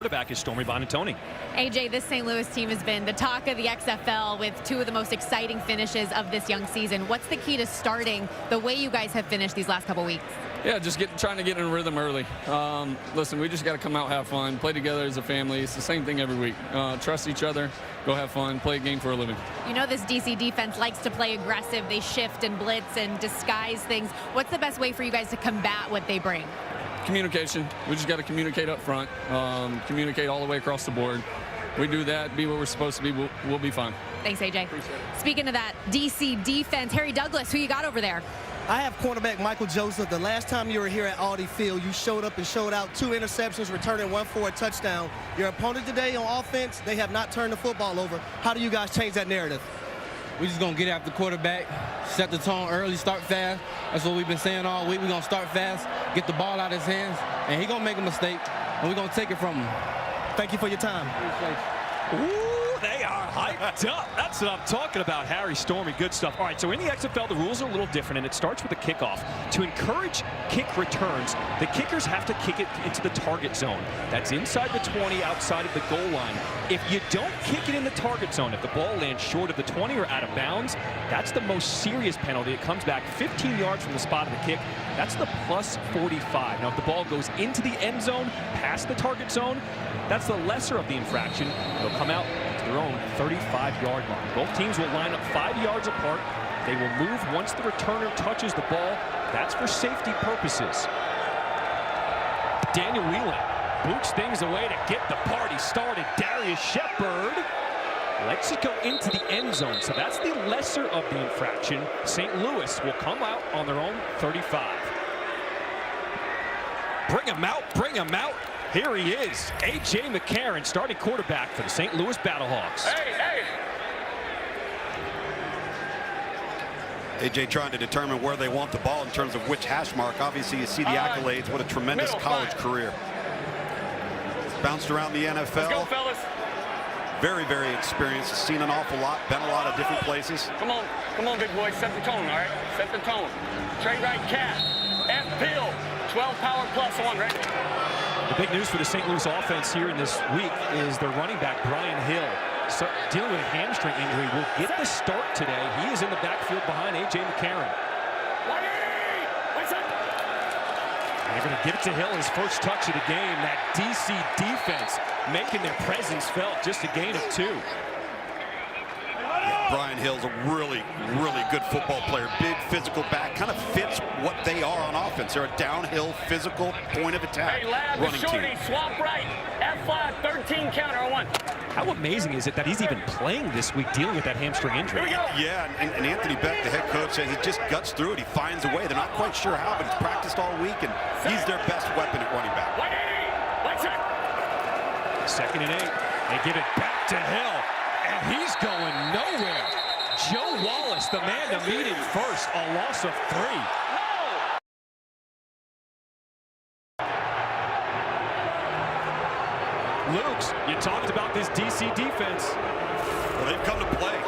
Quarterback is Stormy Bonatoni. AJ, this St. Louis team has been the talk of the XFL with two of the most exciting finishes of this young season. What's the key to starting the way you guys have finished these last couple weeks? Yeah, just trying to get in a rhythm early. Listen, we just got to come out, have fun, play together as a family. It's the same thing every week. Trust each other, go have fun, play a game for a living. You know this DC defense likes to play aggressive. They shift and blitz and disguise things. What's the best way for you guys to combat what they bring? Communication. We just got to communicate up front, communicate all the way across the board. We do that, be what we're supposed to be, we'll be fine. Thanks, AJ. Speaking of that DC defense, Harry Douglas, who you got over there? I have cornerback Michael Joseph. The last time you were here at Audi Field, you showed up and showed out 2 interceptions, returning 1 for a touchdown. Your opponent today on offense, they have not turned the football over. How do you guys change that narrative? We're just going to get after the quarterback, set the tone early, start fast. That's what we've been saying all week. We're going to start fast, get the ball out of his hands, and he's going to make a mistake, and we're going to take it from him. Thank you for your time. Ooh, they are hyped up. That's what I'm talking about, Harry, Stormy. Good stuff. All right, so in the XFL, the rules are a little different, and it starts with a kickoff. To encourage kick returns, the kickers have to kick it into the target zone. That's inside the 20, outside of the goal line. If you don't kick it in the target zone, if the ball lands short of the 20 or out of bounds, that's the most serious penalty. It comes back 15 yards from the spot of the kick. That's the plus 45. Now, if the ball goes into the end zone, past the target zone, that's the lesser of the infraction. They'll come out to their own 35-yard line. Both teams will line up 5 yards apart. They will move once the returner touches the ball. That's for safety purposes. Daniel Whelan boots things away to get the party started. Darius Shepard lets it go into the end zone. So that's the lesser of the infraction. St. Louis will come out on their own 35. Bring him out, bring him out. Here he is, A.J. McCarron, starting quarterback for the St. Louis BattleHawks. A.J. trying to determine where they want the ball in terms of which hash mark. Obviously, you see the accolades. What a tremendous college career. Bounced around the NFL. Let's go, fellas. Very, very experienced. Seen an awful lot. Been a lot of different places. Come on, big boy. Set the tone, all right? Set the tone. Straight right cat. F pill. 12 power plus 1, right? The big news for the St. Louis offense here in this week is their running back, Brian Hill, dealing with a hamstring injury, will get the start today. He is in the backfield behind A.J. McCarron. And they're going to give it to Hill, his first touch of the game. That DC defense making their presence felt, just a gain of 2. Brian Hill's a really, really good football player. Big physical back, kind of fits what they are on offense. They're a downhill, physical, point of attack running team. Swap right, F5, 13 counter on 1. How amazing is it that he's even playing this week, dealing with that hamstring injury? Yeah, and Anthony Beck, the head coach, said he just guts through it. He finds a way. They're not quite sure how, but he's practiced all week, and he's their best weapon at running back. 2nd and 8. They give it back to Hill, and he's going nowhere. Joe Wallace, the man to meet him first, a loss of 3. Luke's, you talked about this DC defense. Well, they've come to play.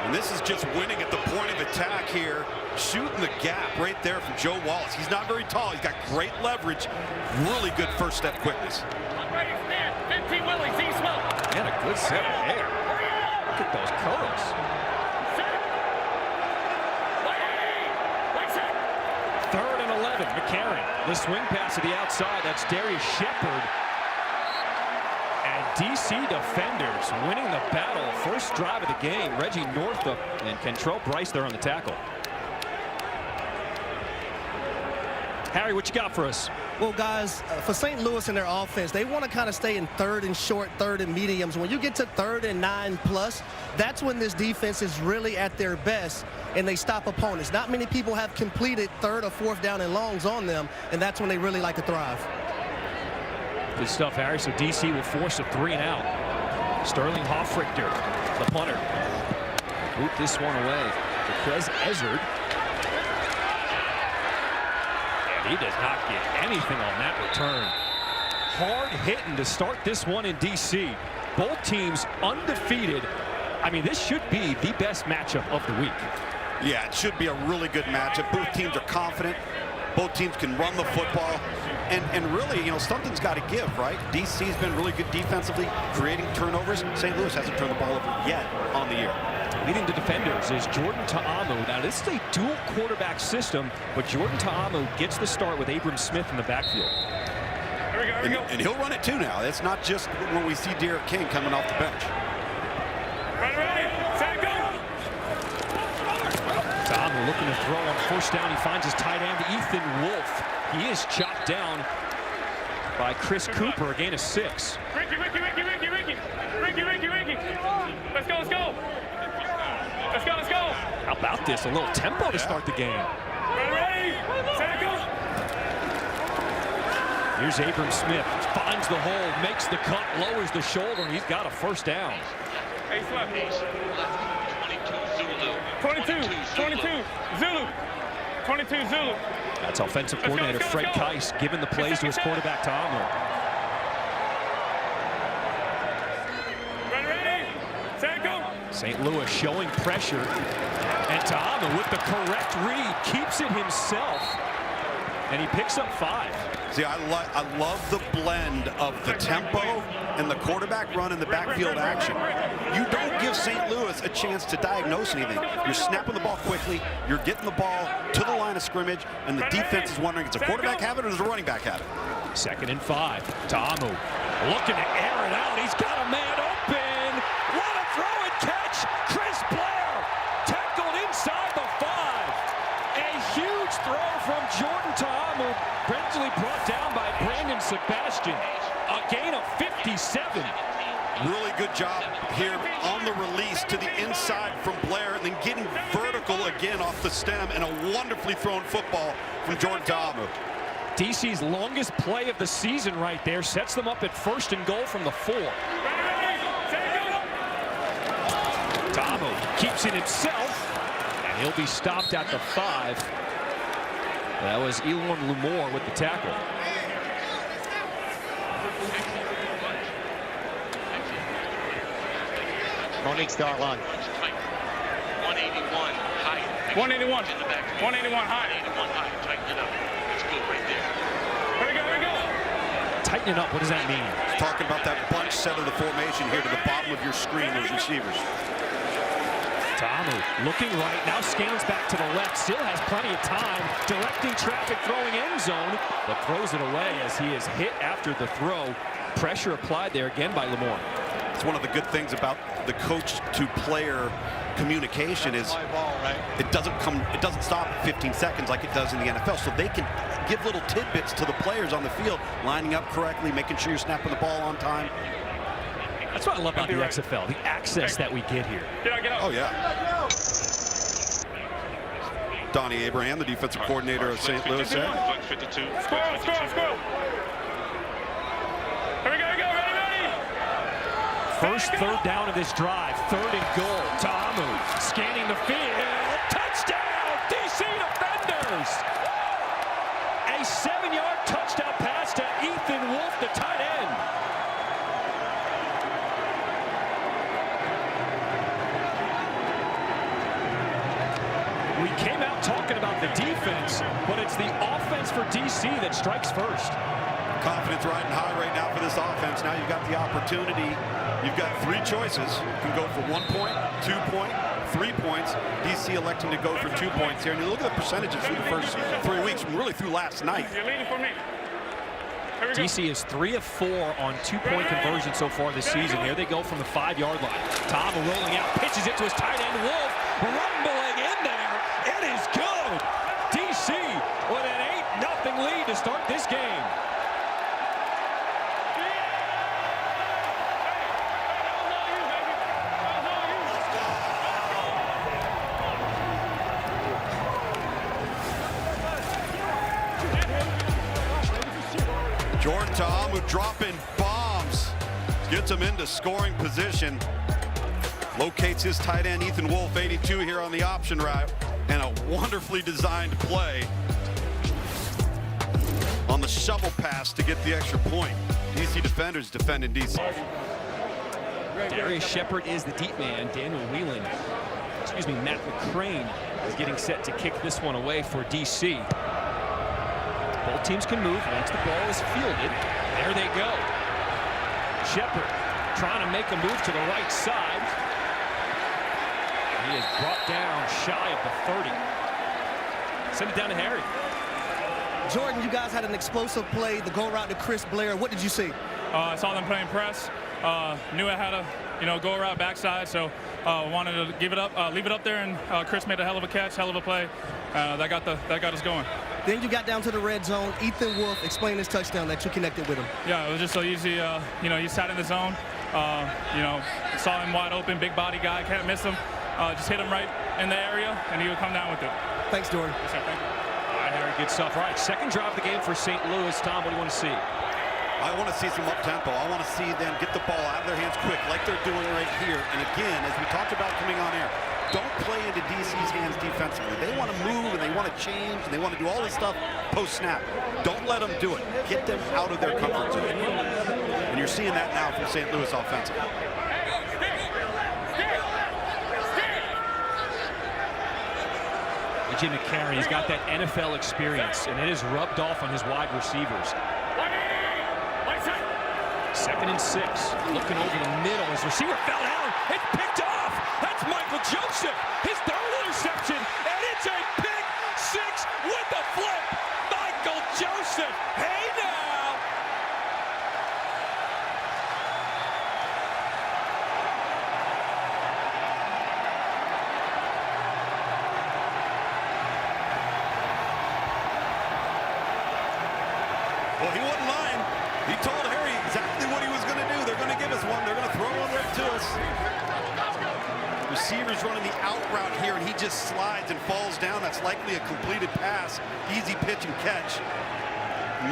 And this is just winning at the point of attack here. Shooting the gap right there from Joe Wallace. He's not very tall. He's got great leverage. Really good first step quickness. 15 Willie, Z-Smoke. And a good set of hair. Look at those curls. 3rd and 11, McCarron. The swing pass to the outside. That's Darius Shepard. And DC defenders winning the battle. First drive of the game. Reggie Northup and Kentrell Bryce there on the tackle. Harry, what you got for us? Well, guys, for St. Louis and their offense, they want to kind of stay in 3rd and short, 3rd and mediums. When you get to 3rd and 9+, that's when this defense is really at their best, and they stop opponents. Not many people have completed 3rd or 4th down and longs on them, and that's when they really like to thrive. Good stuff, Harry. So DC will force a 3 and out. Sterling Hoffrichter, the punter. Boot this one away to Krez Ezard. He does not get anything on that return. Hard hitting to start this one in DC. Both teams undefeated. I mean, this should be the best matchup of the week. Yeah, it should be a really good matchup. Both teams are confident. Both teams can run the football. And really, you know, something's got to give, right? DC's been really good defensively, creating turnovers. St. Louis hasn't turned the ball over yet on the year. Leading the defenders is Jordan Ta'amu. Now, this is a dual quarterback system, but Jordan Ta'amu gets the start with Abram Smith in the backfield. Here we go. And he'll run it too now. It's not just when we see Derek King coming off the bench. Ready, set, go. Ta'amu looking to throw on first down. He finds his tight end, Ethan Wolf. He is chopped down by Chris Cooper, a gain of 6. Ricky. Let's go. How about this? A little tempo to start the game. Ready, set, go. Here's Abram Smith. Finds the hole, makes the cut, lowers the shoulder, and he's got a first down. Ace left. 22 Zulu. 22 Zulu. That's offensive coordinator Fred Keiss giving the plays to his quarterback, Ta'amu. Ready, set, go. St. Louis showing pressure, and Ta'amu with the correct read keeps it himself, and he picks up 5. See, I love the blend of the tempo and the quarterback run and the backfield action. You don't give St. Louis a chance to diagnose anything. You're snapping the ball quickly, you're getting the ball to the line of scrimmage, and the defense is wondering, it's a quarterback have it or does a running back have it? 2nd and 5. Ta'amu looking to air it out. He's got a man open. What a throw and catch. Chris Blair tackled inside the 5. A huge throw from Jordan Ta'amu. Brently brought down by Brandon Sebastian. A gain of 57. Really good job here on the release to the inside from Blair, and then getting vertical again off the stem, and a wonderfully thrown football from Jordan Ta'amu. DC's longest play of the season right there sets them up at 1st and goal from the 4. Ta'amu keeps it himself, and he'll be stopped at the 5. That was Elon Lumore with the tackle. Monique start line. 181 high. 181. In the back. 181 high. 181 high. Tighten it up. That's good right there. Here we go. Tighten it up. What does that mean? Talking about that bunch set of the formation here to the bottom of your screen, those receivers. Ta'amu looking right, now scans back to the left, still has plenty of time, directing traffic, throwing end zone, but throws it away as he is hit after the throw. Pressure applied there again by Lumore. It's one of the good things about the coach to player communication is it doesn't stop at 15 seconds like it does in the NFL, so they can give little tidbits to the players on the field, lining up correctly, making sure you're snapping the ball on time. That's what I love about the XFL, the access that we get here. Oh, yeah. Donnie Abraham, the defensive coordinator of St. Louis. Squirrel. Here we go. Ready. First 3rd down of this drive, 3rd and goal. Ta'amu scanning the field. Touchdown, DC defenders. A 7-yard touchdown pass to Ethan Wolf, the tight end. We came out talking about the defense, but it's the offense for DC that strikes first. Confidence riding high right now for this offense. Now you've got the opportunity. You've got 3 choices. You can go for 1 point, 2 point, 3 points. DC electing to go for 2 points here. And you look at the percentages through the first 3 weeks, really through last night. You're leading for me. DC is 3 of 4 on 2-point conversion so far this season. Here they go from the 5-yard line. Ta'amu rolling out, pitches it to his tight end, Wolf, rumbling in there. It is good. DC with an 8-0 lead to start this game. Jordan Ta'amu dropping bombs. Gets him into scoring position. Locates his tight end, Ethan Wolf, 82 here on the option route. And a wonderfully designed play on the shovel pass to get the extra point. DC defenders defending DC. Darius Shepard is the deep man. Daniel Whelan, Matt McCrane is getting set to kick this one away for DC. Both Both teams can move once the ball is fielded. There they go. Shepard trying to make a move to the right side. He is brought down shy of the 30. Send it down to Harry. Jordan, you guys had an explosive play, the go route to Chris Blair. What did you see? I saw them playing press. Knew I had to, go route backside, so wanted to give it up, leave it up there, and Chris made a hell of a catch, hell of a play. That got us going. Then you got down to the red zone. Ethan Wolf explained his touchdown that you connected with him. Yeah, it was just so easy. He sat in the zone. Saw him wide open, big body guy, can't miss him. Just hit him right in the area, and he would come down with it. Thanks, Jordan. Yes, sir, thank you. All right, Harry, good stuff. All right, second drive of the game for St. Louis. Tom, what do you want to see? I want to see some up-tempo. I want to see them get the ball out of their hands quick like they're doing right here. And again, as we talked about coming on air, don't play into DC's hands defensively. They want to move and they want to change and they want to do all this stuff post-snap. Don't let them do it. Get them out of their comfort zone. And you're seeing that now from St. Louis offensively. Jim McCarron, he's got that NFL experience, and it is rubbed off on his wide receivers. 2nd and 6. Looking over the middle. His receiver fell down. It's picked off. That's Michael Joseph. His 3rd interception, and it's a pick 6 with the flip. Michael Joseph. Hey now. Well, he wasn't lying. He told Harry exactly what he was going to do. They're going to give us one. They're going to throw one right to us. Receiver's running the out route here, and he just slides and falls down. That's likely a completed pass. Easy pitch and catch.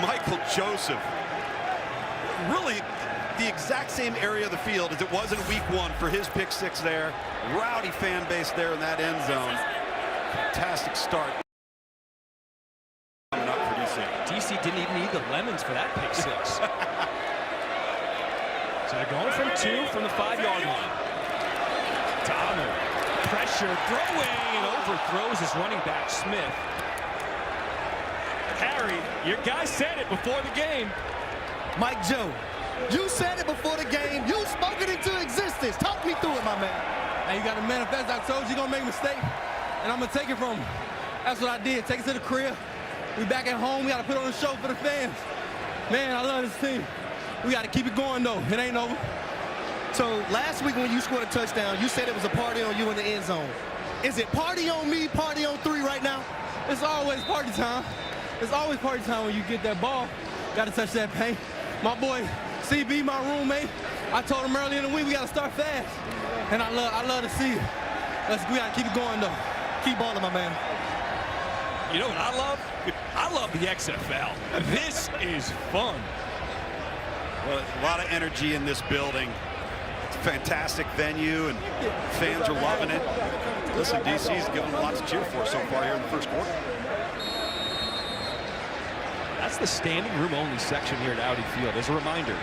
Michael Joseph. Really the exact same area of the field as it was in week 1 for his pick 6 there. Rowdy fan base there in that end zone. Fantastic start. DC didn't even need the lemons for that pick 6. So they're going from 2 from the 5-yard line. Tano, pressure, throwing, and overthrows his running back, Smith. Harry, your guy said it before the game. Mike Joe, you said it before the game. You spoke it into existence. Talk me through it, my man. Hey, you got to manifest. I told you, you're going to make a mistake, and I'm going to take it from him. That's what I did. Take it to the crib. We back at home. We got to put on a show for the fans. Man, I love this team. We got to keep it going, though. It ain't over. So last week when you scored a touchdown, you said it was a party on you in the end zone. Is it party on me, party on 3 right now? It's always party time. It's always party time when you get that ball. Got to touch that paint. My boy, CB, my roommate, I told him earlier in the week we got to start fast. And I love to see it. We got to keep it going, though. Keep balling, my man. You know what I love? I love the XFL. This is fun. Well, a lot of energy in this building. It's a fantastic venue, and fans are loving it. Listen, DC's given them lots to cheer for so far here in the first quarter. That's the standing room only section here at Audi Field. As a reminder,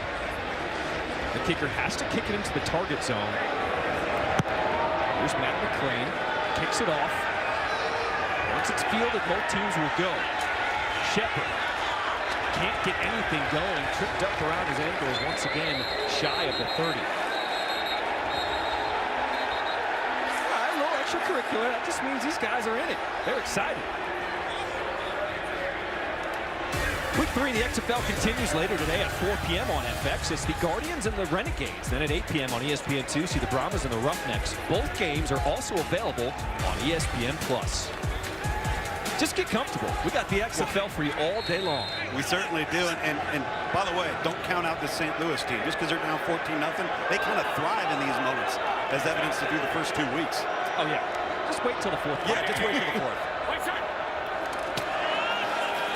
the kicker has to kick it into the target zone. Here's Matt McCrane, kicks it off. Once it's fielded, both teams will go. Shepard can't get anything going. Tripped up around his ankles once again, shy of the 30. All right, a little extracurricular. That just means these guys are in it. They're excited. Week 3 of the XFL continues later today at 4 p.m. on FX. It's the Guardians and the Renegades. Then at 8 p.m. on ESPN2, see the Brahmas and the Roughnecks. Both games are also available on ESPN+. Just get comfortable. We got the XFL for you all day long. We certainly do. And by the way, don't count out this St. Louis team. Just because they're down 14-0, they kind of thrive in these moments, as evidenced through the first 2 weeks. Oh, yeah. Just wait till the 4th. Yeah, just wait till the 4th.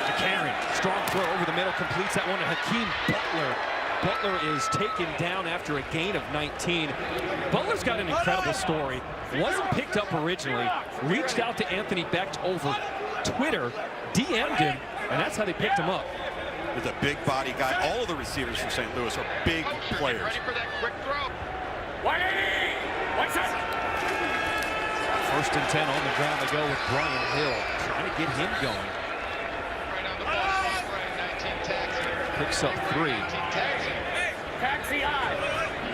McCarron, strong throw over the middle, completes that one to Hakeem Butler. Butler is taken down after a gain of 19. Butler's got an incredible story. Wasn't picked up originally. Reached out to Anthony Becht over Twitter, DM'd him, and that's how they picked him up. He's a big body guy. All of the receivers from St. Louis are big players. Ready for that quick throw. 180. One side. 1st and 10 on the ground to go with Brian Hill. Trying to get him going. picks up 3. Taxi eye.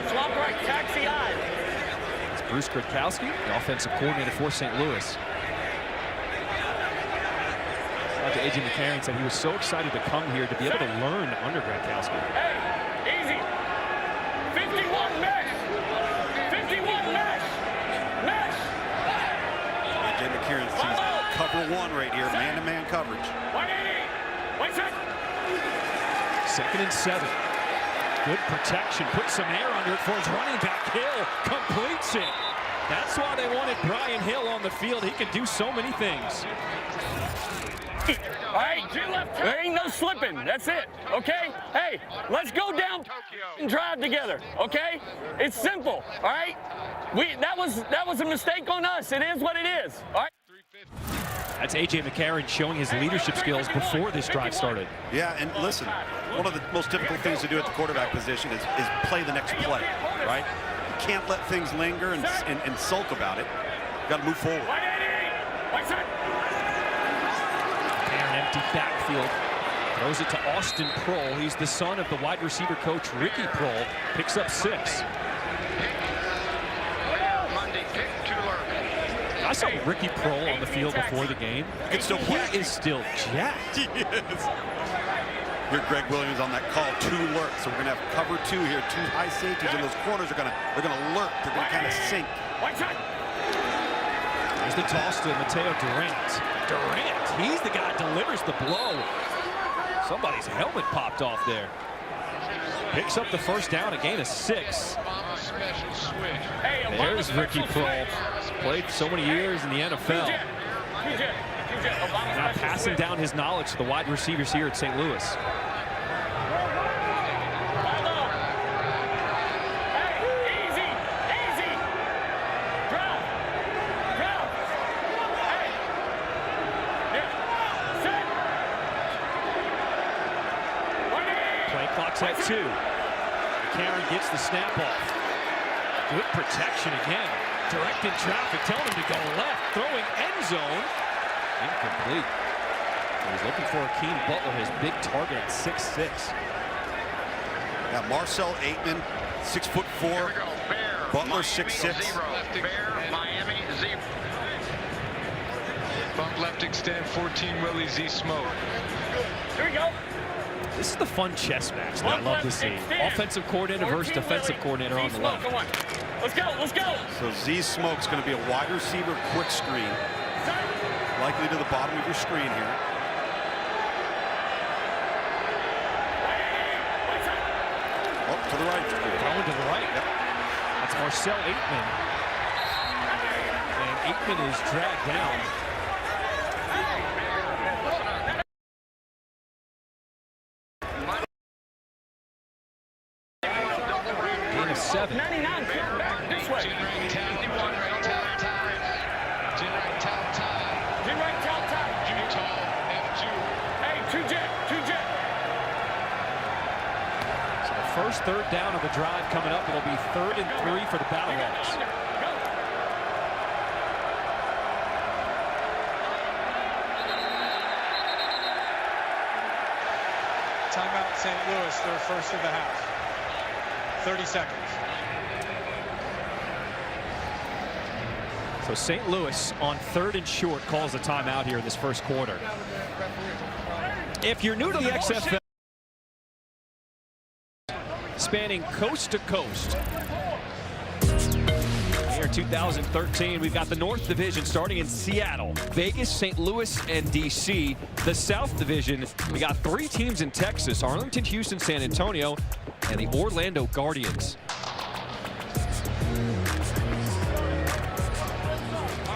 Swamp right, taxi eye. It's Bruce Gradkowski, the offensive coordinator for St. Louis. Dr. A.J. McCarron said he was so excited to come here to be able to learn under Gradkowski. Hey, easy. 51 mesh. 51 mesh. Mesh. A.J. McCarron sees cover 1 right here, man-to-man coverage. 180. Wait a sec. 2nd and 7. Good protection. Put some air under it for his running back. Hill completes it. That's why they wanted Brian Hill on the field. He can do so many things. All right, there ain't no slipping. That's it, okay? Hey, let's go down and drive together, okay? It's simple, all right? That was a mistake on us. It is what it is, all right? That's A.J. McCarron showing his leadership skills before this drive started. Yeah, and listen, one of the most difficult things to do at the quarterback position is play the next play, right? You can't let things linger and sulk about it. You got to move forward. McCarron empty backfield. Throws it to Austin Prohl. He's the son of the wide receiver coach, Ricky Prohl. Picks up 6. I saw Ricky Prohl on the field before the game. He can still play. He is still jacked. He is. Here's Greg Williams on that call, 2 lurks. So we're gonna have cover 2 here, 2 high safeties, and those corners are gonna lurk. They're gonna kind of sink. There's the toss to Mateo Durant. Durant, he's the guy that delivers the blow. Somebody's helmet popped off there. Picks up the first down, a gain of 6. There's Ricky Prohl. Played so many years in the NFL. Now passing down his knowledge to the wide receivers here at St. Louis. Play clock's at 2. McCarron gets the snap off. Good protection again. Directing traffic, telling him to go left, throwing end zone. Incomplete. He's looking for Akeem Butler, his big target at 6'6". Now Marcel Aitman, 6'4". Butler, 6'6". Bear, Miami, Z. Bump left extend, 14 Willie Z Smoke. Here we go. This is the fun chess match that I love to see. Offensive coordinator versus defensive coordinator on the left. Come on. Let's go, let's go. So Z Smoke's going to be a wide receiver quick screen. Likely to the bottom of your screen here. Oh, to the right. Going to the right. Yep. That's Marcel Aitman. And Aitman is dragged down. Gain of 7. 99, back this way. First third down of the drive coming up. It'll be 3rd and 3 for the BattleHawks. Timeout St. Louis, their first of the half. 30 seconds. So St. Louis on 3rd and short calls a timeout here in this first quarter. If you're new to the XFL, spanning coast to coast. Here in 2013, we've got the North Division starting in Seattle, Vegas, St. Louis, and D.C. The South Division, we got 3 teams in Texas, Arlington, Houston, San Antonio, and the Orlando Guardians.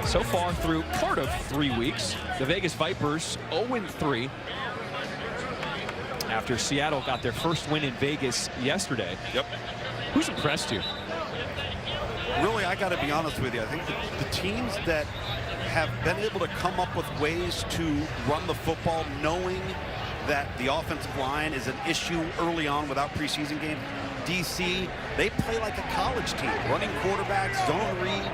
So far through part of 3 weeks, the Vegas Vipers 0-3. After Seattle got their first win in Vegas yesterday. Yep. Who's impressed you? Really, I got to be honest with you. I think the teams that have been able to come up with ways to run the football, knowing that the offensive line is an issue early on without preseason games. DC, they play like a college team. Running quarterbacks, zone read,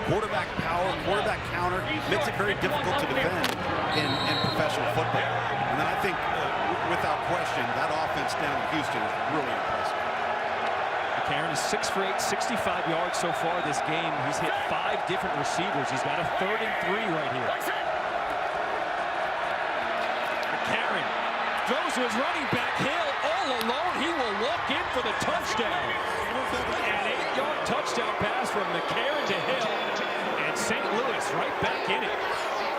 quarterback power, quarterback counter, makes it very difficult to defend in professional football. And then I think without question, that offense down in Houston is really impressive. McCarron is 6 for 8, 65 yards so far this game. He's hit 5 different receivers. He's got a 3rd and 3 right here. McCarron throws to his running back, Hill, all alone. He will walk in for the touchdown. An 8-yard touchdown pass from McCarron to Hill. And St. Louis right back in it.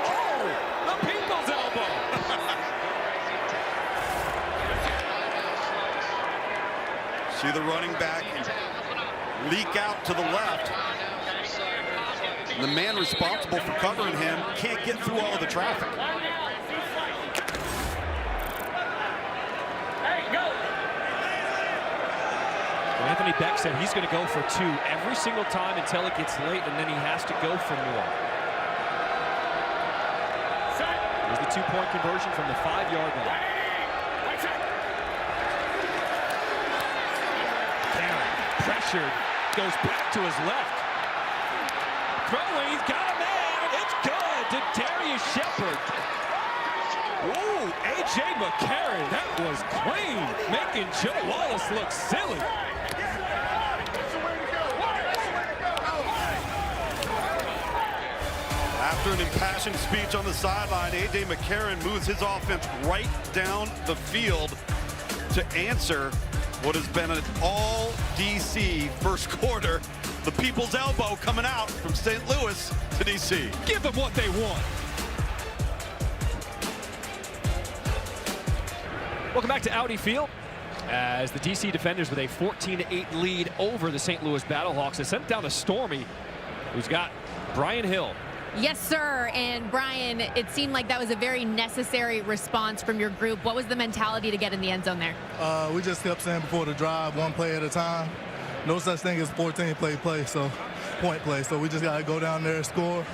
Oh, the people's elbow. See the running back leak out to the left. The man responsible for covering him can't get through all of the traffic. Anthony Beck said he's going to go for 2 every single time until it gets late, and then he has to go for more. Here's the 2-point conversion from the 5-yard line. Pressured, goes back to his left. Throwing, he's got a man. It's good to Darius Shepard. Ooh, A.J. McCarron, that was clean, making Joe Wallace look silly. After an impassioned speech on the sideline, A.J. McCarron moves his offense right down the field to answer what has been an all-DC first quarter. The people's elbow coming out from St. Louis to D.C. Give them what they want. Welcome back to Audi Field as the D.C. Defenders with a 14-8 lead over the St. Louis BattleHawks. They sent down to Stormy, who's got Brian Hill. Yes, sir. And Brian, it seemed like that was a very necessary response from your group. What was the mentality to get in the end zone there? We just kept saying before the drive, 1 play at a time. No such thing as 14-play play, so point play. So we just got to go down there, score,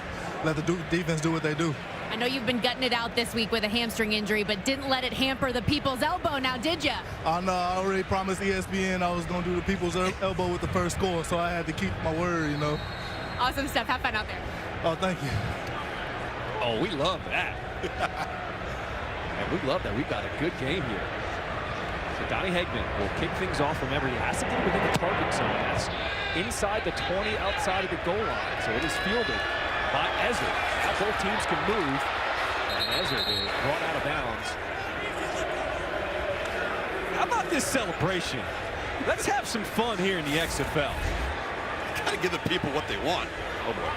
let the defense do what they do. I know you've been gutting it out this week with a hamstring injury, but didn't let it hamper the people's elbow now, did you? I know. I already promised ESPN I was going to do the people's elbow with the first score, so I had to keep my word, you know. Awesome stuff. Have fun out there. Oh, thank you. Oh, we love that. And we love that we've got a good game here. So Donnie Hegman will kick things off. Remember, he has to get within the target zone. That's inside the 20, outside of the goal line. So it is fielded by Ezra. Now both teams can move. And Ezra is brought out of bounds. How about this celebration? Let's have some fun here in the XFL. Got to give the people what they want. Oh, boy.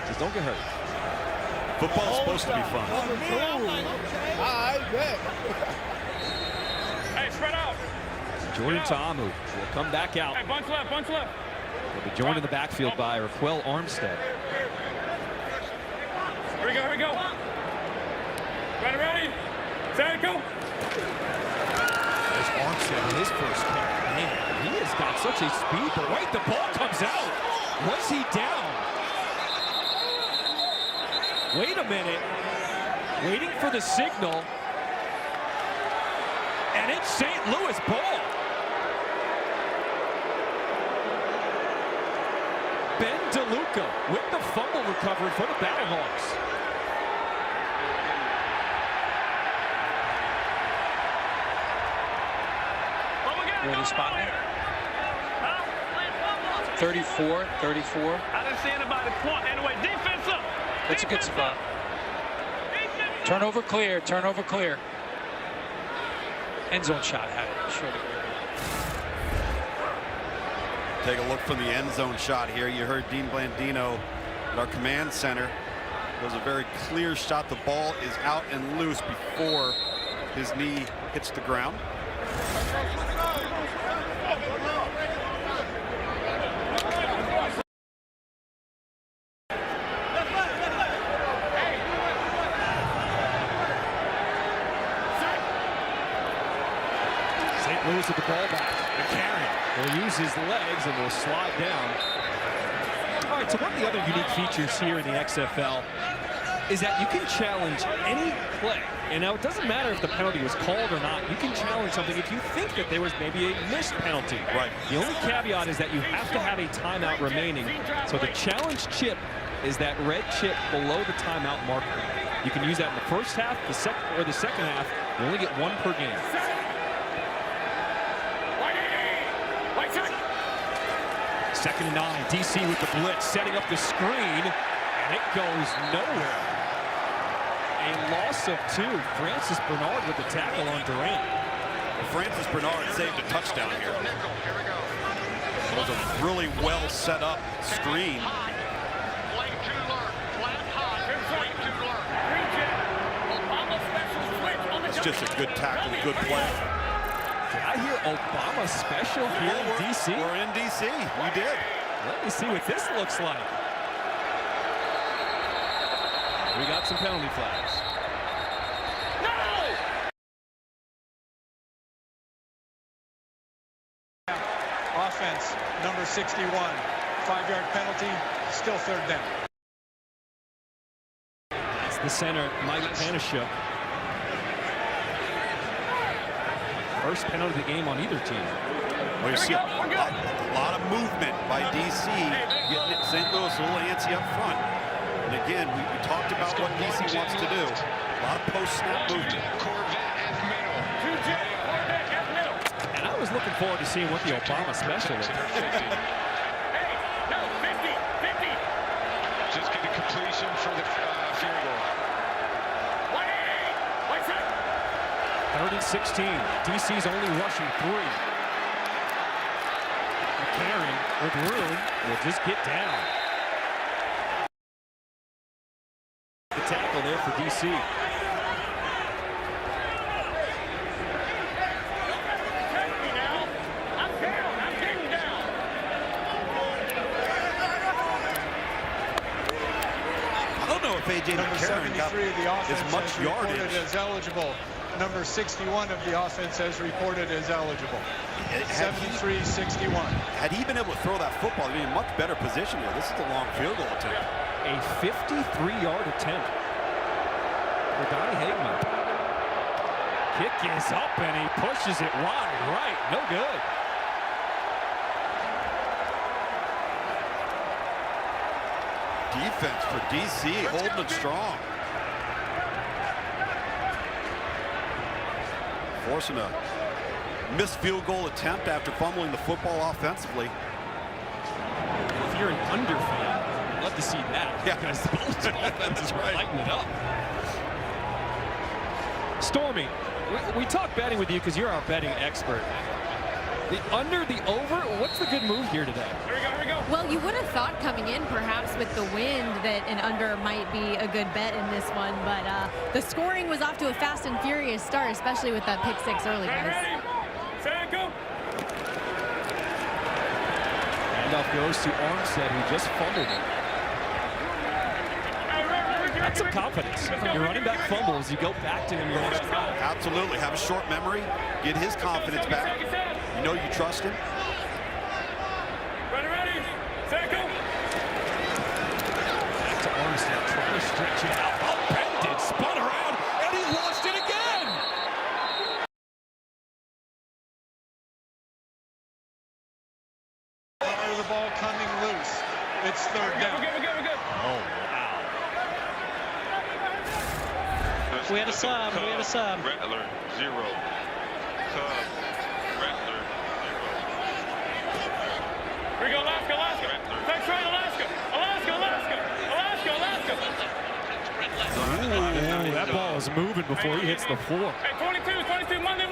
Just don't get hurt. Football's supposed to be fun. Hey, spread out. Jordan Ta'amu will come back out. Hey, bunch left, bunch left. He'll be joined in the backfield by Raquel Armstead. Here we go, here we go. Ready, ready. Set, go. There's Armstead in his first carry. Man, he has got such a speed, but wait, the ball comes out. Was he down? Wait a minute. Waiting for the signal. And it's St. Louis ball. Ben DeLuca with the fumble recovery for the BattleHawks. Ready spot. 34. I didn't see anybody point anyway. Defense up. That's a good spot. Turnover clear. End zone shot. Take a look from the end zone shot here. You heard Dean Blandino at our command center. It was a very clear shot. The ball is out and loose before his knee hits the ground. St. Louis with the ball back. McCarron will use his legs and will slide down. All right, so one of the other unique features here in the XFL is that you can challenge any play. And now it doesn't matter if the penalty was called or not. You can challenge something if you think that there was maybe a missed penalty. Right. The only caveat is that you have to have a timeout remaining. So the challenge chip is that red chip below the timeout marker. You can use that in the first half, the second half. You only get one per game. Second and 9, DC with the blitz, setting up the screen, and it goes nowhere. A loss of 2. Francis Bernard with the tackle on Durant. Well, Francis Bernard saved a touchdown here. It was a really well set up screen. It's just a good tackle, good play. Did I hear Obama special here in DC? We're in DC. We did. Let me see what this looks like. We got some penalty flags. Offense, number 61. 5-yard penalty, still third down. That's the center, Mike Panishuk. First penalty of the game on either team. Well, you see a lot of movement by DC, getting it St. Louis a little antsy up front. And again, we talked about what DC wants to do. A lot of post-snap movement. And I was looking forward to seeing what the Obama special is. Just get a completion for the field goal. 3rd and 16. DC's only rushing 3. McCarron with room will just get down. The tackle there for DC. I don't know if A.J. Number McCarron got 73 of the offense as much has reported yardage. as eligible. Number 61 of the offense has reported as eligible. 73-61. Had he been able to throw that football, he'd be in a much better position here. This is a long field goal attempt. A 53-yard attempt for Donnie Hagman. Kick is up and he pushes it wide right. No good. Defense for DC, holding it strong. Forcing a missed field goal attempt after fumbling the football offensively. If you're an under fan, I'd love to see that. Yeah. Because both offenses are lighting it up. Stormy, we talk betting with you because you're our betting expert. The under, the over, what's the good move here today? Here we go. Well, you would have thought coming in perhaps with the wind that an under might be a good bet in this one, but the scoring was off to a fast and furious start, especially with that pick 6 early, guys. Handoff goes to Armstead, who just fumbled it. That's some confidence. Your running back fumbles, you go back to him your next drive. Absolutely, have a short memory, get his confidence back. You know you trust him. Ready, set, go. Back to Armstead, trying to stretch it out. Upended, spun around, and he lost it again. Part of the ball coming loose. It's third down. We're good. Oh, wow. We had a sub. Rattler, 0. Sub. Rattler, 0. Here we go, Alaska. Thanks, right, Alaska. Ooh, that ball is moving before he hits the floor. Hey, 22, Monday.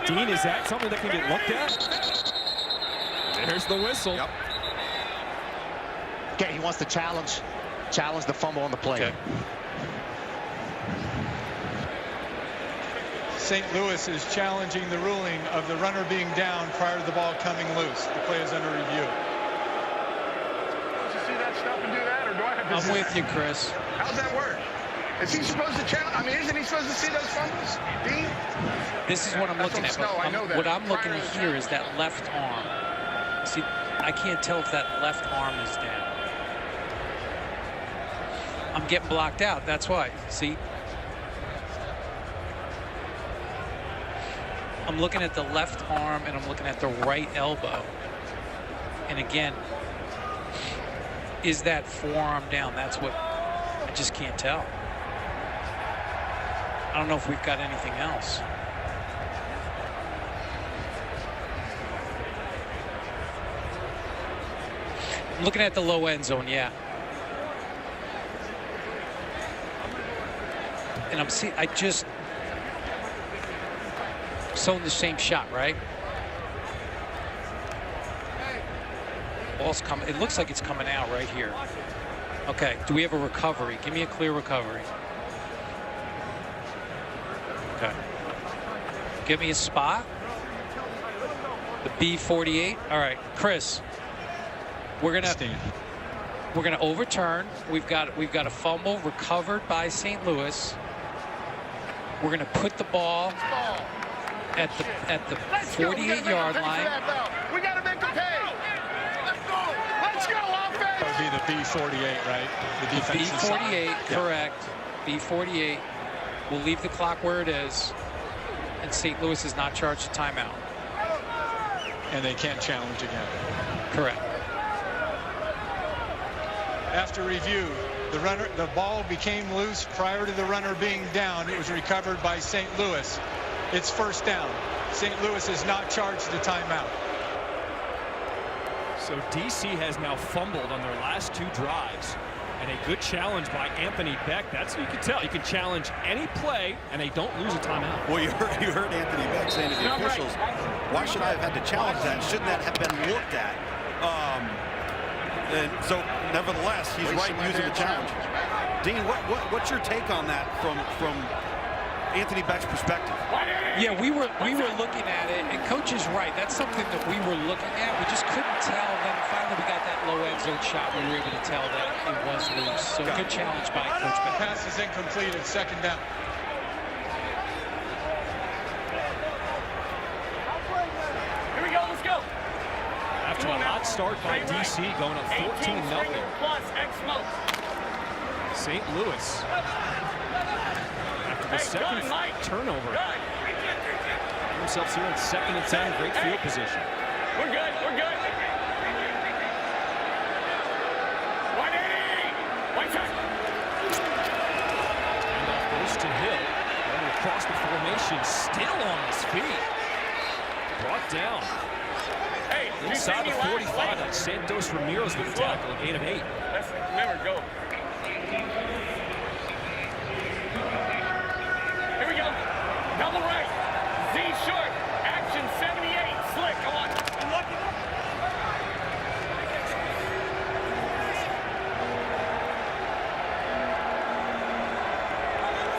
Dean, is that something that can get looked at? There's the whistle. Yep. Okay, he wants to challenge the fumble on the play. Okay. St. Louis is challenging the ruling of the runner being down prior to the ball coming loose. The play is under review. Supposed to see that stuff and do that, or do I have to? I'm with you, Chris. How's that work? Is he supposed to challenge? I mean, isn't he supposed to see those fumbles, Dean? This is what I'm looking at. I know that. What I'm looking at here is that left arm. See, I can't tell if that left arm is down. I'm getting blocked out. That's why. See? I'm looking at the left arm and I'm looking at the right elbow. And again, is that forearm down? That's what I just can't tell. I don't know if we've got anything else. Looking at the low end zone, yeah. And I just showing the same shot, right? Ball's coming. It looks like it's coming out right here. Okay, do we have a recovery? Give me a clear recovery. Okay. Give me a spot. The B48. All right, Chris. We're gonna overturn. We've got a fumble recovered by St. Louis. We're gonna put the ball at the 48-yard line. We gotta make the pay. Let's go. Let's go, offense. That would be the B48, right? The defensive B48, side. correct. B48. We'll leave the clock where it is, and St. Louis is not charged a timeout. And they can't challenge again. Correct. After review, the ball became loose prior to the runner being down. It was recovered by St. Louis. It's first down. St. Louis is not charged a timeout. So DC has now fumbled on their last 2 drives. And a good challenge by Anthony Beck. That's what you can tell. You can challenge any play, and they don't lose a timeout. Well, you heard Anthony Beck saying to the officials, why should I have had to challenge that? Shouldn't that have been looked at? And so, nevertheless, he's right in using the challenge. Dean, what's your take on that from Anthony Beck's perspective? Yeah, we were looking at it, and Coach is right. That's something that we were looking at. We just couldn't tell. Then finally we got that low end zone shot. We were able to tell that it was loose. So good challenge by Coach Beck. Pass is incomplete. It's second down. Here we go. Let's go. After a hot start by DC, going up 14-0. Plus X smoke. St. Louis. After the second turnover. Themselves here in 2nd and 10, great field position. We're good. We're good. White side. Handoff goes to Hill. Running across the formation, still on his feet. Brought down. Inside the 45, like Santos Ramirez with the tackle, a gain of 8. Remember, go. Here we go. Double right. Z short. Action 78. Slick. Come on.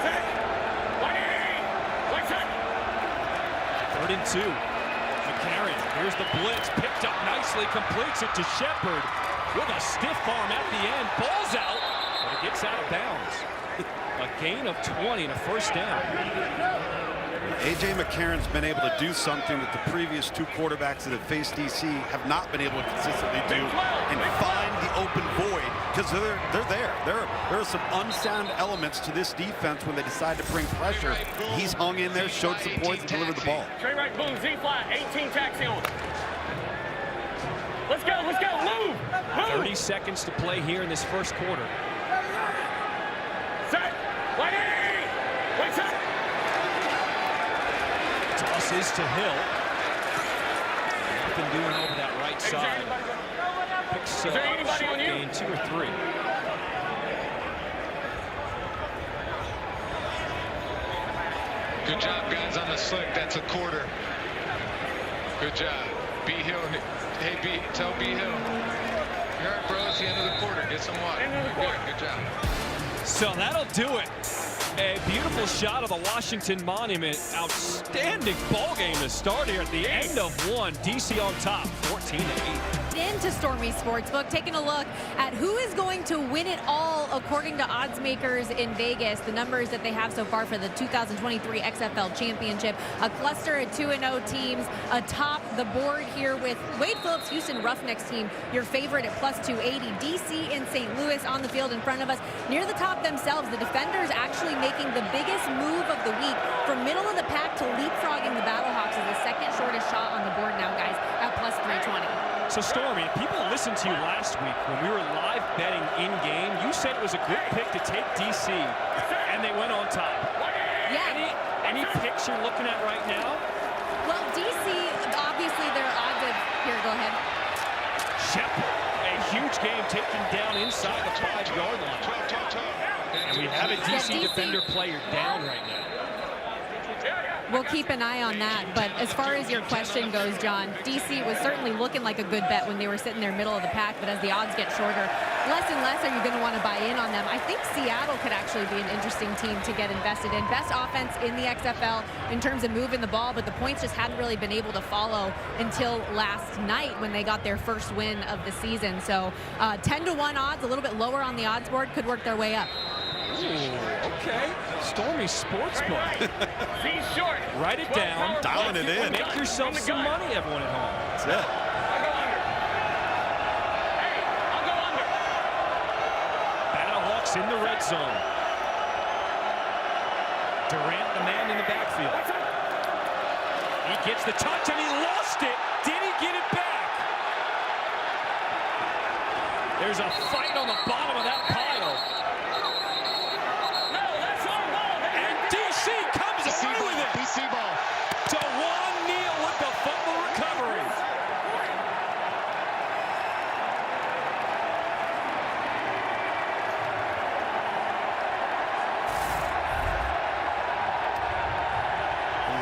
Set. 3rd and 2. McCarron, here's the blitz, picked up nicely, completes it to Shepard with a stiff arm at the end, balls out, but it gets out of bounds. A gain of 20 and a first down. A.J. McCarron's been able to do something that the previous 2 quarterbacks that have faced DC have not been able to consistently do, and find the open void, because they're there. There are some unsound elements to this defense when they decide to bring pressure. He's hung in there, showed some points, and delivered the ball. Trey right, boom, Z flat, 18 taxi on. Let's go, move! 30 seconds to play here in this first quarter. Set, white side. Toss is to Hill. Nothing doing over that right side. Picks up short gain 2 or 3. Good job, guys, on the slick. That's a quarter. Good job. B Hill. Hey, B. Tell B Hill. All right, bro. It's the end of the quarter. Get some water. Good job. So that'll do it. A beautiful shot of the Washington Monument. Outstanding ball game to start here at the end of 1. DC on top, 14-8. Into Stormy Sportsbook, taking a look at who is going to win it all according to odds makers in Vegas. The numbers that they have so far for the 2023 XFL Championship. A cluster of 2-0 teams atop the board here with Wade Phillips' Houston Roughnecks team, your favorite at plus 280. DC and St. Louis on the field in front of us. Near the top themselves, the Defenders actually making the biggest move of the week from middle of the pack to leapfrogging the BattleHawks as the second shortest shot on the board now, guys, at plus 320. So, Stormy, people listened to you last week when we were live betting in-game. You said it was a good pick to take DC, and they went on top. Yeah. Any picks you're looking at right now? Well, DC, obviously, their odds of... Here, go ahead. Shepard, a huge game taken down inside the 5-yard line. And we have a DC defender player down right now. We'll keep an eye on that. But as far as your question goes, John, DC was certainly looking like a good bet when they were sitting there middle of the pack. But as the odds get shorter, less and less are you going to want to buy in on them. I think Seattle could actually be an interesting team to get invested in. Best offense in the XFL in terms of moving the ball, but the points just hadn't really been able to follow until last night when they got their first win of the season. So 10-1 odds, a little bit lower on the odds board, could work their way up. Ooh, okay. Stormy Sportsbook. Short. Write it down. Dialing it in. Make yourself some money, everyone at home. That's it. I'll go under. BattleHawks in the red zone. Durant, the man in the backfield. He gets the touch and he lost it. Did he get it back? There's a fight on the bottom of that pile. DC comes away with it. DC ball. DeJuan Neal with the fumble recovery.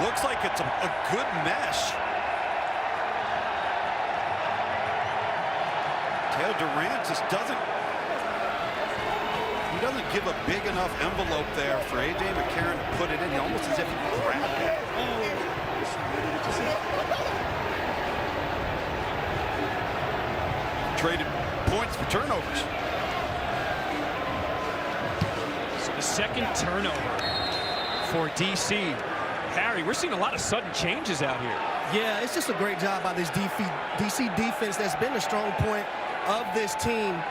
Looks like it's a good mesh. Taylor Durant just doesn't give a big enough envelope there for A.J. McCarron to put it in. He almost as if he grabbed it. Traded points for turnovers. So the second turnover for DC. Harry, we're seeing a lot of sudden changes out here. Yeah, it's just a great job by this DC defense that's been the strong point of this team.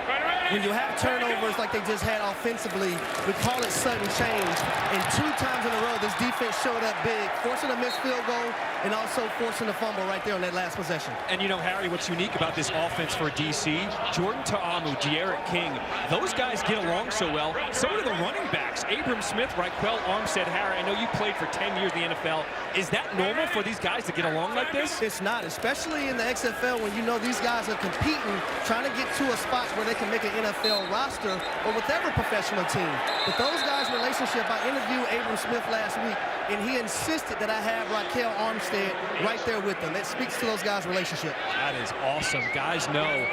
When you have turnovers like they just had offensively, we call it sudden change. And 2 times in a row, this defense showed up big, forcing a missed field goal and also forcing a fumble right there on that last possession. And you know, Harry, what's unique about this offense for DC, Jordan Ta'amu, De'Aaron King, those guys get along so well. So do the running backs. Abram Smith, Raquel Armstead. Harry, I know you played for 10 years in the NFL. Is that normal for these guys to get along like this? It's not, especially in the XFL when you know these guys are competing, trying to get to a spot where they can make an NFL roster or with every professional team. But those guys' relationship, I interviewed Abram Smith last week, and he insisted that I have Raquel Armstead right there with them. That speaks to those guys' relationship. That is awesome. Guys know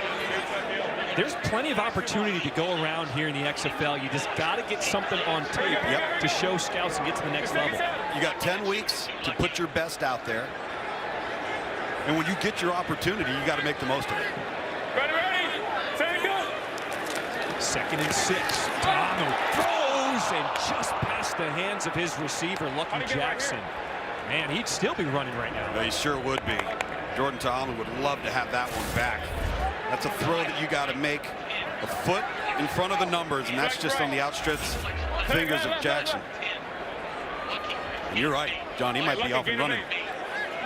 there's plenty of opportunity to go around here in the XFL. You just got to get something on tape to show scouts and get to the next level. You got 10 weeks to put your best out there. And when you get your opportunity, you got to make the most of it. Ready, say go. 2nd and 6. Ta'amu throws and just past the hands of his receiver, Lucky Jackson. Man, he'd still be running right now. He sure would be. Jordan Ta'amu would love to have that one back. That's a throw that you got to make a foot in front of the numbers, and that's just on the outstretched fingers of Jackson. And you're right, John, he might be off and running.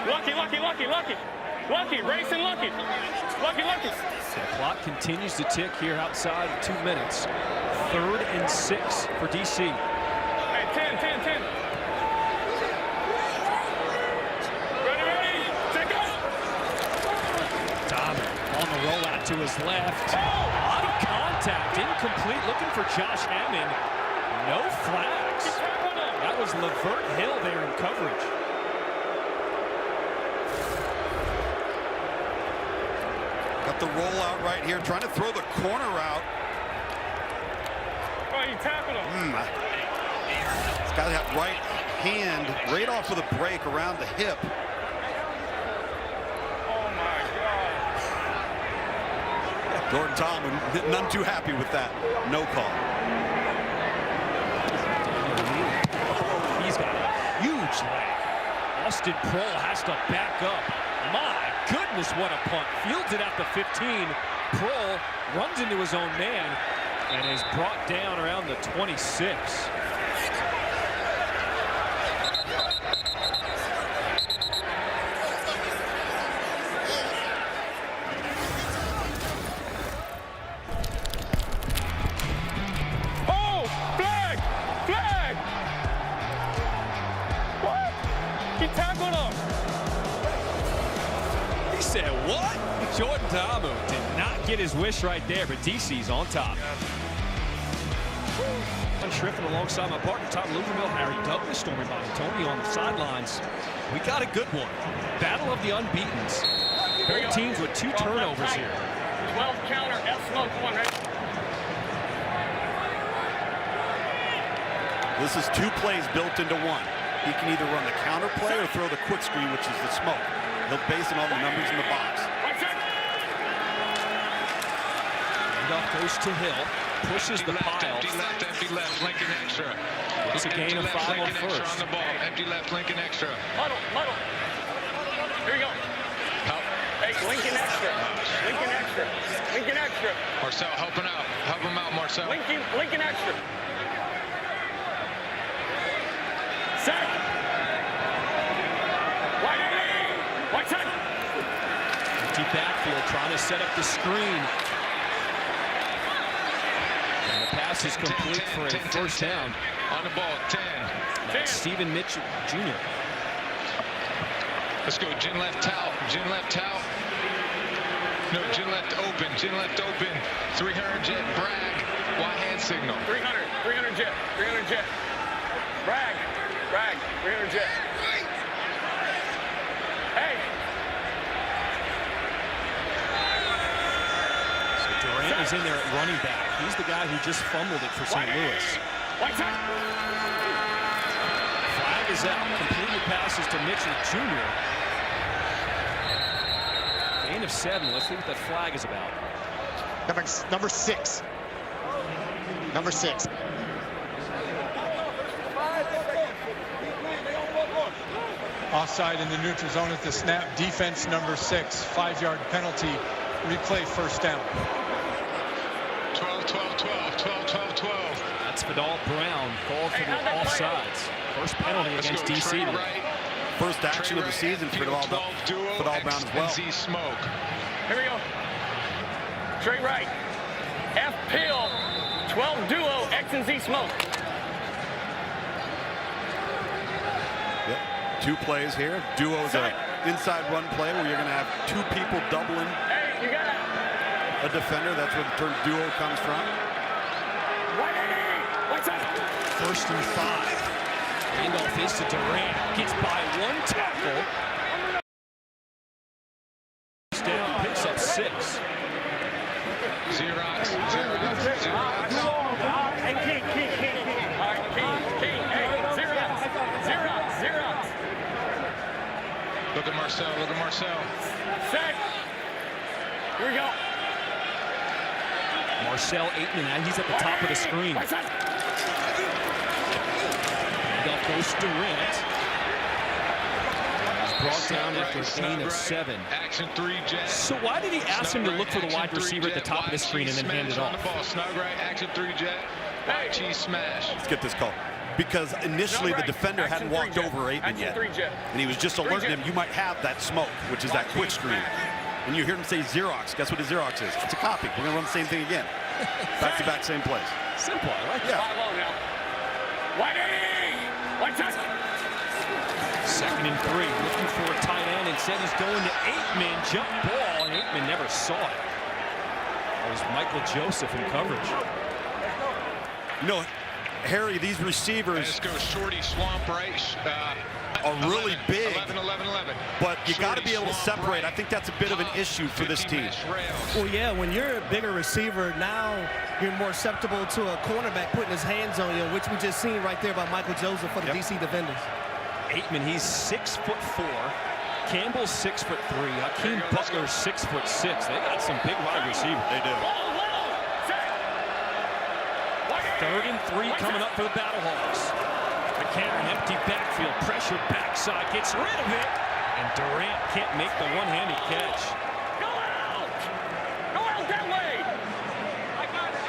Lucky, racing Lucky. The clock continues to tick here outside of 2 minutes. 3rd and 6 for DC. Hey, 10. Ready, take off. Ta'amu on the rollout to his left. Out of contact, incomplete, looking for Josh Hammond. No flags. That was Lavert Hill there in coverage. Got the rollout right here, trying to throw the corner out. Oh, he tackled him. He's got that right hand right off of the break around the hip. Oh, my God. Jordan Ta'amu, none too happy with that. No call. He's got a huge leg. Austin Prohl has to back up. My goodness, what a punt. Fields it at the 15. Prohl runs into his own man and is brought down around the 26. one off. He said, what? Jordan Ta'amu did not get his wish right there, but DC's on top. I'm Shriffen alongside my partner, Tom Louisville, Harry Douglas, Stormy Tony on the sidelines. We got a good one. Battle of the unbeatens. Both teams with 2 turnovers here. 12 counter, F smoke one, right? This is 2 plays built into one. He can either run the counter play or throw the quick screen, which is the smoke. He'll base it on the numbers in the box. Handoff goes to Hill. Pushes the pile. Empty left, Lincoln extra. It's a gain of 5 on first. On the ball. Empty left, Lincoln extra. Muddle. Here we go. Help. Hey, Lincoln extra. Lincoln extra. Marcel helping out. Help him out, Marcel. Lincoln extra. Set. White side. Empty backfield trying to set up the screen. And the pass is complete for a first down. On the ball, 10. That's Stephen Mitchell Jr. Let's go, Gin left towel. No, Gin left open. 300 jet, Bragg. Y hand signal. 300 jet. Bragg, 300 jet. Hey. So Durant is in there at running back. He's the guy who just fumbled it for St. Louis. White side. Flag is out. Completed passes to Mitchell Jr. Gain of 7. Let's see what that flag is about. Number 6. Number 6. Offside in the neutral zone at the snap. Defense number 6. 5-yard penalty. Replay first down. 12. That's Vidal Brown called for the offsides. First penalty against DC. Right. First action of the season for Vidal Brown as well. Z smoke. Here we go. Trey right. F pill. 12 duo. X and Z smoke. Yep. 2 plays here. Duo is an inside run play where you're going to have 2 people doubling a defender. That's where the term duo comes from. First and 5. Handoff is to Durant. Gets by 1 tackle. Down, picks up 6. Xerox. And King. All right, King. Hey, Xerox. Look at Marcel. Set. Here we go. Marcel Aitman, now he's at the top of the screen. Handoff goes to Durant. He's brought down after a gain of 7. Action 3 jet. So why did he ask him to look for the wide receiver at the top of the screen and then hand it off? Snug right, action 3 jet. Wide cheese smash. Let's get this call. Because initially the defender hadn't walked over Aitman yet. And he was just alerting him, you might have that smoke, which is that quick screen. And you hear him say Xerox. Guess what a Xerox is? It's a copy. We're going to run the same thing again. Back-to-back, same plays. Simple, I like that. White side. 2nd and 3. Looking for a tight end. Instead he's going to Aitman. Jump ball, and Aitman never saw it. That was Michael Joseph in coverage. You know, Harry, these receivers. Let's go shorty swamp right. Are really big. 11. But you got to be able to separate. I think that's a bit of an issue for this team. Well, yeah, when you're a bigger receiver, now you're more susceptible to a cornerback putting his hands on you, which we just seen right there by Michael Joseph for the DC defenders. Aitman, he's 6'4". Campbell's 6'3". Hakeem Butler's 6'6". They got some big wide receivers. They do. 3rd and 3 coming up for the BattleHawks. McCarron, empty backfield, pressure backside, gets rid of it, and Durant can't make the one-handed catch. Go out that way. I got it.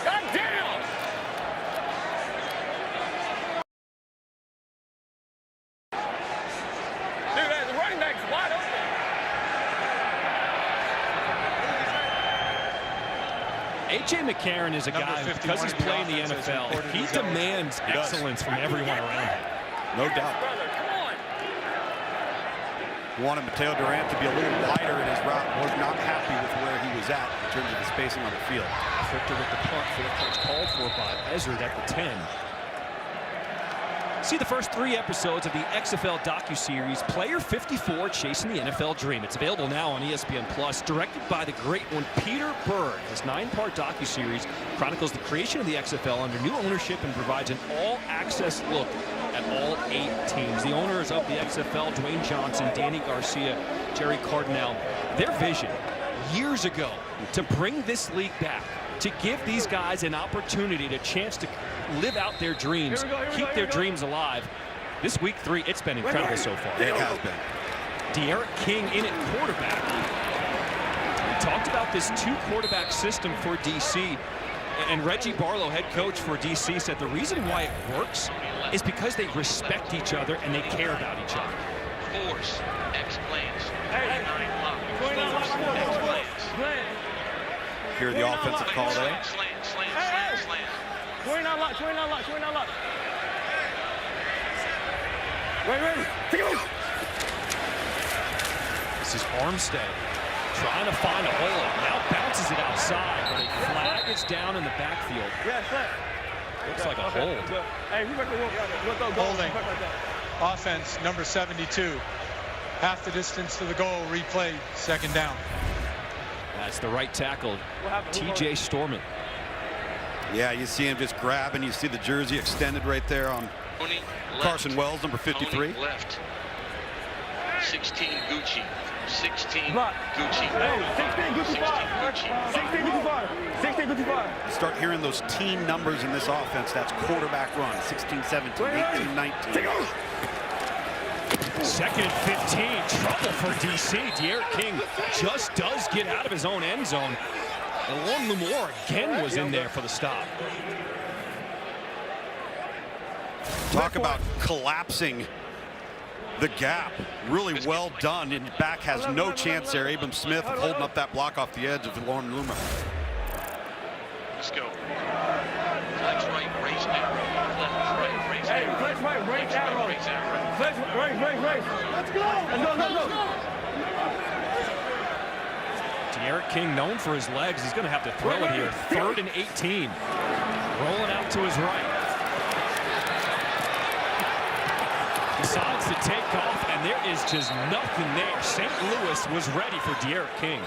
God damn. Dude, the running back's wide open. 8 A.J. McCarron is a Number guy, 51 because he's in the playing the offense, NFL, reported he his own. demands He does. excellence from everyone around him. No doubt. Wanted Mateo Durant to be a little wider in his route. Was not happy with where he was at in terms of the spacing on the field. Victor with the punt for the catch called for by Ezard at the 10. See the first 3 episodes of the XFL docuseries Player 54 Chasing the NFL Dream. It's available now on ESPN Plus, directed by the great one Peter Berg. This 9-part docuseries chronicles the creation of the XFL under new ownership and provides an all-access look at all 8 teams. The owners of the XFL, Dwayne Johnson, Danny Garcia, Jerry Cardinal, their vision years ago to bring this league back, to give these guys an opportunity, a chance to live out their dreams, keep their dreams alive. This week 3, it's been incredible so far. It has been. D'Eriq King in at quarterback. We talked about this 2-quarterback system for DC, and Reggie Barlow, head coach for DC, said the reason why it works is because they respect each other and they care about each other. Force explains. 29 lock. Hear the offensive call there. Slant. 29 lock. Wait. Take it. This is Armstead trying to find a hole. Now bounces it outside, but a flag is down in the backfield. Looks like a hold. Holding. Offense, number 72. Half the distance to the goal, replay, 2nd down. That's the right tackle, TJ Storman. Yeah, you see him just grab, and you see the jersey extended right there on Carson Wells, number 53. Left. 16 Gucci. 16 Gucci. 16 Gucci. 16 Gucci. Start hearing those team numbers in this offense. That's quarterback run. 16, 17, 18, 19. 2nd and 15. Trouble for DC. D'Eriq King just does get out of his own end zone. And Lon Lamore again was in there for the stop. Talk about collapsing the gap. Really well done. And back has no chance there. Abram Smith holding up that block off the edge of Lauren Loomer. Let's go. Flex right, raise arrow. Flex right, raise arrow. Flex right, raise arrow. Raise arrow. Flex right. Let's go. D'Eriq King, known for his legs, he's going to have to throw it here. 3rd and 18. Rolling out to his right. Decides to take off, and there is just nothing there. St. Louis was ready for D'Eriq King.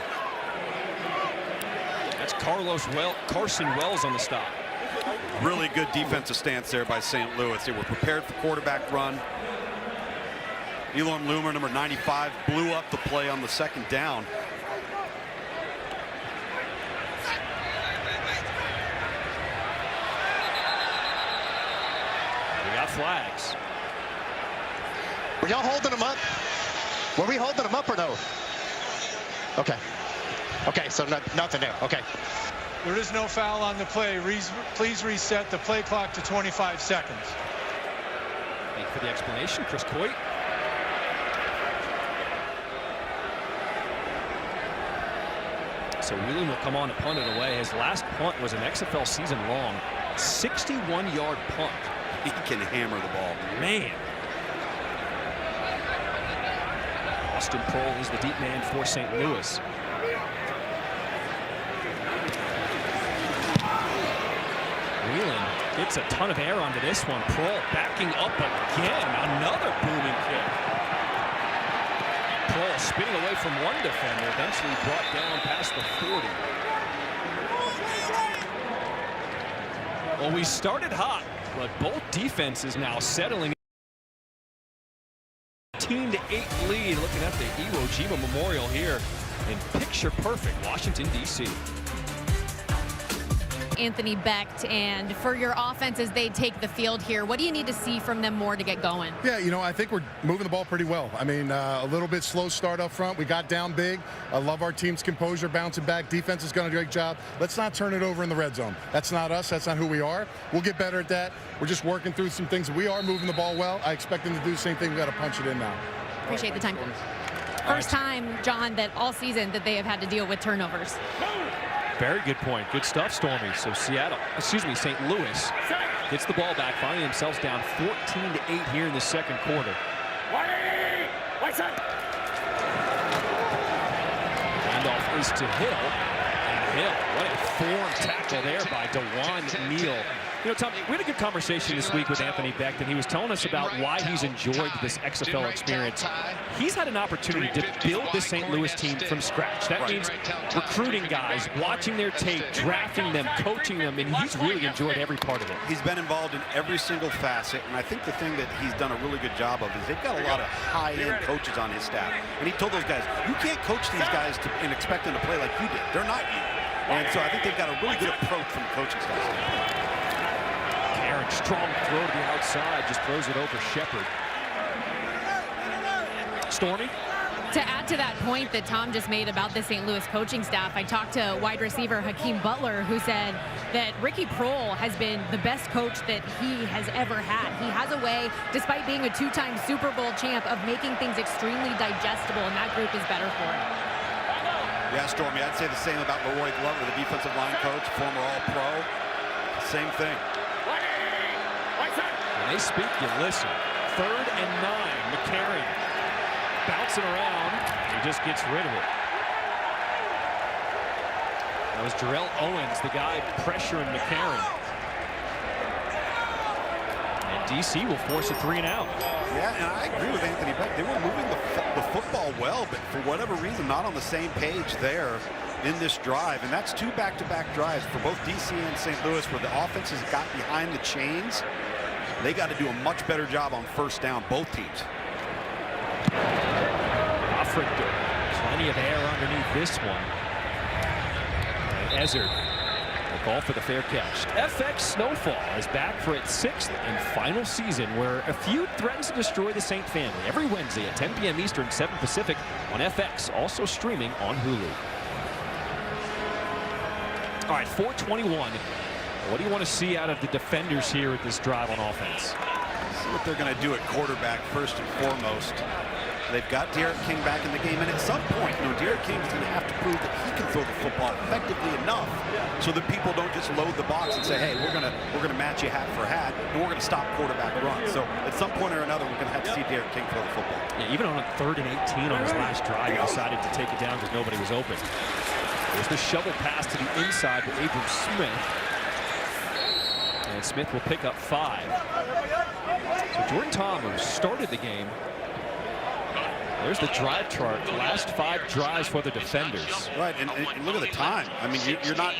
That's Carson Wells on the stop. Really good defensive stance there by St. Louis. They were prepared for quarterback run. Elon Loomer, number 95, blew up the play on the 2nd down. We got flags. Were y'all holding him up? Were we holding him up or no? Okay. Okay, so nothing there. Okay. There is no foul on the play. Please reset the play clock to 25 seconds. Thank you for the explanation, Chris Coit. So Wheelan will come on to punt it away. His last punt was an XFL season long 61-yard punt. He can hammer the ball. Man. Austin Prohl is the deep man for St. Louis. Wheelan gets a ton of air onto this one. Prohl backing up again. Another booming kick. Prohl spinning away from one defender, eventually brought down past the 40. Well, we started hot, but both defenses now settling. 18-8 lead, looking at the Iwo Jima Memorial here in picture perfect Washington, D.C. Anthony Becht, and for your offense as they take the field here, what do you need to see from them more to get going? Yeah, you know, I think we're moving the ball pretty well. I mean, a little bit slow start up front. We got down big. I love our team's composure, bouncing back. Defense has done a great job. Let's not turn it over in the red zone. That's not us. That's not who we are. We'll get better at that. We're just working through some things. We are moving the ball well. I expect them to do the same thing. We've got to punch it in now. Appreciate the time. First time, John, that all season that they have had to deal with turnovers. Very good point. Good stuff, Stormy. So St. Louis gets the ball back, finding themselves down 14-8 here in the second quarter. Handoff is to Hill. And Hill, what a form tackle there by DeJuan Neal. You know, Tom, we had a good conversation this week with Anthony Becht, and he was telling us about why he's enjoyed this XFL experience. He's had an opportunity to build this St. Louis team from scratch. That means recruiting guys, watching their tape, drafting them, coaching them, and he's really enjoyed every part of it. He's been involved in every single facet, and I think the thing that he's done a really good job of is they've got a lot of high-end coaches on his staff. And he told those guys, you can't coach these guys and expect them to play like you did. They're not you. And so I think they've got a really good approach from the coaching staff. Strong throw to the outside, just throws it over Shepard. Stormy? To add to that point that Tom just made about the St. Louis coaching staff, I talked to wide receiver Hakeem Butler, who said that Ricky Proehl has been the best coach that he has ever had. He has a way, despite being a two-time Super Bowl champ, of making things extremely digestible, and that group is better for it. Yeah, Stormy, I'd say the same about Leroy Glover, the defensive line coach, former All-Pro. Same thing. When they speak, you listen. 3rd and 9. McCarron bouncing around. He just gets rid of it. That was Jarrell Owens, the guy pressuring McCarron. And DC will force a 3 and out. Yeah, and I agree with Anthony Becht. They were moving the football well, but for whatever reason, not on the same page there in this drive. And that's 2 back-to-back drives for both DC and St. Louis, where the offenses got behind the chains. They got to do a much better job on first down, both teams. Africa, plenty of air underneath this one. And Ezzard, a call for the fair catch. FX Snowfall is back for its 6th and final season, where a feud threatens to destroy the Saint family. Every Wednesday at 10 p.m. Eastern, 7 Pacific on FX, also streaming on Hulu. All right, 4:21. What do you want to see out of the defenders here at this drive on offense? See what they're going to do at quarterback first and foremost. They've got Derek King back in the game, and at some point, you know, Derek King is going to have to prove that he can throw the football effectively enough so that people don't just load the box and say, hey, we're gonna match you hat for hat, and we're going to stop quarterback runs. So at some point or another, we're going to have to see Derek King throw the football. Yeah, even on a 3rd and 18 on his last drive, he decided to take it down because nobody was open. There's the shovel pass to the inside to Abram Smith. And Smith will pick up 5. So Jordan Tom, who started the game, there's the drive chart. Last 5 drives for the defenders. Right, and look at the time. I mean, you're not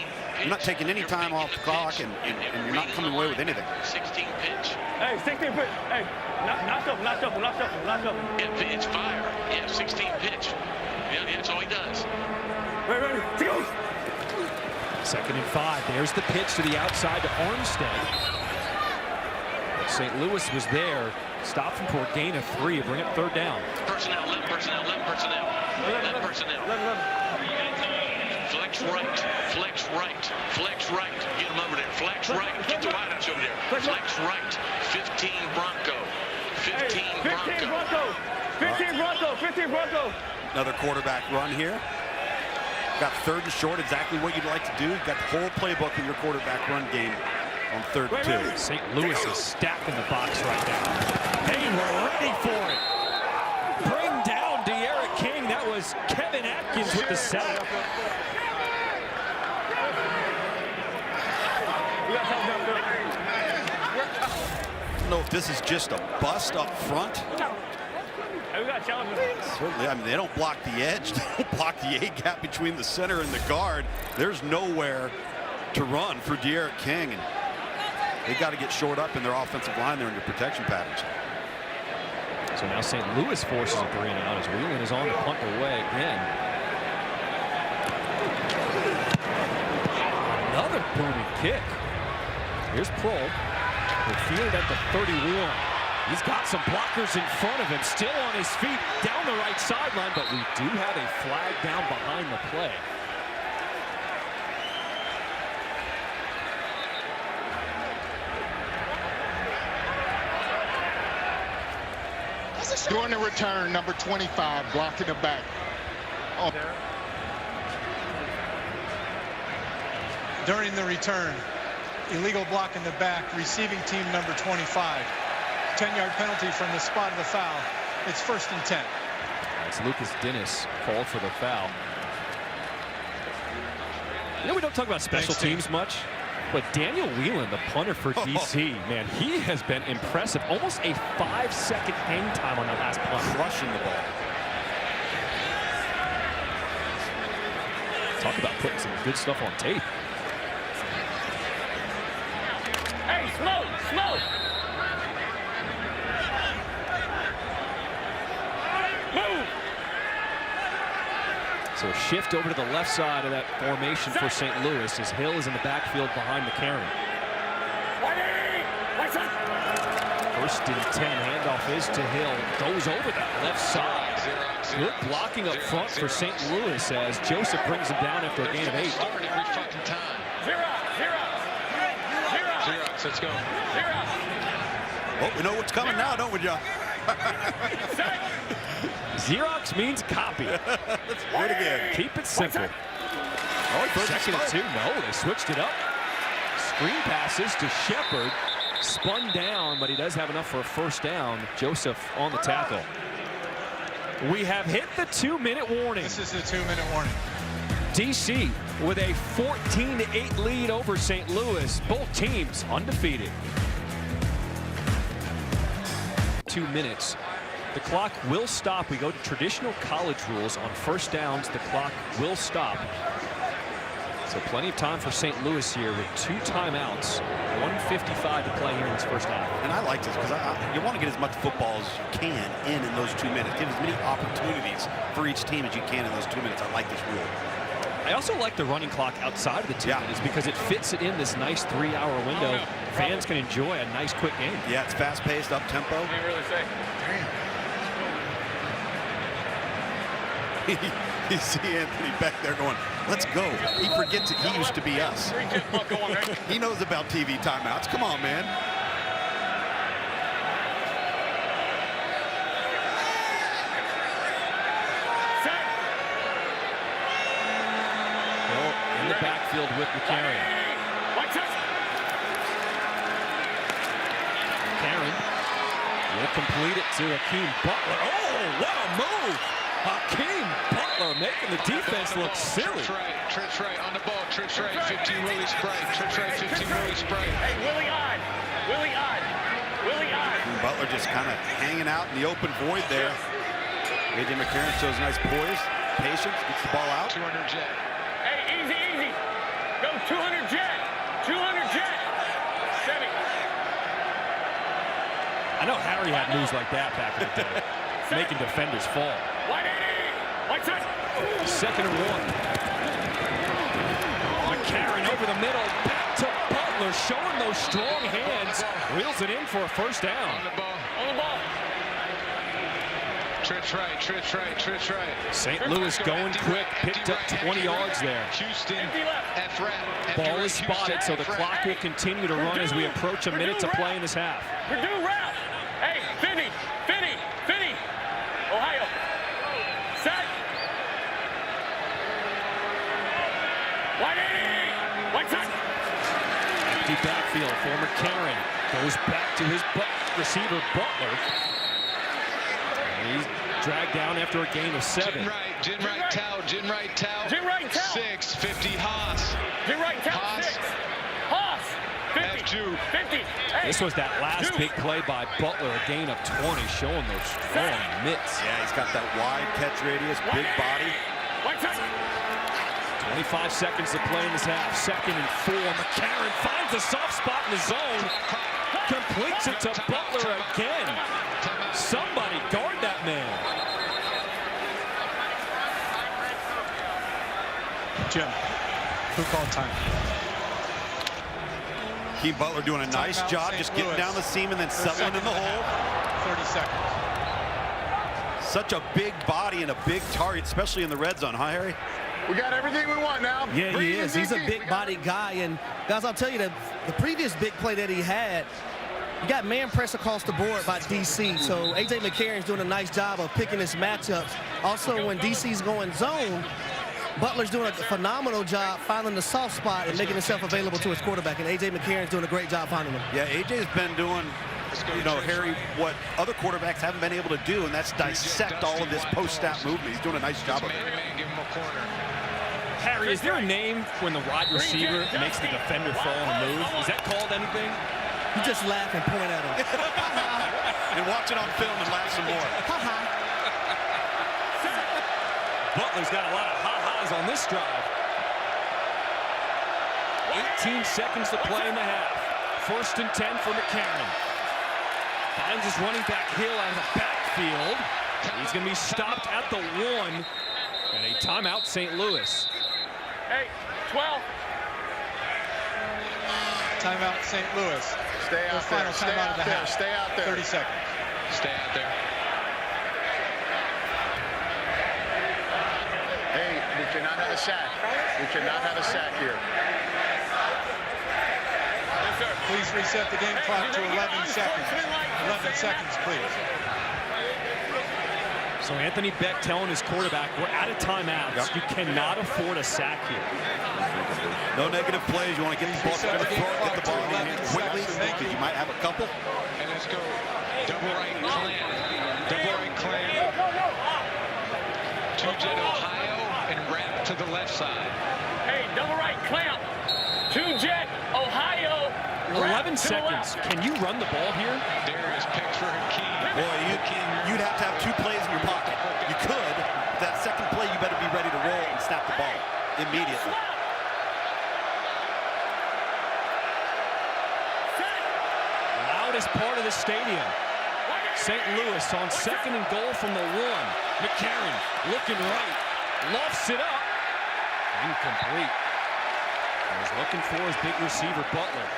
taking any time off the clock, and you're not coming away with anything. 16 pitch. Hey, 16 pitch. Hey, not shuffle. It's fire. Yeah, 16 pitch. Yeah, that's all he does. Ready, to go. 2nd and 5. There's the pitch to the outside to Armstead. But St. Louis was there. Stopped him for a gain of 3. Bring up 3rd down. Personnel, left personnel. Flex right. Get him over there. Flex right. Get the wideouts over there. Flex right. 15 Bronco. 15 Bronco. Another quarterback run here. Got 3rd and short, exactly what you'd like to do. You've got the whole playbook in your quarterback run game on 3rd and 2. St. Louis is stacked in the box right now. They were ready for it. Bring down De'Ara King. That was Kevin Atkins with the sack. I don't know if this is just a bust up front. Certainly, I mean, they don't block the edge. They don't block the A-gap between the center and the guard. There's nowhere to run for De'Ara King. And they got to get short up in their offensive line there in their protection patterns. So now St. Louis forces a 3 and out as Whelan is on to punt away again. Another booming kick. Here's Proehl. He'll field at the 31. He's got some blockers in front of him, still on his feet down the right sideline, but we do have a flag down behind the play. During the return, number 25 blocking the back. Oh. during the return. Illegal block in the back, receiving team number 25. 10-yard penalty from the spot of the foul. It's 1st and 10. As Lucas Dennis called for the foul. You know, we don't talk about special teams much, but Daniel Whelan, the punter for DC, man, he has been impressive. Almost a 5-second hang time on that last punt. Crushing the ball. Talk about putting some good stuff on tape. Hey, smoke, smoke. Move. So a shift over to the left side of that formation for St. Louis as Hill is in the backfield behind McCarron. 1st and 10, handoff is to Hill. Goes over that left side. Good blocking up front for St. Louis as Joseph brings him down after a gain of 8. Every fucking time. Xerox, let's go. Oh, we know what's coming now, don't we, John? Xerox means copy. Let's do it again. Keep it simple. Oh, 2nd and 2. No, they switched it up. Screen passes to Shepard. Spun down, but he does have enough for a 1st down. Joseph on the tackle. We have hit the 2-minute warning. This is a 2-minute warning. DC with a 14-8 lead over St. Louis. Both teams undefeated. 2 minutes. The clock will stop. We go to traditional college rules. On 1st downs, the clock will stop. So plenty of time for St. Louis here with 2 timeouts. 1:55 to play here in this 1st half. And I like this because you want to get as much football as you can in those 2 minutes. Give as many opportunities for each team as you can in those 2 minutes. I like this rule. I also like the running clock outside of the 2 minutes because it fits it in this nice 3-hour window. Fans can enjoy a nice quick game. Yeah, it's fast-paced, up-tempo. Can't really say. You see Anthony back there going, let's go. He forgets that he used to be us. He knows about TV timeouts. Come on, man. Hill in the backfield with McCarron. McCarron will complete it to Hakeem Butler. Oh, what a move! Hakeem Butler making the defense look silly. Trips right on the ball. Trips right. 15 Willie spray. Trips right. 15 Willie spray. Hey, Willie on. Willie on. Willie on. Butler just kind of hanging out in the open void there. A.J. McCarron shows nice poise, patience, gets the ball out. 200 jet. Hey, easy, easy. Go 200 jet. 200 jet. 70. I know Harry had moves like that back in the day, making defenders fall. 2nd and 1. McCarron over the middle, back to Butler, showing those strong hands. Reels it in for a 1st down. On the ball. On the ball. Trips right. Trips right. Trips right. St. Louis going quick, picked up 20 yards there. Houston. Ball is spotted, so the clock will continue to run as we approach a minute to play in this half. Purdue route. Hey, Finney. Ohio. Set. Empty backfield for McCarron. Goes back to his receiver, Butler. And he's dragged down after a gain of 7. Jin right towel. 650 Haas. Jin right towel. 6. Haas. 50. 50. Hey. This was that last big play by Butler, a gain of 20, showing those strong mitts. Yeah, he's got that wide catch radius, big body. 25 seconds to play in this half. 2nd and 4. McCarron finds a soft spot in the zone. Completes it to Butler again. Somebody guard that man. Jim, who called time? Hakeem Butler doing a nice job just getting down the seam and then settling in the hole. 30 seconds. Such a big body and a big target, especially in the red zone, huh, Harry? We got everything we want now. Yeah, he is. He's a big-bodied guy. And, guys, I'll tell you, the previous big play that he had, he got man press across the board by DC. So A.J. McCarron's doing a nice job of picking his matchups. Also, when DC's going zone, Butler's doing a phenomenal job finding the soft spot and making himself available to his quarterback, and A.J. McCarron's doing a great job finding him. Yeah, A.J.'s been doing, you know, Harry, what other quarterbacks haven't been able to do, and that's dissect all of this post-snap movement. He's doing a nice job of it. Harry, is there a name when the wide receiver makes the defender fall on a move? Is that called anything? You just laugh and point at him. And watch it on film and laugh some more. Butler's got a lot of ha-has on this drive. 18 seconds to play in the half. 1st and 10 for McCarron. Finds his running back Hill out of the backfield. He's going to be stopped at the 1. And a timeout, St. Louis. Hey, 12. Timeout, St. Louis. Stay out there. Stay out there. Stay out there. 30 seconds. Stay out there. Hey, we cannot have a sack. We cannot have a sack here. Yes, sir. Please reset the game clock to 11 seconds. 11 seconds, please. So Anthony Beck telling his quarterback, we're out of timeouts. Yep. You cannot afford a sack here. No negative plays. You want to get the ball, get the ball in quickly because you might have a couple. And let's go. Double right clam. Double right clam. Two-jet Ohio and wrap to the left side. Hey, double right clamp. Two-jet Ohio. 11 seconds. Can you run the ball here? Darius picks for Hakeem. Boy, you'd have to have 2 plays in your pocket. You could. But that second play, you better be ready to roll and snap the ball immediately. Loudest part of the stadium. St. Louis on 2nd and goal from the 1. McCarron looking right. Lofts it up. Incomplete. He's looking for his big receiver, Butler.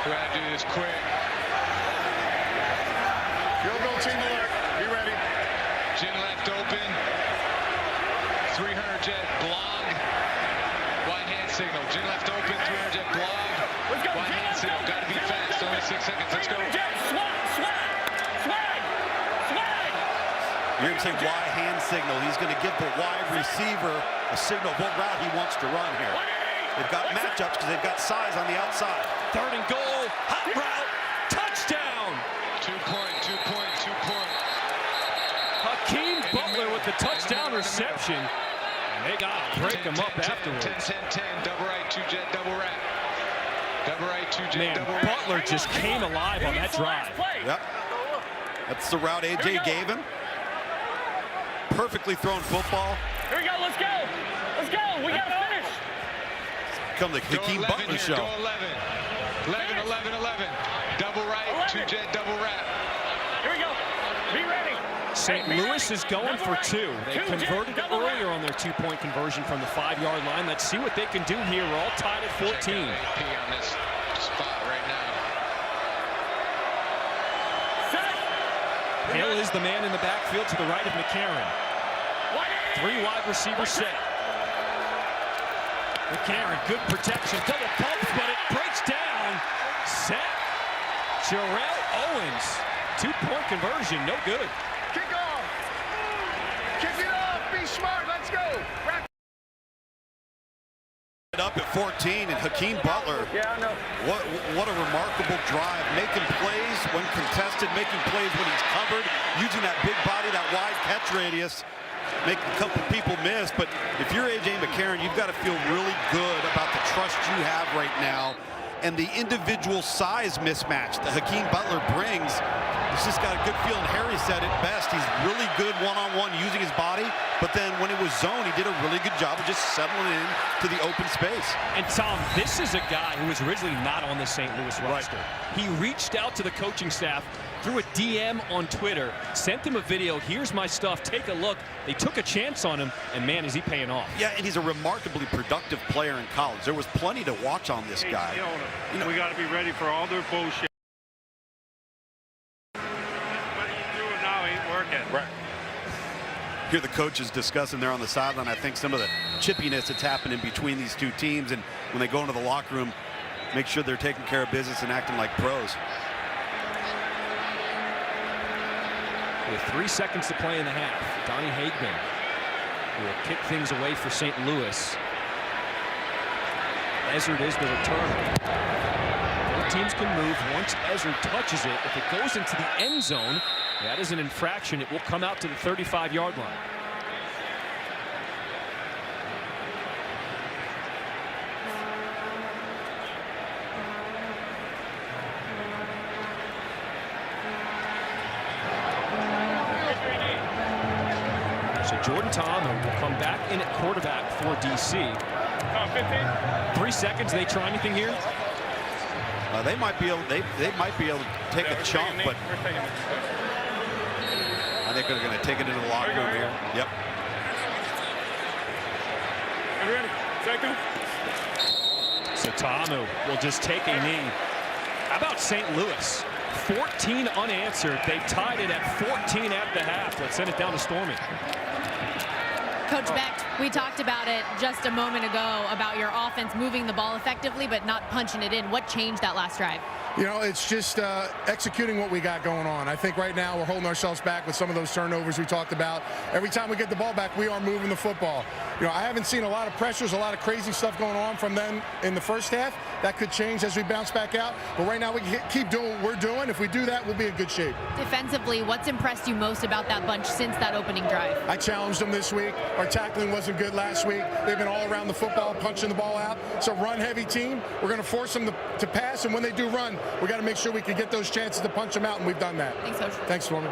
We gotta do this quick. Field goal team alert. Be ready. Gin left open. 300 jet blog. Wide hand signal. Gin left open. 300 jet blog. Wide hand signal. Gotta be fast. Only 6 seconds. Let's go. You're going to say Y hand signal. He's going to give the wide receiver a signal of what route he wants to run here. They've got matchups because they've got size on the outside. 3rd and goal. Hot route. Touchdown. 2 point, 2 point, 2 point. Hakeem Butler with the touchdown reception. And they got to break him up afterwards. 10, 10, 10. Double right, 2-jet, double wrap. Double right, 2-jet, double wrap. Butler just came alive on that drive. Yep. That's the route A.J. gave him. Perfectly thrown football. Here we go, let's go. Let's go, we gotta finish. Come the Hakeem Butler show. Go 11. 11, 11, 11. Double right, 2-jet, double wrap. Here we go, be ready. St. Louis is going for 2. They converted earlier on their 2-point conversion from the 5-yard line. Let's see what they can do here. We're all tied at 14. AP on this spot right now. Hill is the man in the backfield to the right of McCarron. 3 wide receivers set. McCarron, good protection, double pumps, but it breaks down. Set. Jarrell Owens, 2-point conversion, no good. Kick off. Kick it off. Be smart. Let's go. Up at 14, and Hakeem Butler, what a remarkable drive, making plays when contested, making plays when he's covered, using that big body, that wide catch radius, making a couple people miss. But if you're A.J. McCarron, you've got to feel really good about the trust you have right now and the individual size mismatch that Hakeem Butler brings. He's just got a good feel, and Harry said it best. He's really good one-on-one using his body, but then when it was zone, he did a really good job of just settling in to the open space. And Tom, this is a guy who was originally not on the St. Louis roster. He reached out to the coaching staff through a DM on Twitter, sent them a video. Here's my stuff. Take a look. They took a chance on him, and man, is he paying off. Yeah, and he's a remarkably productive player in college. There was plenty to watch on this guy. You know, we got to be ready for all their bullshit. Right. Hear the coaches discussing there on the sideline, I think, some of the chippiness that's happened in between these two teams, and when they go into the locker room, make sure they're taking care of business and acting like pros. with 3 seconds to play in the half. Donnie Hagman will kick things away for St. Louis. Ezzard is the returner. Both teams can move once Ezzard touches it. If it goes into the end zone, that is an infraction. It will come out to the 35-yard line. Jordan Ta'amu will come back in at quarterback for DC. 3 seconds. They try anything here? They might be able. They might be able to take a chunk, but I think they're going to take it into the locker room here. Yep. So Ta'amu will just take a knee. How about St. Louis? 14 unanswered. They tied it at 14 at the half. Let's send it down to Stormy. Coach Becht, we talked about it just a moment ago about your offense moving the ball effectively but not punching it in. What changed that last drive? You know, it's just executing what we got going on. I think right now we're holding ourselves back with some of those turnovers we talked about. Every time we get the ball back, we are moving the football. You know, I haven't seen a lot of pressures, a lot of crazy stuff going on from them in the first half. That could change as we bounce back out. But right now we can keep doing what we're doing. If we do that, we'll be in good shape. Defensively, what's impressed you most about that bunch since that opening drive? I challenged them this week. Our tackling wasn't good last week. They've been all around the football, punching the ball out. It's a run-heavy team. We're going to force them to pass, and when they do run, we got to make sure we can get those chances to punch them out, and we've done that. Thanks, Coach. Thanks, Stormy.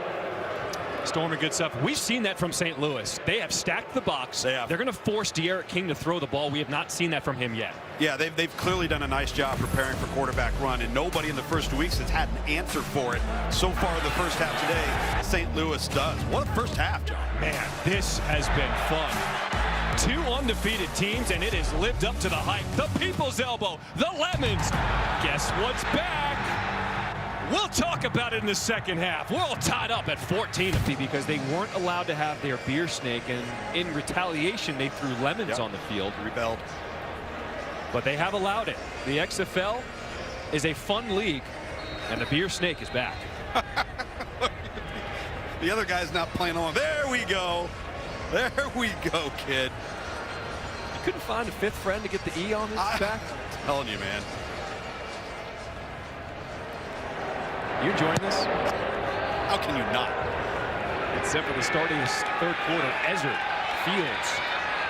Stormy, good stuff. We've seen that from St. Louis. They have stacked the box. They're going to force De'Aaron King to throw the ball. We have not seen that from him yet. Yeah, they've clearly done a nice job preparing for quarterback run, and nobody in the first 2 weeks has had an answer for it. So far the first half today, St. Louis does. What a first half, John. Man, this has been fun. 2 undefeated teams, and it has lived up to the hype. The People's Elbow, the Lemons. Guess what's back? We'll talk about it in the second half. We're all tied up at 14 because they weren't allowed to have their beer snake, and in retaliation, they threw lemons on the field. Rebelled. But they have allowed it. The XFL is a fun league, and the beer snake is back. The other guy's not playing on. There we go. There we go, kid. You couldn't find a 5th friend to get the E on his back? I'm telling you, man. You enjoying this? How can you not? Except for the start of this third quarter, Ezzard, Fields.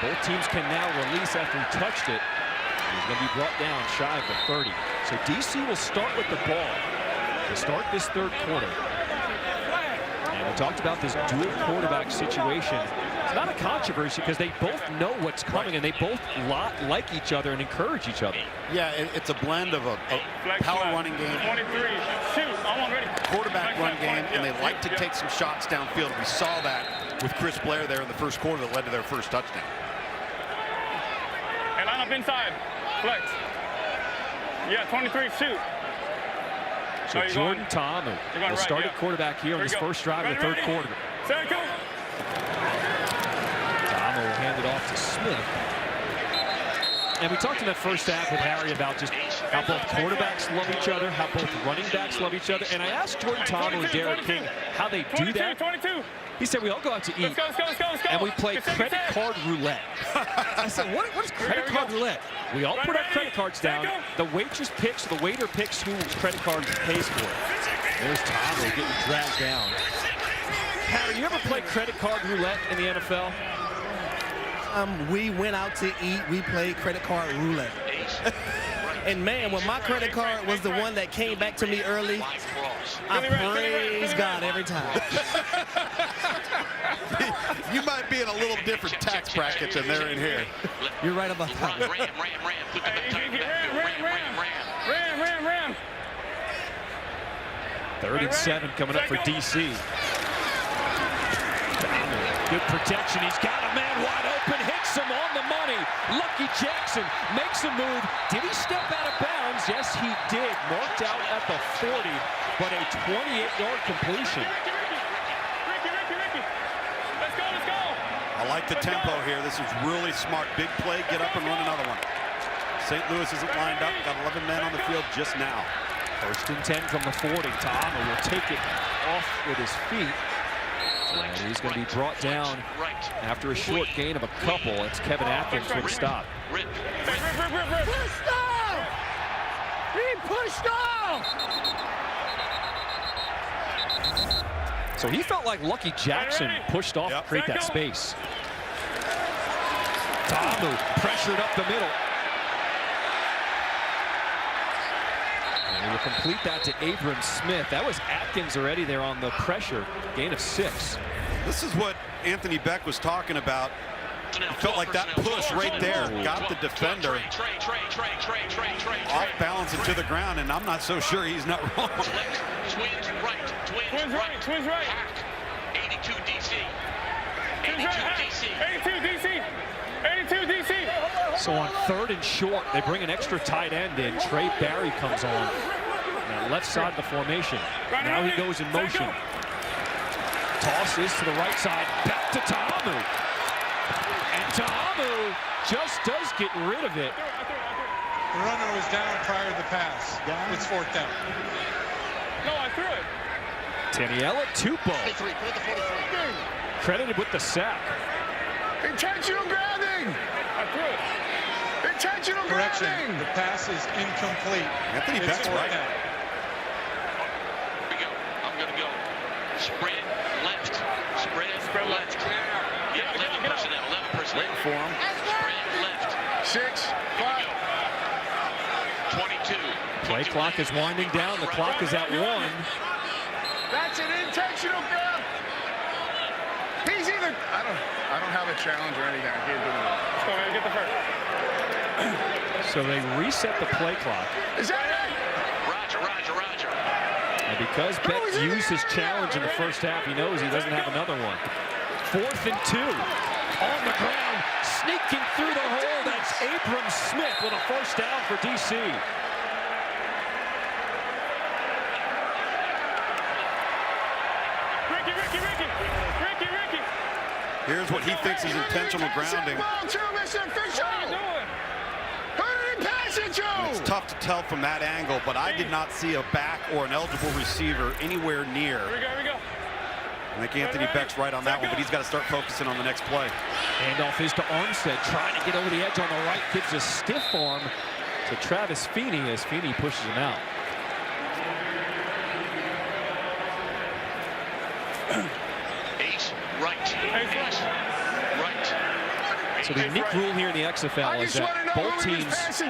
Both teams can now release after he touched it. He's going to be brought down shy of the 30. So DC will start with the ball to start this third quarter. And we talked about this dual quarterback situation. It's not a controversy because they both know what's coming, and they both like each other and encourage each other. Yeah, it's a blend of a power running game, quarterback run game, and they like to take some shots downfield. We saw that with Chris Blair there in the first quarter that led to their first touchdown. And line up inside. Flex. Yeah, 23, shoot. So Jordan Ta'amu, the starting quarterback here on this first drive of the third quarter. Ta'amu will hand it off to Smith. And we talked in that first half with Harry about just how both quarterbacks love each other, how both running backs love each other. And I asked Jordan Ta'amu and De'Aaron King how they do that. He said, we all go out to eat, and we play credit card roulette. I said, what is credit card roulette? We all put our credit cards down. The waitress picks, the waiter picks whose credit card pays for it. There's Ta'amu getting dragged down. Harry, you ever play credit card roulette in the NFL? We went out to eat. We played credit card roulette. And man, when my credit card was the one that came back to me early, I praise God every time. You might be in a little different tax bracket than they're in here. You're right about that. Ram. 3rd and 7 coming up for DC. Good protection. He's got a man wide open. Hits him on the money. Lucky Jackson makes a move. Did he step out of bounds? Yes, he did. Marked out at the 40, but a 28-yard completion. I like the tempo here. This is really smart. Big play. Get up and run another one. St. Louis isn't lined up. Got 11 men on the field just now. 1st and 10 from the 40. Ta'amu will take it off with his feet. And he's going to be brought down after a short gain of a couple. It's Kevin Atkins for the stop. Pushed off! He pushed off! So he felt like Lucky Jackson pushed off to create that space. Tamu pressured up the middle. And he will complete that to Abram Smith. That was Atkins already there on the pressure. Gain of 6. This is what Anthony Beck was talking about. He felt like that push right there got the defender off balance into the ground, and I'm not so sure he's not wrong. Twins right. Twins right. 82 DC. 82 DC. So on 3rd and short, they bring an extra tight end in. Trey Barry comes on. Now left side of the formation. Now he goes in motion. Toss is to the right side. Back to Tamu. And Tamu just does get rid of it. The runner was down prior to the pass. It's 4th down. No, I threw it. Taniela Tupou. Credited with the sack. Intentional grounding! I threw it. Intentional Correction, grounding! the pass is incomplete. Anthony Beck's right. Here we go. I'm going to go. Spread left. Spread left. Yeah, 11 personnel. Waiting for him. Spread left. 6, 5. 22. Play clock is winding down. The clock is at 1. That's an intentional grab. He's either. I don't have a challenge or anything. I can't do it. Let's go, man. Get the first. So they reset the play clock. Is that it? Roger. And because Beck used his challenge in the first half, he knows he doesn't have another one. 4th and 2. On the ground, sneaking through the hole. That's Abram Smith with a first down for DC. Ricky. Here's what he thinks is intentional grounding. It's tough to tell from that angle, but I did not see a back or an eligible receiver anywhere near. Here we go. I think Anthony Beck's right on that one, but he's got to start focusing on the next play. Handoff is to Armstead, trying to get over the edge on the right. Gives a stiff arm to Travis Feeney as Feeney pushes him out. Right. So the unique rule here in the XFL is that both teams. I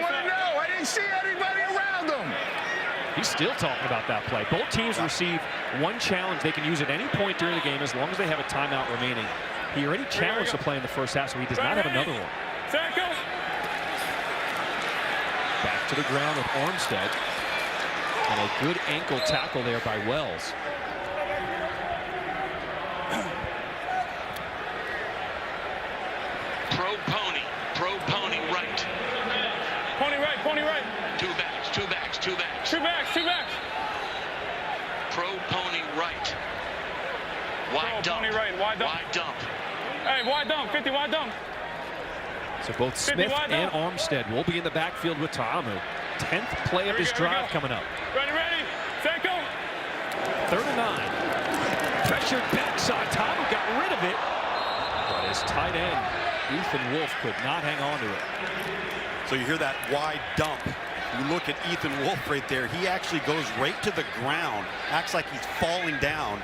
want to know. I didn't see anybody around him. He's still talking about that play. Both teams receive one challenge. They can use at any point during the game as long as they have a timeout remaining. He already challenged the play in the first half, so he does not have another one. Back to the ground with Armstead. And a good ankle tackle there by Wells. Pro pony right. Pony right. Two backs. Pro pony right. Wide dump. Wide dump. Hey, wide dump. 50 wide dump. So both Smith and Armstead will be in the backfield with Tamu. 10th play of his drive coming up. Ready. Set, go. 3rd and 9. Pressured backside. Tamu got rid of it. But his tight end, Ethan Wolf, could not hang on to it. So you hear that wide dump. You look at Ethan Wolf right there. He actually goes right to the ground, acts like he's falling down,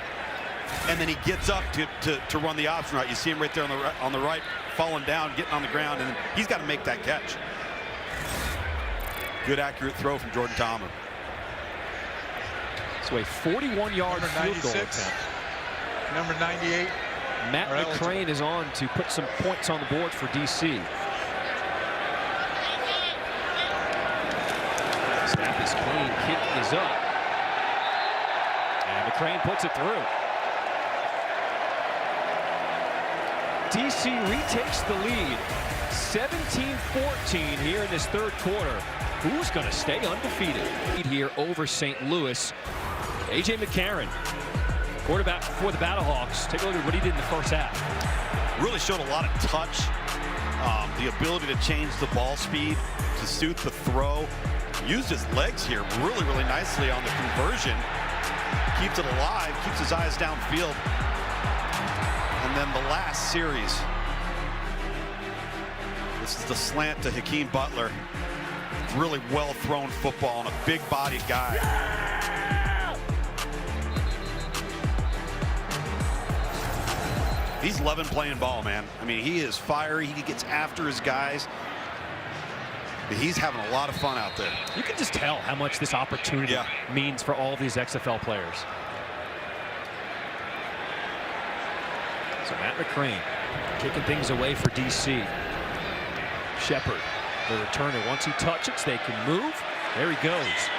and then he gets up to run the option route. You see him right there on the right, falling down, getting on the ground, and then he's got to make that catch. Good accurate throw from Jordan Tamu. So a 41-yard field goal attempt. Number 98. Matt McCrane is on to put some points on the board for DC. Snap is clean, kick is up. And McCrane puts it through. DC retakes the lead. 17-14 here in this 3rd quarter. Who's going to stay undefeated? Here over St. Louis. A.J. McCarron, quarterback for the BattleHawks. Take a look at what he did in the first half. Really showed a lot of touch, the ability to change the ball speed to suit the throw. Used his legs here really nicely on the conversion. keeps it alive, keeps his eyes downfield. And then the last series. This is the slant to Hakeem Butler. Really well thrown football and a big bodied guy. He's loving playing ball, man. I mean, he is fiery. He gets after his guys. He's having a lot of fun out there. You can just tell how much this opportunity means for all these XFL players. So Matt McCrane kicking things away for DC. Shepard, the returner. Once he touches, they can move. There he goes.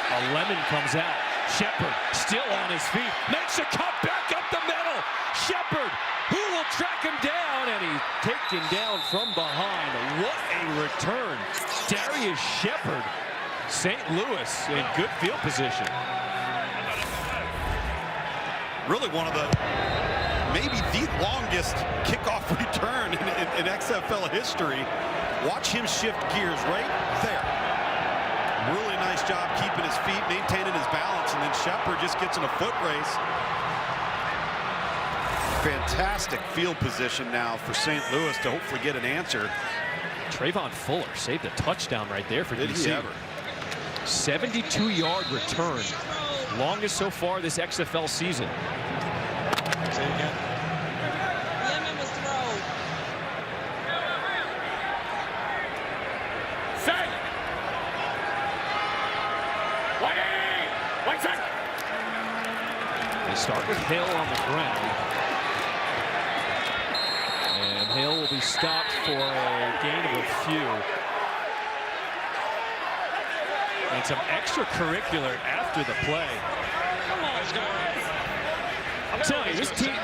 A lemon comes out. Shepard still on his feet. Makes a cut back up the middle. Shepard, who will track him down, and he's taken down from behind. What a return. Darius Shepard, St. Louis in good field position. Really one of the, maybe the longest kickoff return in XFL history. Watch him shift gears right there. Really nice job keeping his feet, maintaining his balance, and then Shepard just gets in a foot race. Fantastic field position now for St. Louis to hopefully get an answer. Trayvon Fuller saved a touchdown right there for DC. Did he ever? 72-yard return. Longest so far this XFL season. Say it again. Lemon was thrown. Set. Wait, set. They start with Hill on the ground. And Hill will be stopped for a gain of a few. And some extracurricular after the play. Come on, guys. I'm telling you,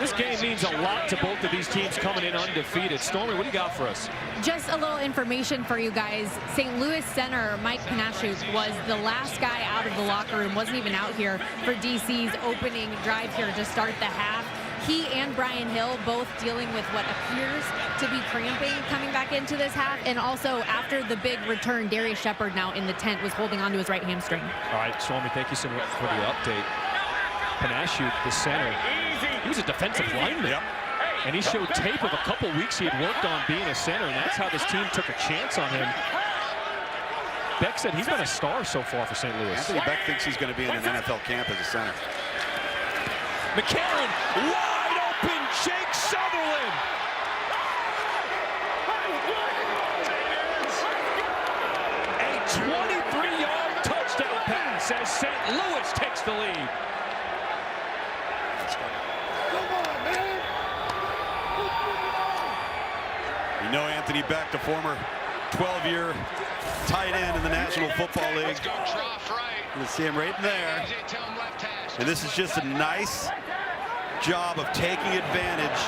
this game means a lot to both of these teams coming in undefeated. Stormy, what do you got for us? Just a little information for you guys. St. Louis center Mike Panashuk was the last guy out of the locker room, wasn't even out here for DC's opening drive here to start the half. He and Brian Hill both dealing with what appears to be cramping coming back into this half. And also after the big return, Darius Shepard now in the tent was holding onto his right hamstring. All right, Stormy, thank you so much for the update. Panashuk, the center, he was a defensive lineman. Yep. And he showed tape of a couple weeks he had worked on being a center, and that's how this team took a chance on him. Beck said he's been a star so far for St. Louis. Anthony Beck thinks he's going to be in an NFL camp as a center. McCarron, wide open, Jake Sutherland. A 23-yard touchdown pass as St. Louis takes the lead. You know Anthony Beck, the former 12-year tight end in the National Football League. Let's go trough right. You can see him right there. And this is just a nice job of taking advantage.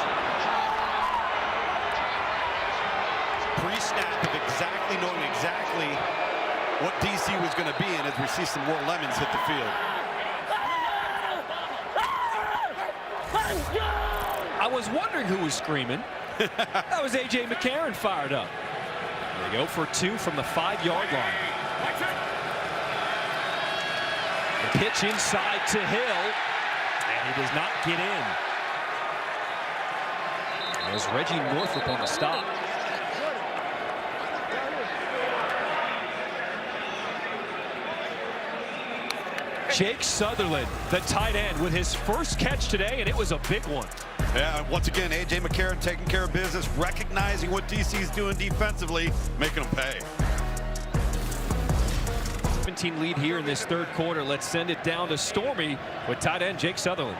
Pre-snap of exactly knowing exactly what DC was going to be in as we see some more lemons hit the field. I was wondering who was screaming. That was A.J. McCarron fired up. They go for two from the 5-yard line. The pitch inside to Hill, and he does not get in. There's Reggie Northrup on the stop. Jake Sutherland, the tight end, with his first catch today, and it was a big one. Yeah, once again, A.J. McCarron taking care of business, recognizing what DC's doing defensively, making them pay. 17 lead here in this third quarter. Let's send it down to Stormy with tight end Jake Sutherland.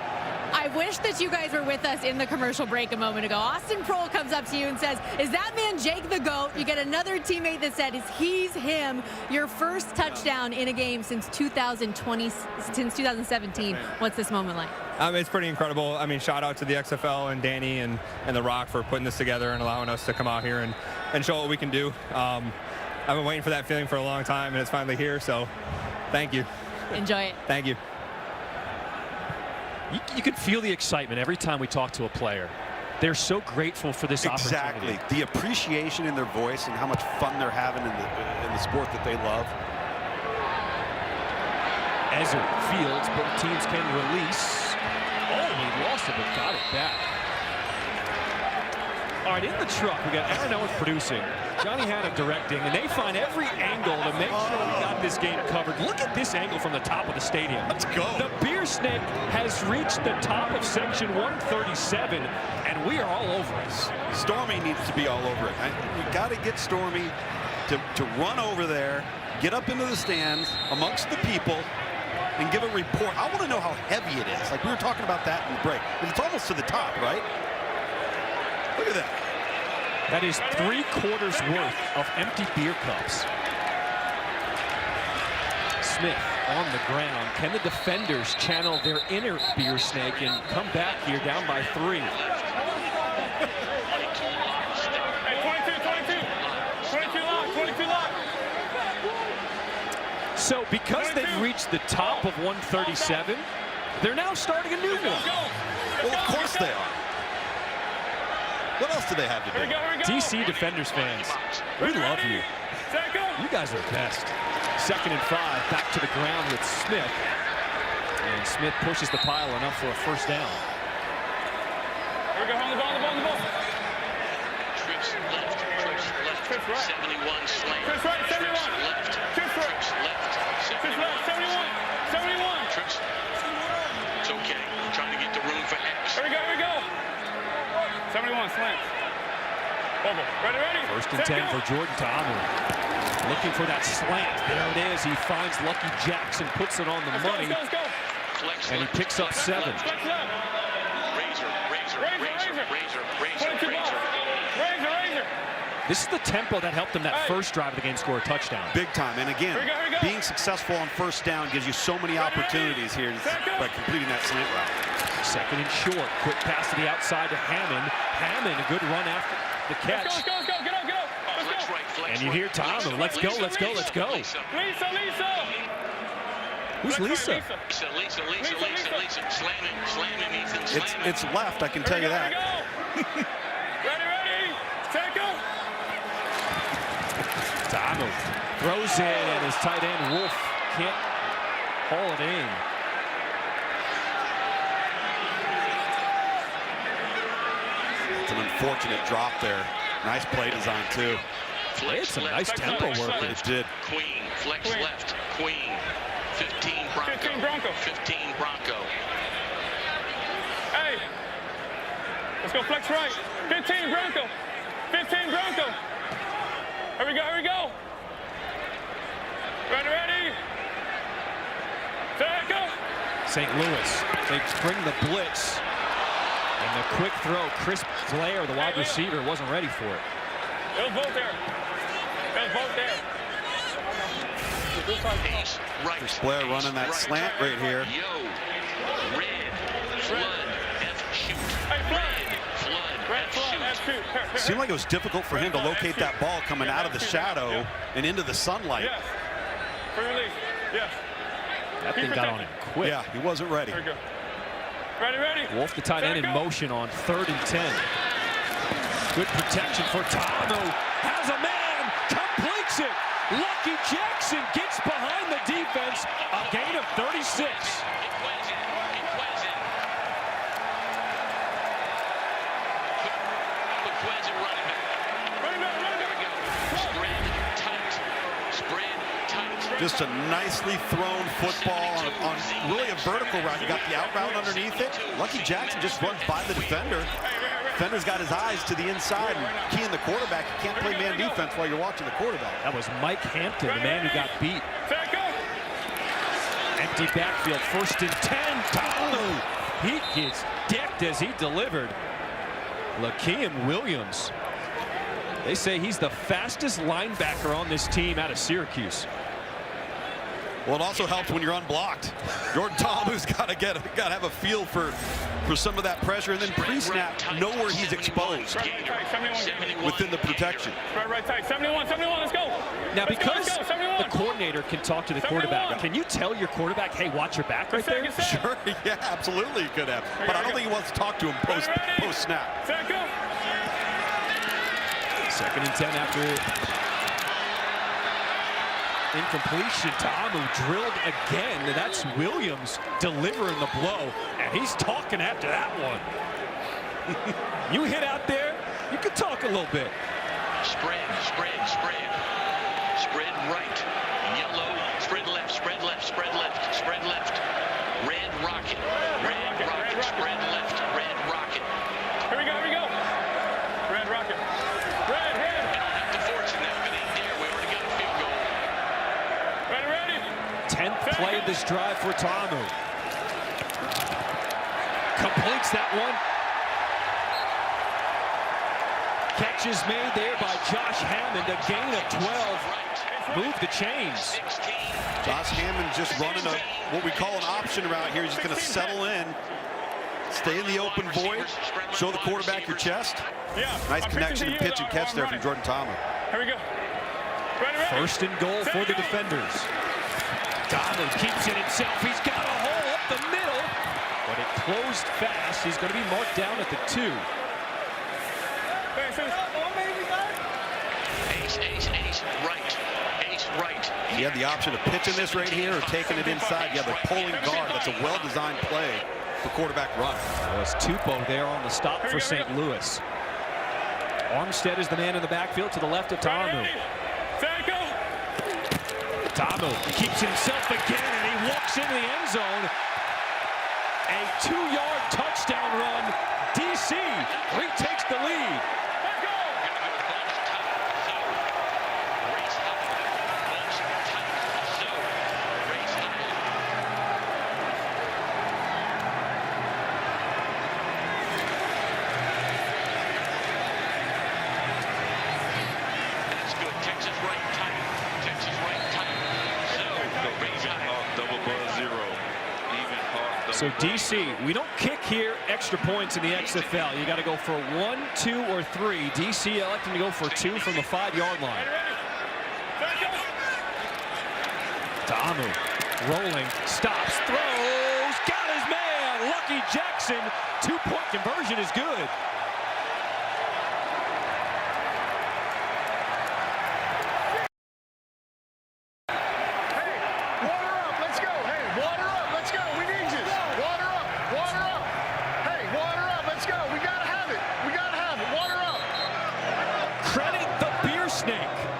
I wish that you guys were with us in the commercial break a moment ago. Austin Prohl comes up to you and says, is that man Jake the GOAT? You get another teammate that said, he's him. Your first touchdown in a game since 2017. What's this moment like? It's pretty incredible. I mean, shout out to the XFL and Danny and The Rock for putting this together and allowing us to come out here and show what we can do. I've been waiting for that feeling for a long time, and it's finally here, so thank you. Enjoy it. Thank you. You can feel the excitement every time we talk to a player. They're so grateful for this opportunity. Exactly. The appreciation in their voice and how much fun they're having in the sport that they love. desert fields. Both teams can release. Oh, he lost it, but got it back. All right, in the truck, we got Aaron Owens producing, Johnny Hanna directing, and they find every angle to make sure we got this game covered. Look at this angle from the top of the stadium. Let's go. The Beer Snake has reached the top of section 137, and we are all over it. Stormy needs to be all over it. We got to get Stormy to run over there, get up into the stands amongst the people, and give a report. I want to know how heavy it is. Like we were talking about that in the break. It's almost to the top, right? Look at that. That is 3/4 worth of empty beer cups. Smith on the ground. Can the defenders channel their inner Beer Snake and come back here down by 3? So because they've reached the top of 137, they're now starting a new one. Well, of course they are. What else do they have to do? DC Defenders fans, we love you. You guys are the best. 2nd and 5, back to the ground with Smith. And Smith pushes the pile enough for a first down. Here we go, on the ball, on the ball. Trips left, Trips right. 71 slant. Trips right, 71. Trips left. Trips right. Trips left, 71. Trips left, 71. Trips. It's okay. I'm trying to get the room for X. Here we go, here we go. 71 slants. Bubble. Ready. 1st and 10 for Jordan Ta'amu. Looking for that slant. There it is. He finds Lucky Jackson, puts it on the money. Let's go. Flex and he picks up 7. Razor. This is the tempo that helped them that first drive of the game score a touchdown. Big time. And again, here we go. Being successful on first down gives you so many opportunities here by completing that slant route. 2nd and short. Quick pass to the outside to Hammond. Hammond, a good run after the catch. Let's go. Get up. And you hear Ta'amu, let's go. Lisa. Who's Lisa? Lisa. Slamming, Ethan. It's left, I can tell you that. Ready. Tackle. Ta'amu throws it, and his tight end, Wolf, can't haul it in. It's an unfortunate drop there. Nice play design, too. They had some nice tempo work. It did. Queen, flex left, Queen. 15 Bronco. 15 Bronco. Hey, let's go flex right. 15 Bronco. Here we go. Ready. Tackle. St. Louis, they bring the blitz. And the quick throw, Chris Blair, the wide receiver, wasn't ready for it. It was both there. Chris Blair running that slant right here. Seemed like it was difficult for him to locate that ball coming out of the shadow and into the sunlight. Yes. For release. Yes. That thing got on him quick. Yeah, he wasn't ready. There we go. Ready. Wolf, the tight end, in motion on 3rd and 10. Good protection for Ta'amu. Has a man, completes it. Lucky Jackson gets behind the defense. A gain of 36. Just a nicely thrown football on really a vertical route. You got the out route underneath it. Lucky Jackson just runs by the defender. Defender's got his eyes to the inside and keying the quarterback. You can't play man defense while you're watching the quarterback. That was Mike Hampton, the man who got beat. Empty backfield, 1st and 10. Ta'amu. He gets decked as he delivered. Lakeem Williams. They say he's the fastest linebacker on this team out of Syracuse. Well, it also helps when you're unblocked. Jordan Ta'amu's got to have a feel for some of that pressure, and then pre-snap know where he's exposed within the protection. Right tight. 71. Let's go. Now, because the coordinator can talk to the quarterback, can you tell your quarterback, hey, watch your back right there? Sure, yeah, absolutely he could have. But I don't think he wants to talk to him post-snap. 2nd and 10 after Incompletion. Ta'amu drilled again. That's Williams delivering the blow, and he's talking after that one. You hit out there, you can talk a little bit. Spread, spread, spread. Spread right. Yellow. Spread left, spread left, spread left, spread left. Red rocket. Red rocket. Spread left. Red rocket. Here we go, here we go. Red rocket. Red, head. I don't have to force it now. If it ain't there, we already got a field goal. Ready, ready. 10th play of this drive for Ta'amu. Completes that one. Catch is made there by Josh Hammond. A gain of 12. Move the chains. Josh Hammond just running what we call an option route here. He's just going to settle in, stay in the open void, show the quarterback your chest. Nice connection and pitch and catch there from Jordan Ta'amu. Here we go. Ready, ready. First and goal for the defenders. Ta'amu keeps it himself. He's got a hole up the middle, but it closed fast. He's going to be marked down at the 2. Ace, ace, ace, right. Ace, right. You have the option of pitching this right here or taking it inside. You have a pulling guard. That's a well-designed play for quarterback run. Well, it's Tupou there on the stop for St. Louis. Armstead is the man in the backfield to the left of Ta'amu. Ta'amu keeps himself again, and he walks into the end zone. A 2-yard touchdown run. DC retakes the lead. So DC, we don't kick here extra points in the XFL. You got to go for 1, 2, or 3. DC electing to go for 2 from the 5-yard line. Ta'amu rolling, stops, throws, got his man. Lucky Jackson, 2-point conversion is good.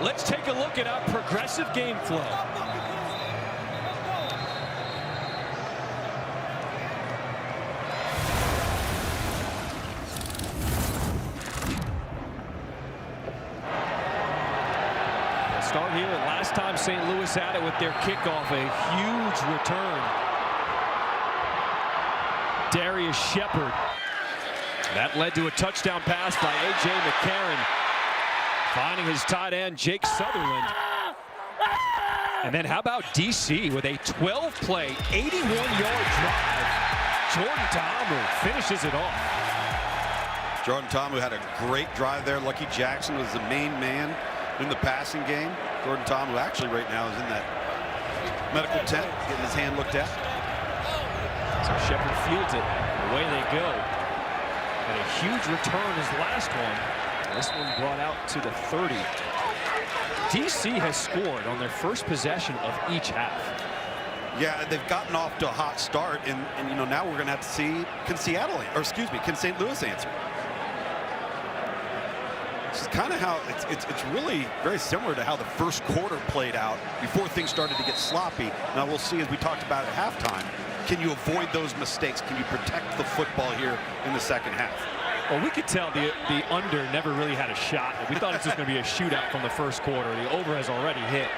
Let's take a look at our progressive game flow. We'll start here. Last time St. Louis had it with their kickoff, a huge return. Darius Shepard. That led to a touchdown pass by A.J. McCarron. Finding his tight end, Jake Sutherland. And then how about DC with a 12-play, 81-yard drive. Jordan Ta'amu finishes it off. Jordan Ta'amu had a great drive there. Lucky Jackson was the main man in the passing game. Jordan Ta'amu actually right now is in that medical tent, getting his hand looked at. So Shepard fields it. Away they go. And a huge return his last one. This one brought out to the 30. DC has scored on their first possession of each half. Yeah, they've gotten off to a hot start, and you know, now we're going to have to see, can St. Louis answer? This is kind of how it's really very similar to how the first quarter played out before things started to get sloppy. Now we'll see, as we talked about at halftime, can you avoid those mistakes? Can you protect the football here in the second half? Well, we could tell the under never really had a shot. We thought it was just going to be a shootout from the first quarter. The over has already hit.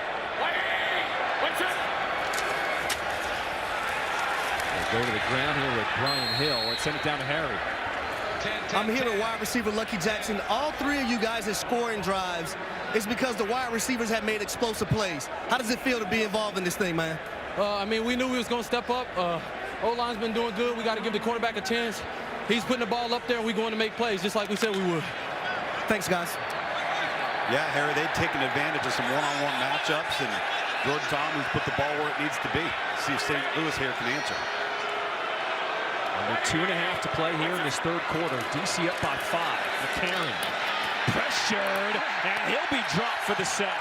They go to the ground here with Brian Hill. Let's send it down to Harry. I'm here with wide receiver Lucky Jackson. All 3 of you guys are scoring drives. It's because the wide receivers have made explosive plays. How does it feel to be involved in this thing, man? I mean, we knew we was going to step up. O-line's been doing good. We got to give the quarterback a chance. He's putting the ball up there, and we're going to make plays, just like we said we would. Thanks, guys. Yeah, Harry, they've taken advantage of some one-on-one matchups, and Jordan Ta'amu's put the ball where it needs to be. See if St. Louis here can answer. Under 2.5 to play here in this third quarter. DC up by 5. McCarron pressured, and he'll be dropped for the sack.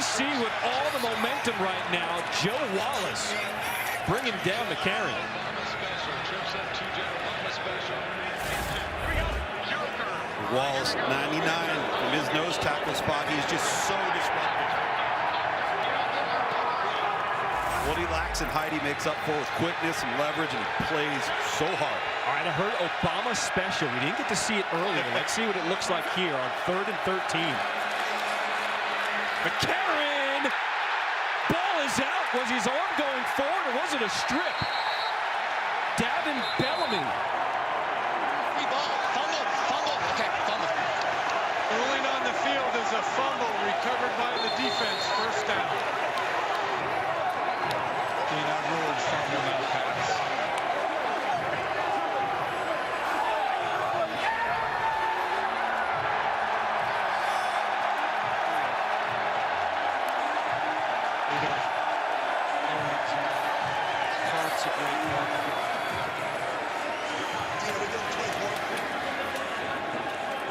DC with all the momentum right now. Joe Wallace bringing down McCarron. Wallace, 99 from his nose tackle spot. He's just so disruptive. What he lacks in height, he makes up for with quickness and leverage, and he plays so hard. All right, I heard Obama special. We didn't get to see it earlier. Let's see what it looks like here on 3rd and 13. McCarron! Ball is out. Was his arm going forward, or was it a strip? Davin Bellamy. Ruling on the field is a fumble recovered by the defense. First down. Not ruled fumble, not pass.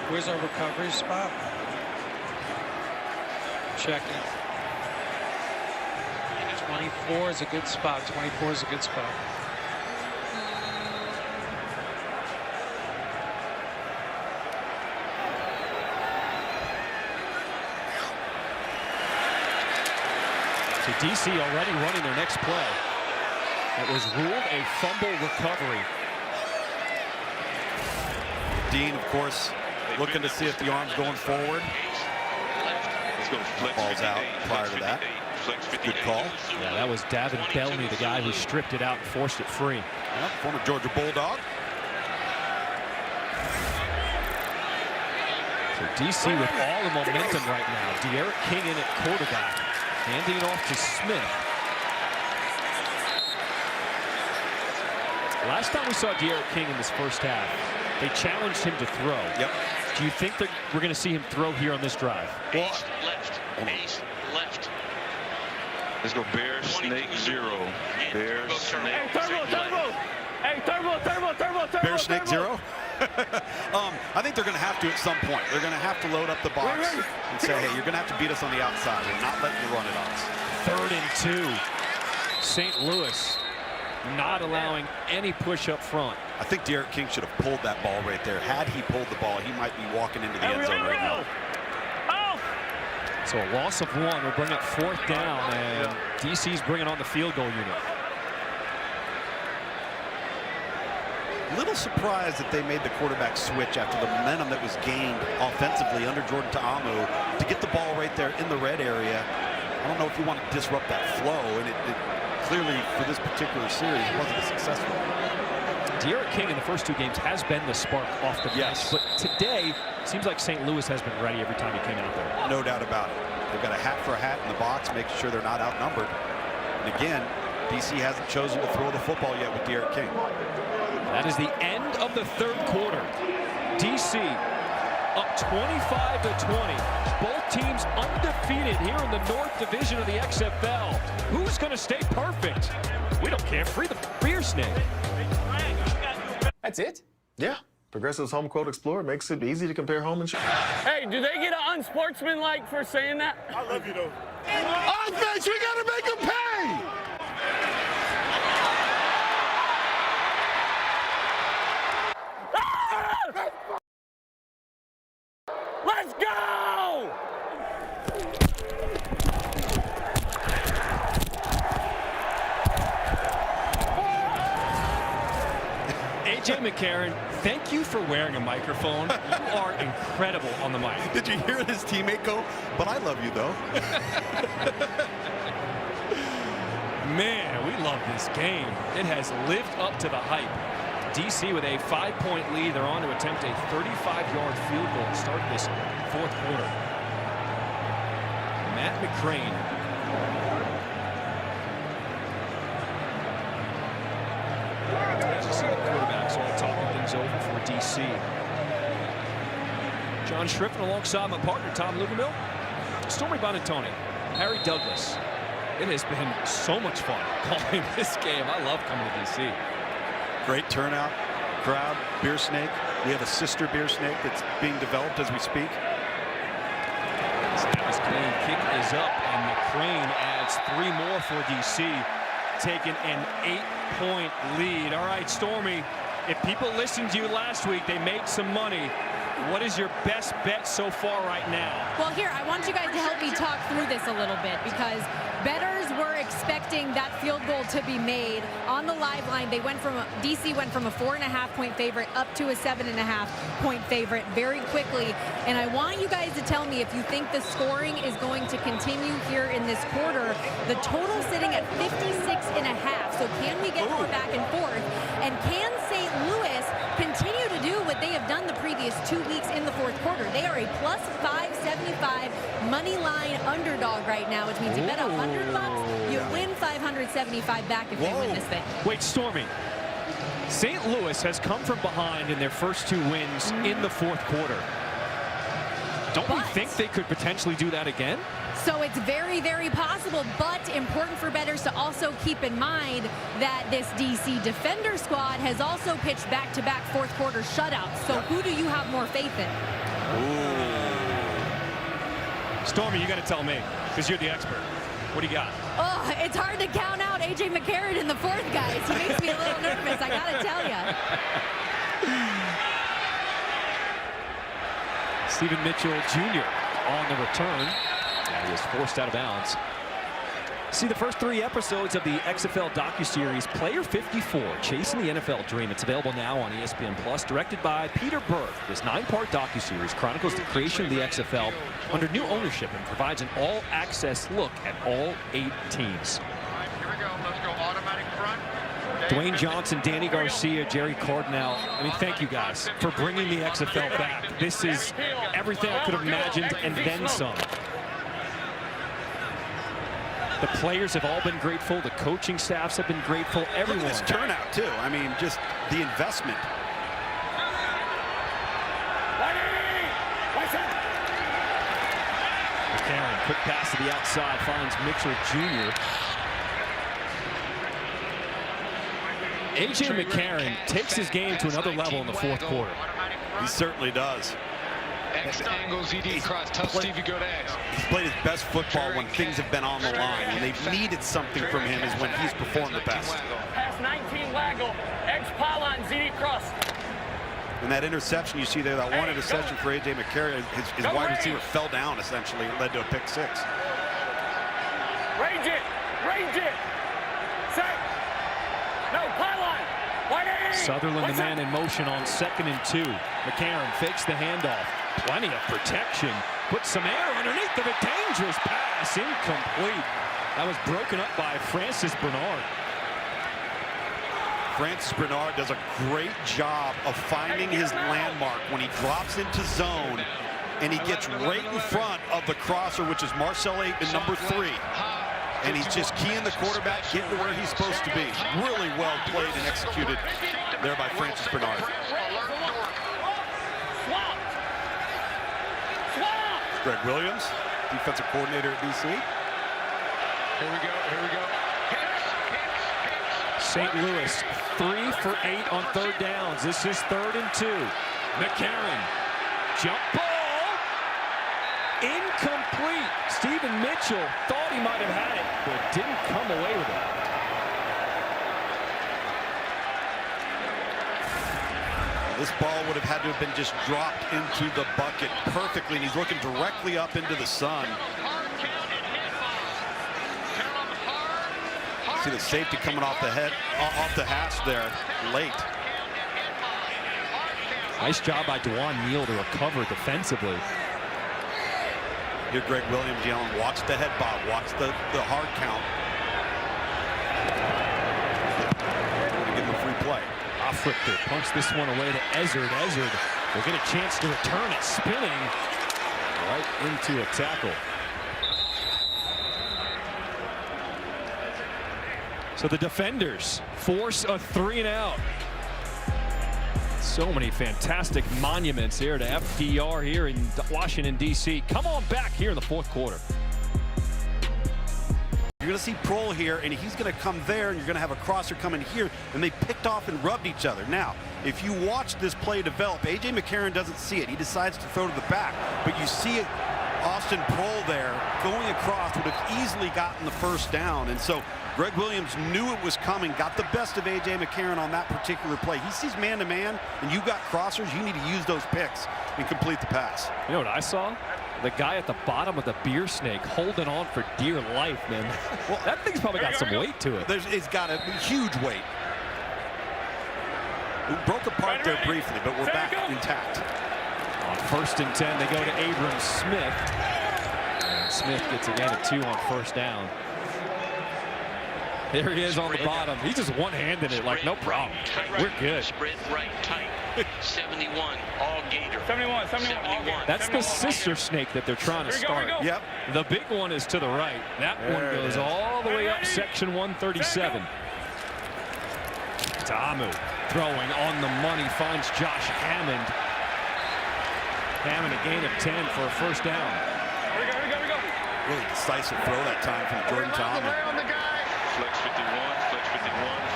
Where's our recovery spot? Checking. 24 is a good spot. 24 is a good spot. So DC already running their next play. It was ruled a fumble recovery. Dean, of course, looking to see if the arm's going forward. Ball's out prior to that. Good call. Yeah, that was Davin Bellamy, the guy who stripped it out and forced it free. Yeah, former Georgia Bulldog. So DC with all the momentum right now. De'Aaron King in at quarterback. Handing it off to Smith. Last time we saw De'Aaron King in this first half, they challenged him to throw. Yep. Do you think that we're going to see him throw here on this drive? Well, left. Ace left. Let's go Bear, Snake, 0. Bear, Snake, Hey, turbo. Hey, turbo. Bear, Snake, 0. I think they're going to have to at some point. They're going to have to load up the box and say, hey, you're going to have to beat us on the outside. We're not letting you run it on us. 3rd and 2. St. Louis not allowing any push up front. I think De'Aaron King should have pulled that ball right there. Had he pulled the ball, he might be walking into the end zone right now. So a loss of 1 will bring up 4th down, and DC's bringing on the field goal unit. Little surprised that they made the quarterback switch after the momentum that was gained offensively under Jordan Ta'amu to get the ball right there in the red area. I don't know if you want to disrupt that flow, and it clearly for this particular series wasn't successful. De'Aaron King in the first 2 games has been the spark off the bench, but today seems like St. Louis has been ready every time he came out there. No doubt about it. They've got a hat for a hat in the box, making sure they're not outnumbered. And again, DC hasn't chosen to throw the football yet with De'Aaron King. That is the end of the 3rd quarter. DC up 25-20. Both teams undefeated here in the North Division of the XFL. Who's going to stay perfect? We don't care. Free the beer snake. That's it? Yeah. Progressive's Home Quote Explorer makes it easy to compare home insurance. Hey, do they get an unsportsmanlike for saying that? I love you, though. Offense, we got to make them pay! Let's go! AJ McCarron, thank you for wearing a microphone. You are incredible on the mic. Did you hear his teammate go, but I love you, though? Man, we love this game. It has lived up to the hype. DC with a 5-point lead. They're on to attempt a 35-yard field goal to start this 4th quarter. Matt McCrane. As you see the quarterbacks all talking things over for DC. John Schriffen alongside my partner, Tom Lugamill. Stormy Bonatoni, Harry Douglas. It has been so much fun calling this game. I love coming to DC. Great turnout, crowd, beer snake. We have a sister beer snake that's being developed as we speak. Snap is clean. kick is up, and McCrane adds 3 more for DC, taking an 8-point lead. All right, Stormy, if people listened to you last week, they made some money. What is your best bet so far right now? Well, here, I want you guys to help me talk through this a little bit, because bettors were expecting that field goal to be made on the live line. DC went from a 4.5-point favorite up to a 7.5-point favorite very quickly. And I want you guys to tell me if you think the scoring is going to continue here in this quarter. The total sitting at 56.5. So can we get more back and forth? And can St. Louis continue to do what they have done the previous 2 weeks in the fourth quarter? They are a plus 575 money line underdog right now, which means you bet $100, you win 575 back if they win this thing. Wait, Stormy, St. Louis has come from behind in their first 2 wins in the fourth quarter. Don't we think they could potentially do that again? So it's very, very possible, but important for bettors to also keep in mind that this DC Defender squad has also pitched back-to-back fourth quarter shutouts. So who do you have more faith in? Stormy, you got to tell me, because you're the expert. What do you got? Oh, it's hard to count out A.J. McCarron in the fourth, guys. He makes me a little nervous, I got to tell you. Stephen Mitchell Jr. on the return. He is forced out of bounds. See the first 3 episodes of the XFL docuseries Player 54, Chasing the NFL Dream. It's available now on ESPN Plus, directed by Peter Berg. This 9-part docuseries chronicles the creation of the XFL under new ownership and provides an all-access look at all 8 teams. Here we go. Let's go automatic front. Dwayne Johnson, Danny Garcia, Jerry Cardinal. I mean, thank you guys for bringing the XFL back. This is everything I could have imagined and then some. The players have all been grateful. The coaching staffs have been grateful. Everyone. Look at this turnout, too. I mean, just the investment. McCarron, quick pass to the outside, finds Mitchell Jr. A.J. McCarron takes his game to another level in the fourth quarter. He certainly does. X angles, ED cross, tell Stevie go to X. He's played his best football when things have been on the line. When they've needed something from him is when he's performed the best. Pass 19 Waggle, X pylon, ZD cross. And that interception you see there, that one interception for A.J. McCarron, his wide receiver fell down essentially and led to a pick 6. Range it, set. No, pylon, Sutherland, the man in motion on 2nd and 2. McCarron fakes the handoff. Plenty of protection. Puts some air underneath of it. Dangerous pass. Incomplete. That was broken up by Francis Bernard. Francis Bernard does a great job of finding his landmark when he drops into zone and he gets right in front of the crosser, which is Marcel Aitman, number 3. And he's just keying the quarterback, getting to where he's supposed to be. Really well played and executed there by Francis Bernard. Greg Williams, defensive coordinator at DC. Here we go. St. Louis 3 for 8 on 3rd downs. This is 3rd and 2. McCarron, jump ball, incomplete. Stephen Mitchell thought he might have had it, but didn't come away with it. This ball would have had to have been just dropped into the bucket perfectly, and he's looking directly up into the sun. See the safety coming off the hash there late. Nice job by Dewan Neal to recover defensively. Here Greg Williams yelling, watch the head bob, watch the hard count. Give him a free play. Africhter punts this one away to Ezzard. Ezzard will get a chance to return it, spinning right into a tackle. So the defenders force a 3-and-out. So many fantastic monuments here to FDR here in Washington, D.C. Come on back here in the fourth quarter. You're going to see Prohl here, and he's going to come there, and you're going to have a crosser coming here, and they picked off and rubbed each other. Now, if you watch this play develop, A.J. McCarron doesn't see it. He decides to throw to the back, but you see it Austin Prohl there going across would have easily gotten the first down. And so Greg Williams knew it was coming, got the best of A.J. McCarron on that particular play. He sees man-to-man, and you've got crossers. You need to use those picks and complete the pass. You know what I saw? The guy at the bottom of the beer snake holding on for dear life, man. Well, that thing's probably got some weight to it. It's got a huge weight. We broke apart there briefly, but we're back intact. On 1st and 10, they go to Abram Smith. And Smith gets a gain of 2 on 1st down. There he is on the bottom. He's just one-handed it like no problem. We're good. Spread right tight. 71 all gator. 71. That's the sister snake that they're trying to start. Yep. The big one is to the right. That one goes all the way up section 137. Damu throwing on the money, finds Josh Hammond. Hammond a gain of 10 for a 1st down. Here we go. Really decisive throw that time from Jordan Damu. Flex 51, flex 51,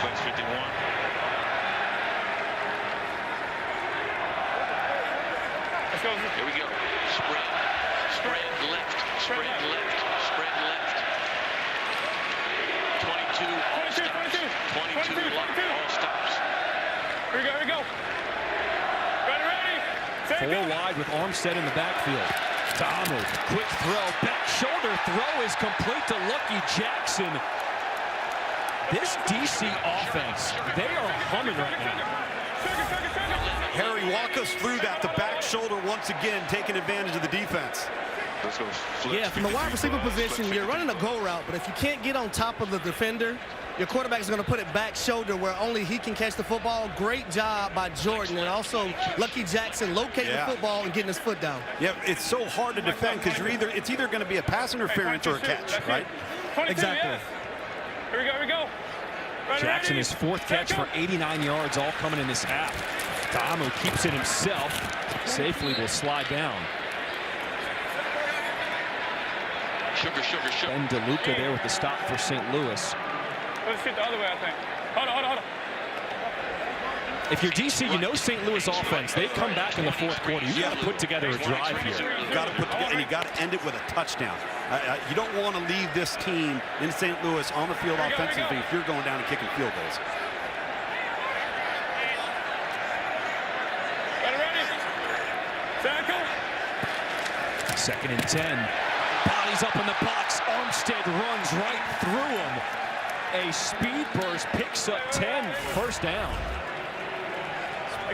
flex 51. Let's go. Here we go. Spread left. 22 all stops. 22 lock all stops. Here we go. Ready. 4 wide with Armstead in the backfield. Damu, quick throw, back shoulder throw is complete to Lucky Jackson. This DC offense, they are humming right now. Harry, walk us through that. The back shoulder once again taking advantage of the defense. Yeah, from the wide receiver position, you're running a go route, but if you can't get on top of the defender, your quarterback is going to put it back shoulder where only he can catch the football. Great job by Jordan, and also Lucky Jackson locating the football and getting his foot down. Yeah, it's so hard to defend because it's either going to be a pass interference or a catch, right? Exactly. Here we go. Jackson, his 4th catch for 89 yards, all coming in this half. Damu keeps it himself. Safely will slide down. Sugar. Ben DeLuca there with the stop for St. Louis. Let's shoot the other way, I think. Hold on. If you're DC, you know St. Louis offense. They come back in the 4th quarter. You got to put together a drive here. You got to put together, and you got to end it with a touchdown. You don't want to leave this team in St. Louis on the field offensively if you're going down and kicking field goals. Ready. Tackle. 2nd and 10. Bodies up in the box. Armstead runs right through him. A speed burst picks up 10. 1st down.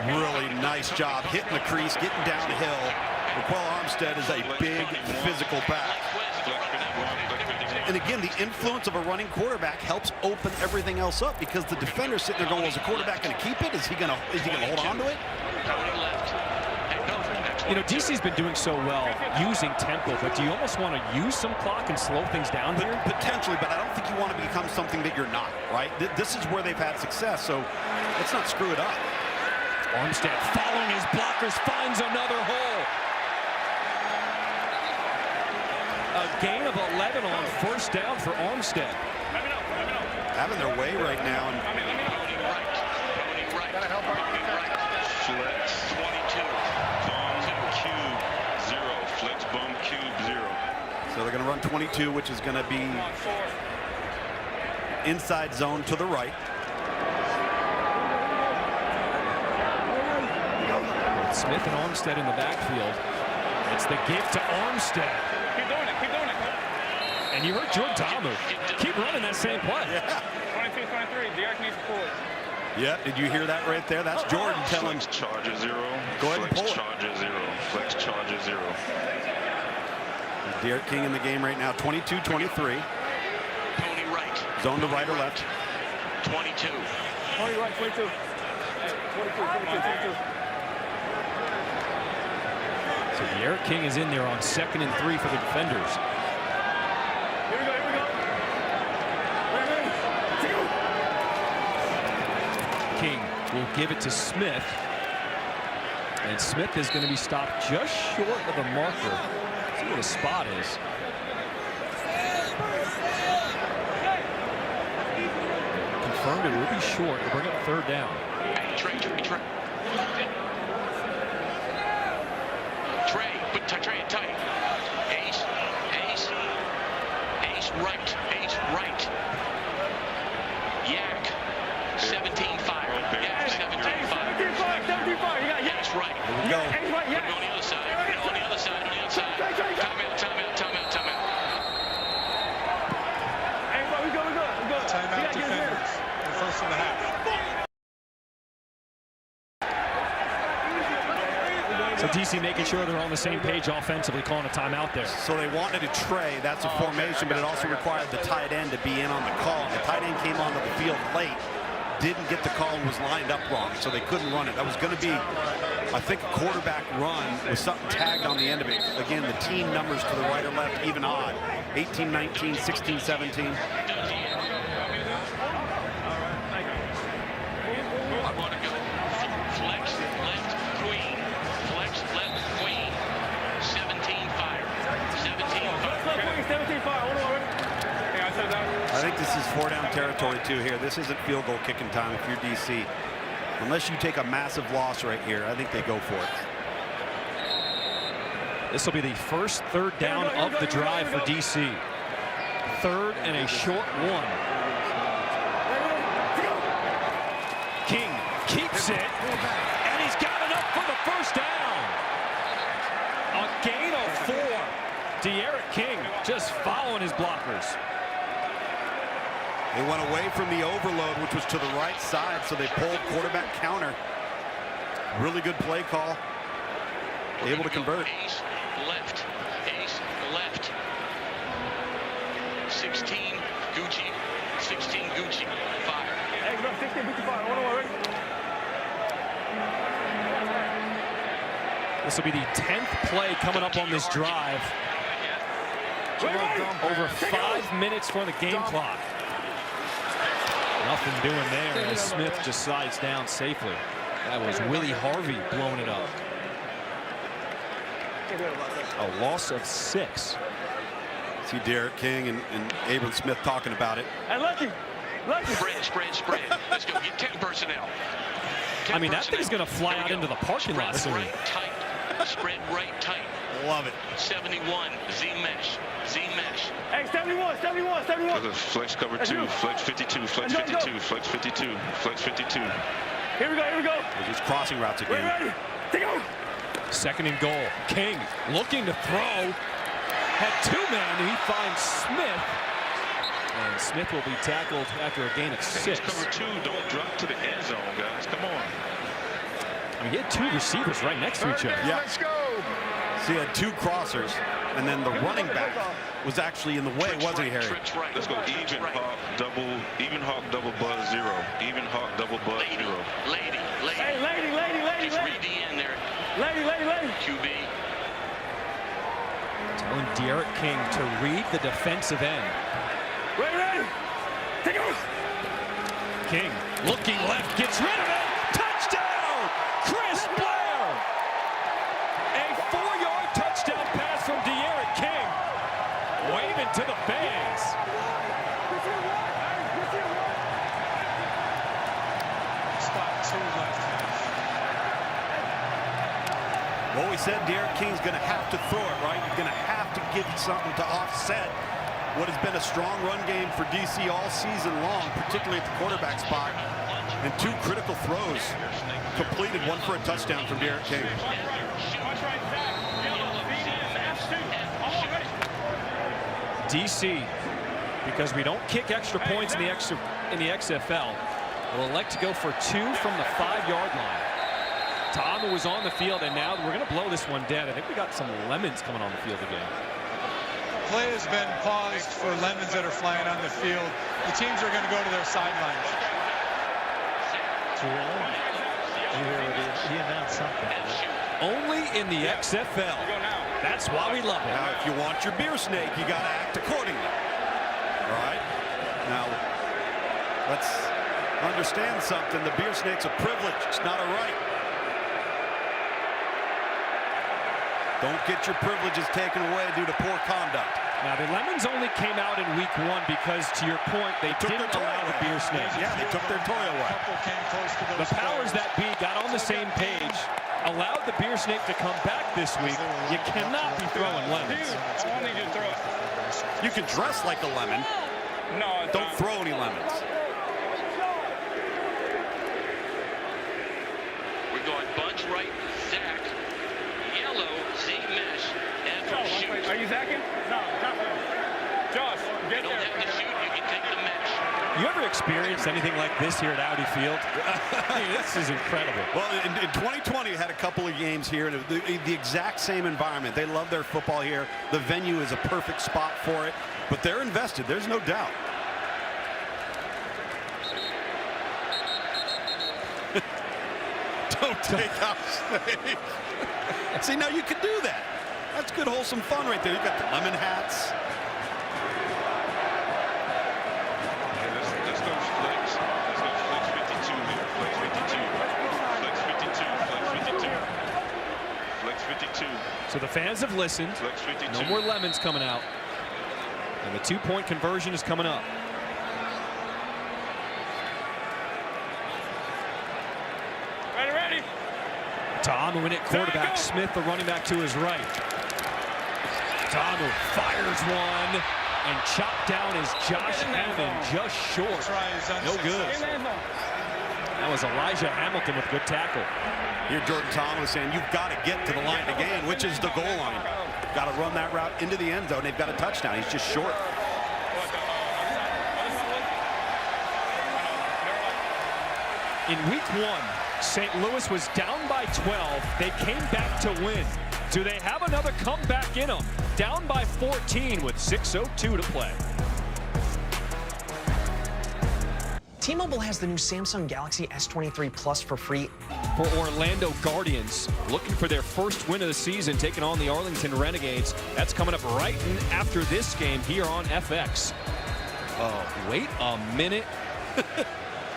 Really nice job hitting the crease, getting downhill. Raquel Armstead is a big physical back. And again, the influence of a running quarterback helps open everything else up because the defender's sitting there going, well, is the quarterback going to keep it? Is he going to hold on to it? You know, DC's been doing so well using tempo, but do you almost want to use some clock and slow things down here? Potentially, but I don't think you want to become something that you're not, right? This is where they've had success, so let's not screw it up. Armstead following his blockers, finds another hole. A gain of 11 on 1st down for Armstead. Having their way right now. And Flex 22. Bomb cube 0. Flex bomb cube 0. So they're going to run 22, which is going to be inside zone to the right. Smith and Armstead in the backfield. It's the give to Armstead. Keep doing it. And you heard Jordan Damu keep running that same play. Yeah. 22-23. Derek needs to pull it. Yeah, did you hear that right there? That's Jordan telling. Flex charger 0. Go ahead and pull it. Flex charger 0. Flex charger 0. Derek King in the game right now. 22-23. Tony right. Zone to right or left. 22. Tony right. 22. 22. So Derek King is in there on 2nd and 3 for the defenders. Here we go. King will give it to Smith. And Smith is going to be stopped just short of the marker. Let's see where the spot is. Confirmed it will be short. They'll bring up 3rd down. Trey. Trey, but Trey tight. Yeah, he's right. Ace right. Yak. 17 fire. Yak 17 fire. 17 fire. 17 fire. You got Yak right. Here we go. Ace right. Yak. On the other side. On the other side. On the other side. Timeout. Timeout. Timeout. Timeout. Hey, bro, we good. Timeout defenders. The first of the half. So DC making sure they're on the same page offensively, calling a timeout there. So they wanted a tray. That's a formation, but it also required the tight end to be in on the call. The tight end came onto the field late, didn't get the call, and was lined up wrong, so they couldn't run it. That was going to be, I think, a quarterback run with something tagged on the end of it. Again, the team numbers to the right or left, even odd. 18, 19, 16, 17. I think this is 4-down territory too here. This isn't field goal kicking time if you're DC. Unless you take a massive loss right here, I think they go for it. This will be the first third down of the drive for DC. Third and a short one. King keeps it, and he's got enough for the first down. A gain of 4. De'Aaron King just following his blockers. They went away from the overload, which was to the right side, so they pulled quarterback counter. Really good play call. Able to convert. Ace left. Ace left. 16 Gucci. 16 Gucci. Fire. Hey, bro, 16 Gucci fire. Ready? This will be the 10th play coming up on this drive. Over 5 minutes for the game clock. Nothing doing there as Smith just slides down safely. That was Willie Harvey blowing it up. A loss of 6. See Derek King and Abram Smith talking about it. Hey, Lucky. Spread. Let's go. Get 10 personnel. 10 I mean, that thing's going to fly out into the parking lot soon. Right tight. Spread right tight. Love it. 71. Z-mesh. Z-mesh. Hey, 71. Flex cover 2, flex 52, flex 52, flex 52, flex 52. Here we go. They're just crossing routes again. Ready? Take go. Second and goal. King looking to throw. Had 2 men. He finds Smith. And Smith will be tackled after a gain of 6. Cover 2, don't drop to the end zone, guys. Come on. I mean, he had 2 receivers right next to each other. Yeah. Let's go. So he had 2 crossers, and then the running back was actually in the way, wasn't he, Harry? Right. Let's go. Even hawk, double buzz 0. Even hawk, double buzz 0. Lady. Hey, lady. Just read the end there. Lady. QB. Telling De'Aaron King to read the defensive end. Ready. Take go. King looking left, gets rid of it. Touchdown! Chris Blair! A 4-yard touchdown pass from De'Aaron King. Waving to the fans. Spot 2 left. Well, we said De'Aaron King's going to have to throw it, right? He's going to have to give something to offset what has been a strong run game for DC all season long, particularly at the quarterback spot. And 2 critical throws completed, 1 for a touchdown from De'Aaron King. DC, because we don't kick extra points in the XFL, will elect to go for 2 from the 5-yard line. Tom was on the field, and now we're going to blow this one dead. I think we got some lemons coming on the field again. Play has been paused for lemons that are flying on the field. The teams are going to go to their sidelines. He announced something. Only in the XFL. That's why we love it. Now, if you want your beer snake, you got to act accordingly. All right? Now, let's understand something. The beer snake's a privilege. It's not a right. Don't get your privileges taken away due to poor conduct. Now, the lemons only came out in week 1 because, to your point, they didn't allow the beer snake. Yeah, they took their toy away. The powers that be got on the same page, allowed the beer snake to come back this week. You cannot be throwing lemons. I want you to throw it. You can dress like a lemon. No, don't throw any lemons. We're going bunch right, Zach. Yellow, Z mesh, and from shoot. Are you zacking? No, not for Josh, get you don't have to shoot, you can take the mesh. You ever experienced anything like this here at Audi Field? I mean, this is incredible. Well, in 2020, we had a couple of games here, and the exact same environment. They love their football here. The venue is a perfect spot for it, but they're invested. There's no doubt. Don't take out Snake. See, now you could do that. That's good, wholesome fun right there. You got the lemon hats. Let's go flex. Let's go flex 52 here. Flex 52. Flex 52. Flex 52. Flex 52. So the fans have listened. Flex 52. No more lemons coming out. And the two-point conversion is coming up. Ready. Tamu in it, quarterback. Smith, the running back, to his right. Tamu fires one, and chopped down is Josh Hammond, just short. No good. That was Elijah Hamilton with a good tackle. Here Jordan Thomas saying you've got to get to the line to gain, which is the goal line. Got to run that route into the end zone. They've got a touchdown. He's just short. In week 1, St. Louis was down by 12. They came back to win. Do they have another comeback in them? Down by 14 with 6:02 to play. T-Mobile has the new Samsung Galaxy S23 Plus for free. For Orlando Guardians, looking for their first win of the season, taking on the Arlington Renegades. That's coming up right after this game here on FX. Oh, wait a minute.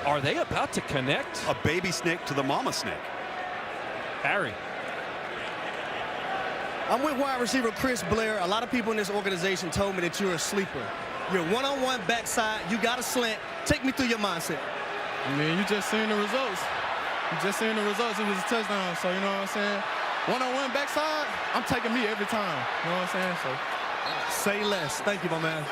Are they about to connect? A baby snake to the mama snake. Harry. I'm with wide receiver Chris Blair. A lot of people in this organization told me that you're a sleeper. You're one-on-one backside. You got a slant. Take me through your mindset. I mean, you just seen the results. You just seen the results. It was a touchdown. So, you know what I'm saying? One-on-one backside, I'm taking me every time. You know what I'm saying? So, say less. Thank you, my man.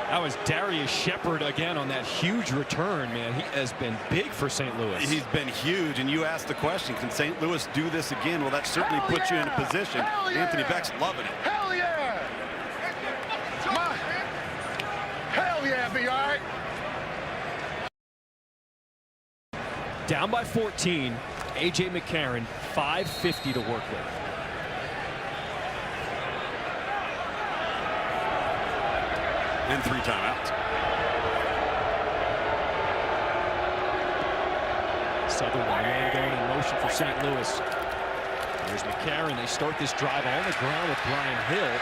That was Darius Shepard again on that huge return, man. He has been big for St. Louis. He's been huge, and you asked the question, can St. Louis do this again? Well, that certainly puts you in a position. Anthony Beck's loving it. Hell yeah! Come on. Hell yeah, be all right. Down by 14, A.J. McCarron, 5:50 to work with. And 3 timeouts. Southern man going in motion for St. Louis. There's McCarron. They start this drive on the ground with Brian Hill.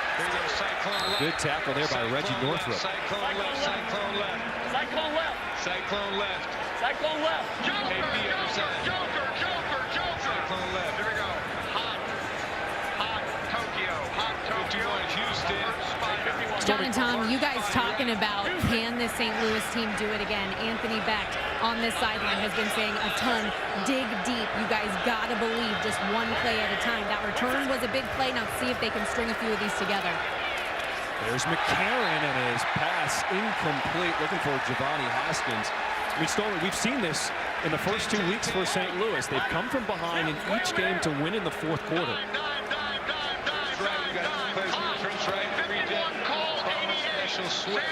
Good tackle there by Reggie Northrup. Cyclone left. Cyclone left. Cyclone left. Cyclone left. Cyclone left. Joker. Cyclone left. Here we go. Hot Tokyo. Hot Tokyo. Houston. John and Tom, you guys talking about, can this St. Louis team do it again? Anthony Beck on this sideline has been saying a ton, dig deep. You guys got to believe just one play at a time. That return was a big play. Now see if they can string a few of these together. There's McCarron, and his pass incomplete, looking for Giovanni Haskins. I mean, Stoller, we've seen this in the first 2 weeks for St. Louis. They've come from behind in each game to win in the fourth quarter.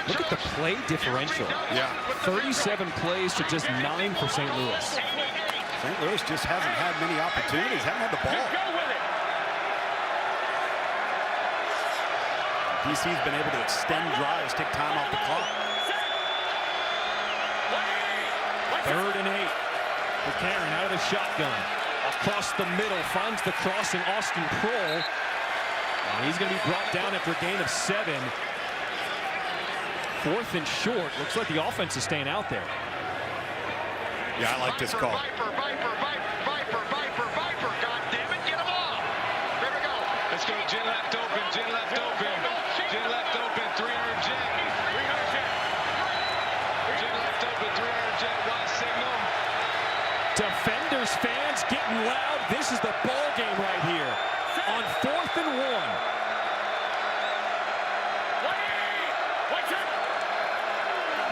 Look at the play differential. Yeah. 37 plays to just 9 for St. Louis. St. Louis just hasn't had many opportunities, haven't had the ball. DC's been able to extend drives, take time off the clock. 3rd and 8. McCarron out of the shotgun. Across the middle, finds the crossing Austin Prohl. And he's going to be brought down after a gain of 7. 4th and short. Looks like the offense is staying out there. Yeah, I like this call. Viper. God damn it, get him off. There we go. Let's go. Jet left open. 300 jet. Jet left open. 300 jet. Y signal. Defenders, fans getting loud. This is the ball game right here on 4th and 1.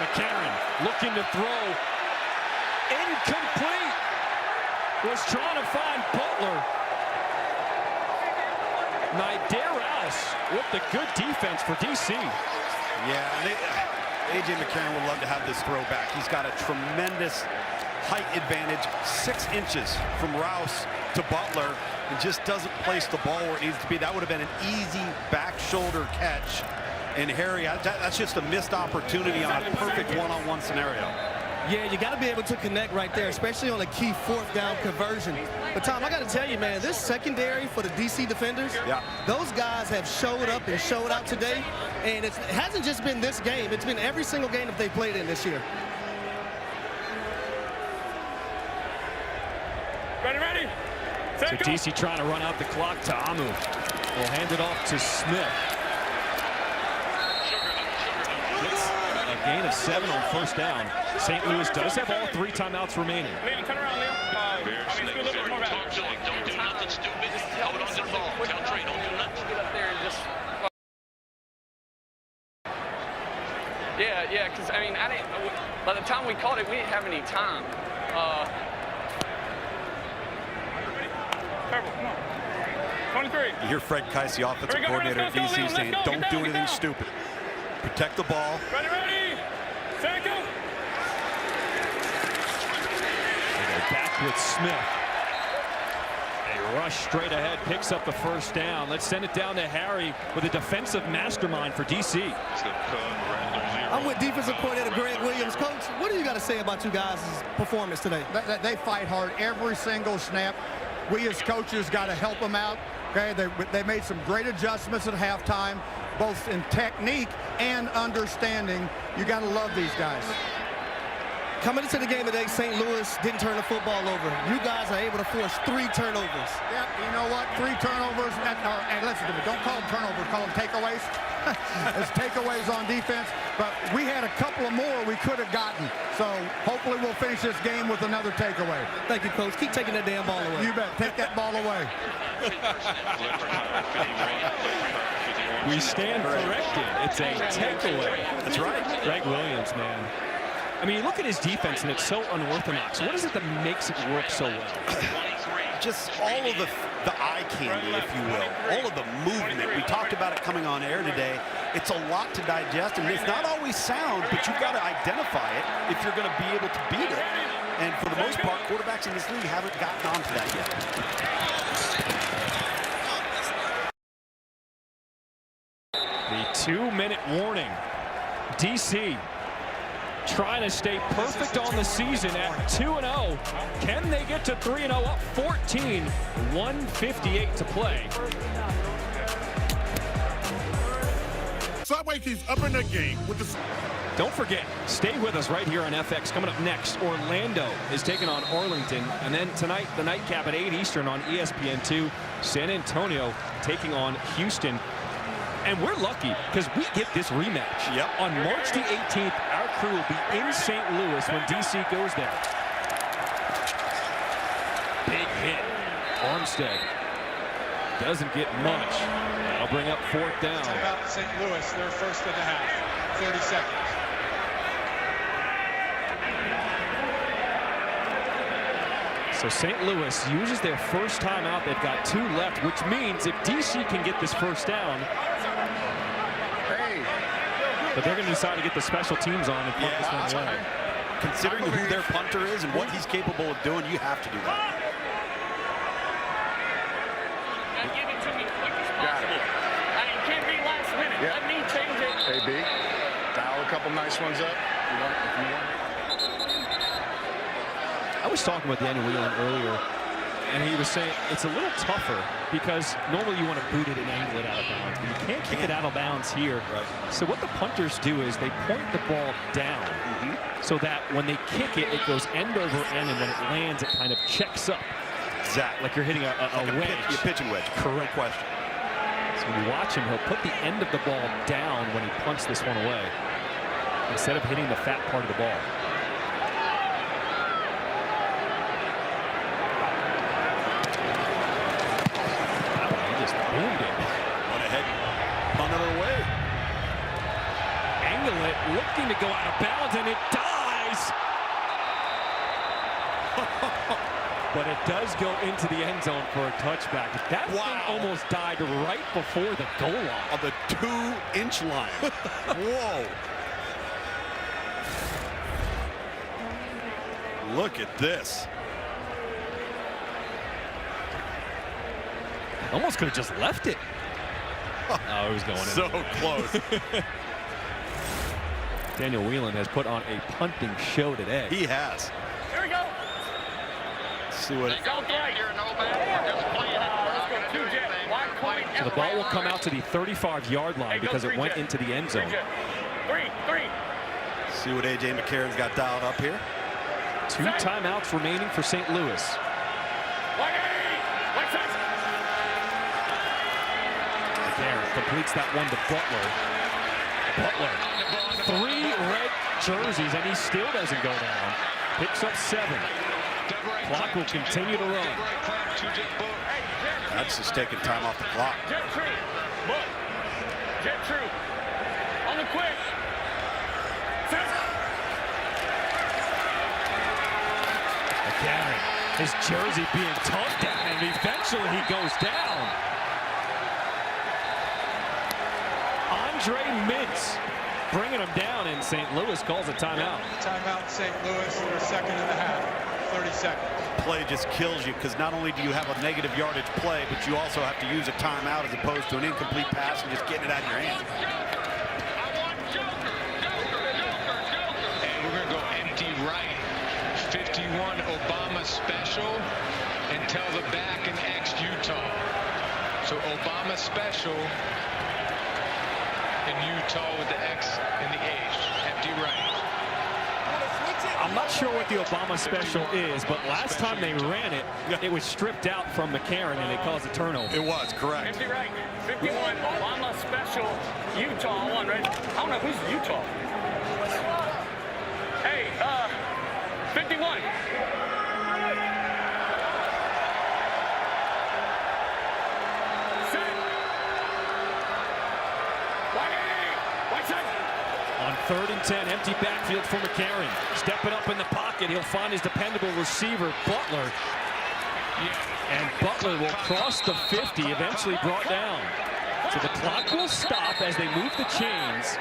McCarron looking to throw. Incomplete. Was trying to find Butler. Rouse with the good defense for DC. Yeah, A.J. McCarron would love to have this throw back. He's got a tremendous height advantage, 6 inches from Rouse to Butler, and just doesn't place the ball where it needs to be. That would have been an easy back shoulder catch. And Harry, that's just a missed opportunity on a perfect one-on-one scenario. Yeah, you got to be able to connect right there, especially on a key 4th down conversion. But, Tom, I got to tell you, man, this secondary for the D.C. defenders, those guys have showed up and showed out today. And it hasn't just been this game. It's been every single game that they've played in this year. Ready. So DC trying to run out the clock to Amu. We'll hand it off to Smith. Gets a gain of 7 on 1st down. St. Louis does have all 3 timeouts remaining. Leo, turn around, Leo. Don't do nothing stupid. Hold on to the ball. Tell Trey, don't do nothing. Get up there and just... Yeah, because, I mean, by the time we called it, we didn't have any time. Purple, come on. 23. You hear Fred Keiss, the offensive coordinator at DC, saying, don't do anything stupid. Protect the ball. Ready. Set, go. They go back with Smith. They rush straight ahead, picks up the 1st down. Let's send it down to Harry with a defensive mastermind for DC. I'm with defensive coordinator Greg Williams. Coach, what do you got to say about you guys' performance today? They fight hard every single snap. We as coaches got to help them out. Okay, they made some great adjustments at halftime, both in technique and understanding. You got to love these guys. Coming into the game today, St. Louis didn't turn the football over. You guys are able to force 3 turnovers. Yeah, you know what? 3 turnovers. And listen to me, don't call them turnovers, call them takeaways. It's takeaways on defense. But we had a couple of more we could have gotten. So hopefully we'll finish this game with another takeaway. Thank you, Coach. Keep taking that damn ball away. You bet. Take that ball away. We stand corrected. It's a takeaway. That's right. Greg Williams, man. I mean, you look at his defense, and it's so unorthodox. What is it that makes it work so well? Just all of the eye candy, if you will. All of the movement. We talked about it coming on air today. It's a lot to digest, and it's not always sound, but you've got to identify it if you're going to be able to beat it. And for the most part, quarterbacks in this league haven't gotten onto that yet. The 2-minute warning. DC trying to stay perfect on the season at 2-0. Can they get to 3-0 up 14? 1:58 to play. Subway keeps up in their game with the... Don't forget, stay with us right here on FX. Coming up next, Orlando is taking on Arlington. And then tonight, the nightcap at 8 Eastern on ESPN2. San Antonio taking on Houston. And we're lucky because we get this rematch. On March the 18th, our crew will be in St. Louis when DC goes there. Big hit. Armstead doesn't get much. That'll bring up 4th down. About St. Louis, their first of the half. 30 seconds. So St. Louis uses their first timeout. They've got 2 left, which means if DC can get this 1st down, but they're going to decide to get the special teams on and punt this one away. Considering who their punter is and what he's capable of doing, you have to do that. Give it to me quick as possible. I mean, can't be last minute. Let me change it. Hey, B, dial a couple nice ones up if you want. I was talking with Daniel Whelan earlier, and he was saying it's a little tougher because normally you want to boot it and angle it out of bounds, but you can't kick it out of bounds here. So what the punters do is they point the ball down so that when they kick it, it goes end over end, and when it lands, it kind of checks up. Exactly. Like you're hitting a wedge. You're pitching wedge. Correct. No question. So when you watch him, he'll put the end of the ball down when he punts this one away instead of hitting the fat part of the ball. Boomed it. Went ahead, punted it away. Angling gauntlet, looking to go out of bounds, and it dies. But it does go into the end zone for a touchback. That thing almost died right before the goal line. On the 2-inch line. Whoa. Look at this. Almost could have just left it. Oh, it was going in. So close. Daniel Whelan has put on a punting show today. He has. Here we go. Let's see what. So the ball will come out to the 35-yard line because it went into the end zone. Three. See what A.J. McCarron's got dialed up here. 2 timeouts remaining for St. Louis. McCarron completes that one to Butler. Butler, 3 red jerseys, and he still doesn't go down. Picks up 7. Clock will continue to run. That's just taking time off the clock. Jet true. Look. Jet true. On the quick. McCarron, his jersey being tugged at, and eventually he goes down. Andre Mintz bringing him down, and St. Louis calls a timeout. Timeout, St. Louis, for a second and a half, 30 seconds. Play just kills you because not only do you have a negative yardage play, but you also have to use a timeout as opposed to an incomplete pass and just getting it out of your hand. And we're going to go empty right. 51 Obama special and tell the back and X Utah. So Obama special in Utah with the X and the H. Empty right. I'm not sure what the Obama special is, but last time they ran it, it was stripped out from McCarron, and it caused a turnover. It was, correct. Empty right. 51 Obama special. Utah on, right? I don't know who's Utah. Hey, 51. On 3rd and 10, empty backfield for McCarron. Stepping up in the pocket, he'll find his dependable receiver, Butler. And Butler will cross the 50, eventually brought down. So the clock will stop as they move the chains.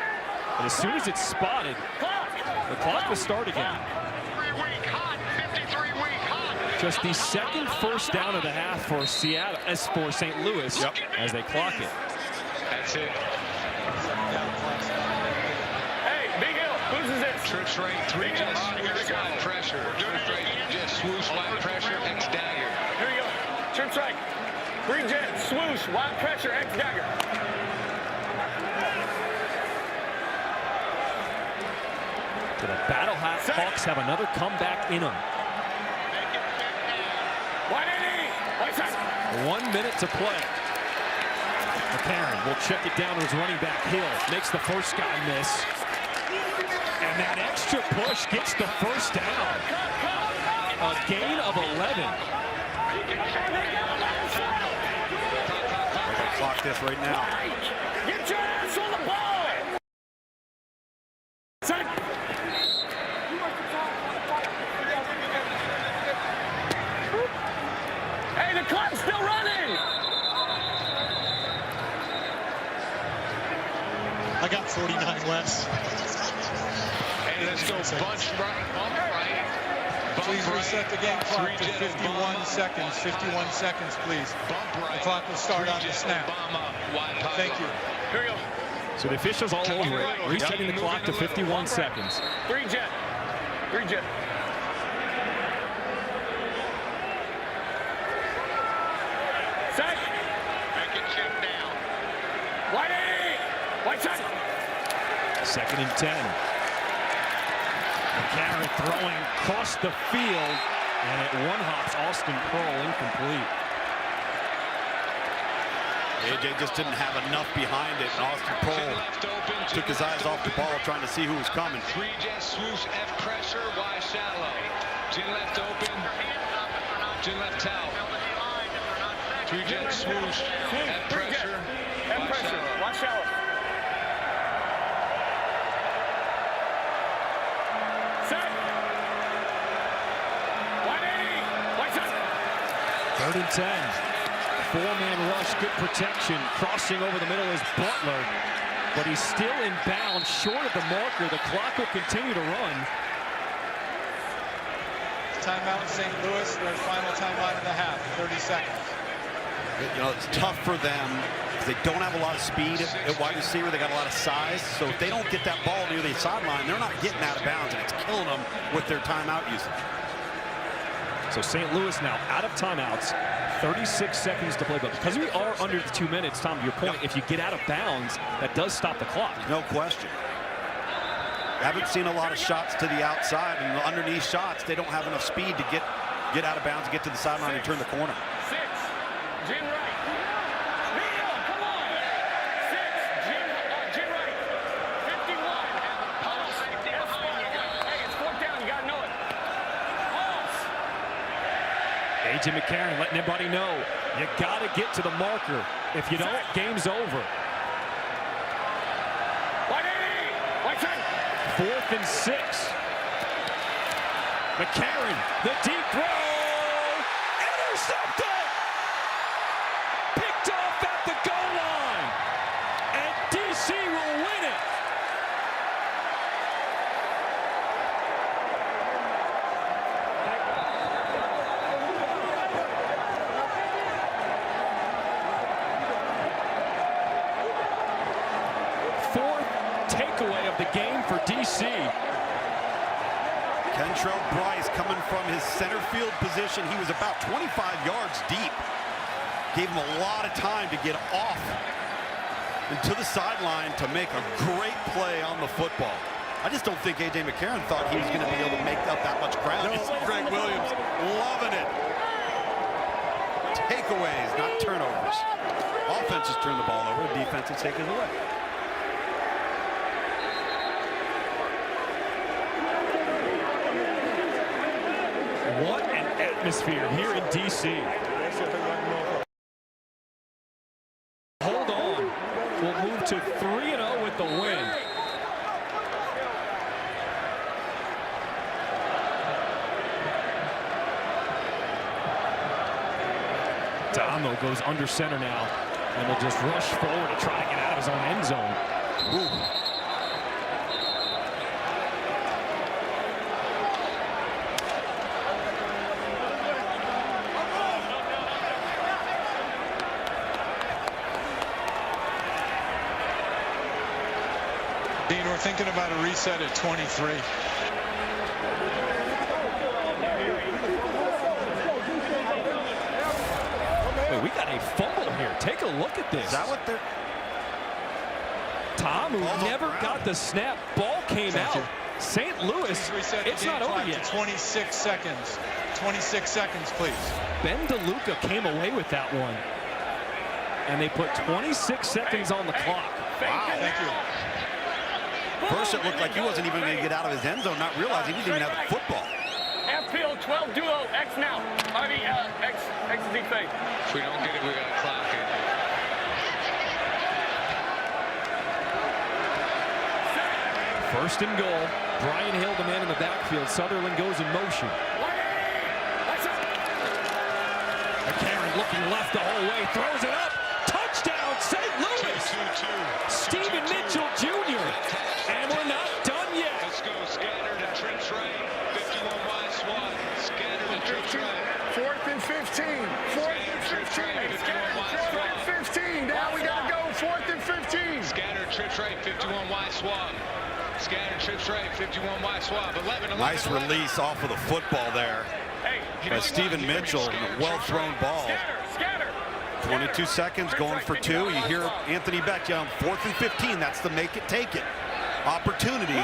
And as soon as it's spotted, the clock will start again. Just the second first down of the half for Seattle, as for St. Louis, as they clock it. That's it. Trips right, 3 just swoosh, wide pressure. Trips right, just swoosh, wide pressure, X dagger. Here we go. Trips right. 3 jet, swoosh, wide pressure, X dagger. So the BattleHawks have another comeback in them. 1 minute to play. McCarron will check it down to his running back, Hill. Makes the first guy miss. And that extra push gets the first down. A gain of 11. We're gonna clock this right now. Get your ass on the ball! Hey, the clock's still running! I got 49, Wes. Hey, let's go bunch right, bump right. Please reset the game clock to 51 seconds. 51 seconds, please. Bump right. The clock will start on the snap. Thank you. Here we go. So the officials all over it, resetting the clock to 51 seconds. 3 jet. 3 jet. Set. Make it chip down. White set. 2nd and 10. McCarron throwing across the field, and it one-hops Austin Pearl incomplete. AJ just didn't have enough behind it, and Austin Pearl took his eyes off the ball trying to see who was coming. 3 jet swoosh, F pressure, Y shallow. Gin left open, Gin left towel. 3 jet swoosh, F pressure, F pressure, Y shallow. Set. 180. Watch out. 3rd and 10. 4-man rush, good protection. Crossing over the middle is Butler, but he's still in bounds, short of the marker. The clock will continue to run. Timeout in St. Louis, their final timeout in the half, 30 seconds. You know, it's tough for them because they don't have a lot of speed at wide receiver. They got a lot of size. So if they don't get that ball near the sideline, they're not getting out of bounds, and it's killing them with their timeout usage. So St. Louis now out of timeouts. 36 seconds to play, but because we are under the 2 minutes, Tom, to your point, if you get out of bounds, that does stop the clock. No question. Haven't seen a lot of shots to the outside, and the underneath shots, they don't have enough speed to get out of bounds, get to the sideline, and turn the corner. 6. Jim Wright. Leo, come on. 6. Jim Wright. 51. Hey, it's 4th down. You got to know it. A.J. McCarron letting everybody know you got to get to the marker. If you don't, game's over. 4th and 6. McCarron, the deep throw. Intercepted! Picked off at the goal line. And DC will win it. Takeaway of the game for DC. Kentrell Bryce coming from his center field position. He was about 25 yards deep. Gave him a lot of time to get off and to the sideline to make a great play on the football. I just don't think A.J. McCarron thought he was going to be able to make up that much ground. It's Greg Williams loving it. Takeaways, not turnovers. Offenses turn the ball over, defenses take it away. What an atmosphere here in D.C. Hold on. We'll move to 3-0 with the win. Damo goes under center now and will just rush forward to try to get out of his own end zone. Ooh. Dean, we're thinking about a reset at 23. Wait, we got a fumble here. Take a look at this. Is that what they're... Tom, who never got the snap, ball came out. St. Louis, it's not over yet. 26 seconds. 26 seconds, please. Ben DeLuca came away with that one. And they put 26 seconds on the clock. Wow. Thank you. First, it looked like he wasn't even going to get out of his end zone, not realizing he didn't even have the football. FPL 12 duo, X now. I mean, X is fake. If we don't get it, we got to clock it. First and goal. Brian Hill, the man in the backfield. Sutherland goes in motion. McCarron looking left the whole way, throws it up. Touchdown, St. Louis. Stephen Mitchell Jr. And we're not done yet. Let's go. Scattered and trips right. 51 wide swat. Scattered and trips right. 4th and 15. 4th and 15. 4th and 15. Now we got to go. 4th and 15. Scattered trips right. 51 wide swab. Scattered trips right. 51 wide swab. 11. Nice release off of the football there. By Stephen Mitchell, a well-thrown ball. 22 seconds, going for 2. You hear Anthony Beck yell, 4th and 15. That's the make it, take it opportunity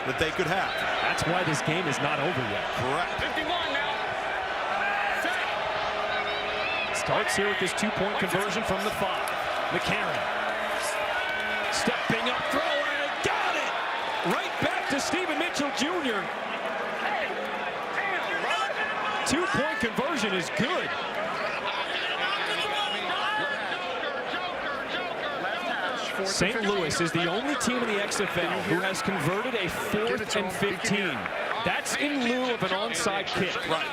that they could have. That's why this game is not over yet. Correct. 51 now. Starts here with this 2-point conversion from the 5. McCarron. Stepping up, throwing, got it! Right back to Stephen Mitchell Jr. 2-point conversion is good. St. Louis is the only team in the XFL who has converted a 4th and 15. That's in lieu of an onside kick. Right.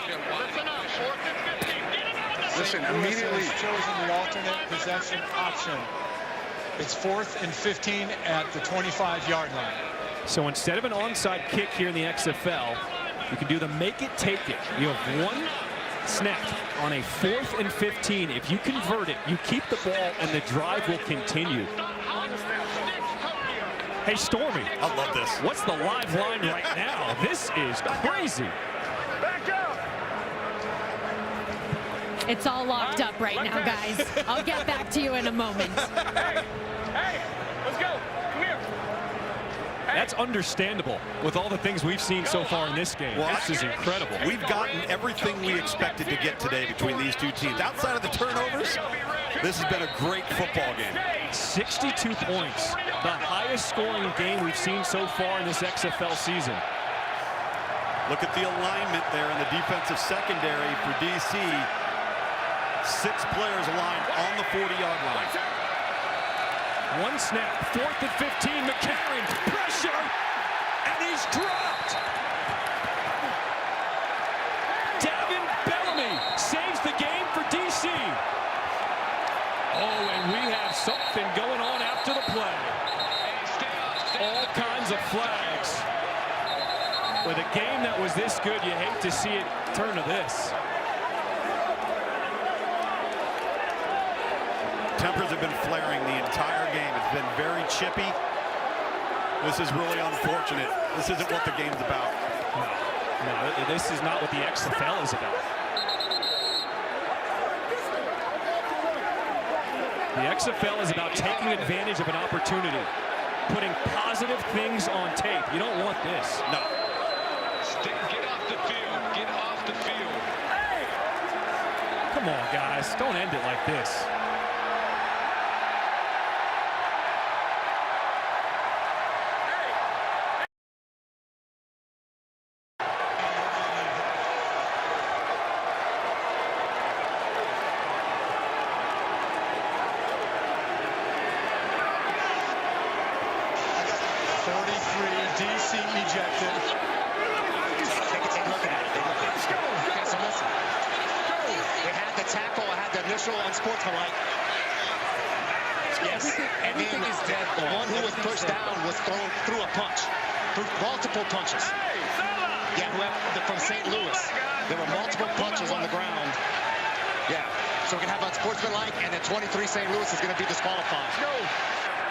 Listen, immediately chosen the alternate possession option. It's 4th and 15 at the 25-yard line. So instead of an onside kick here in the XFL, you can do the make it, take it. You have one snap on a 4th and 15. If you convert it, you keep the ball and the drive will continue. Hey, Stormy. I love this. What's the live line right now? This is crazy. It's all locked up right now, guys. I'll get back to you in a moment. Hey, let's go. Come here. That's understandable with all the things we've seen so far in this game. Well, this is incredible. We've gotten everything we expected to get today between these two teams. Outside of the turnovers, this has been a great football game. 62 points, the highest scoring game we've seen so far in this XFL season. Look at the alignment there in the defensive secondary for DC. 6 players aligned on the 40-yard line. One snap, 4th and 15, McCarron, pressure, and he's dropped. Davin Bellamy saves the game for DC. Oh, and we have something going on after the play. All kinds of flags. With a game that was this good, you hate to see it turn to this. Tempers have been flaring the entire game. It's been very chippy. This is really unfortunate. This isn't what the game's about. No, this is not what the XFL is about. The XFL is about taking advantage of an opportunity, putting positive things on tape. You don't want this. No. Get off the field. Get off the field. Come on, guys. Don't end it like this. DC ejected. Take a look at it. Okay, so listen. They had the tackle, had the initial unsportsmanlike. Yes, and then the one who was pushed down was through a punch, through multiple punches. Yeah, from St. Louis. There were multiple punches on the ground. Yeah, so we're going to have unsportsmanlike, and then 23 St. Louis is going to be disqualified.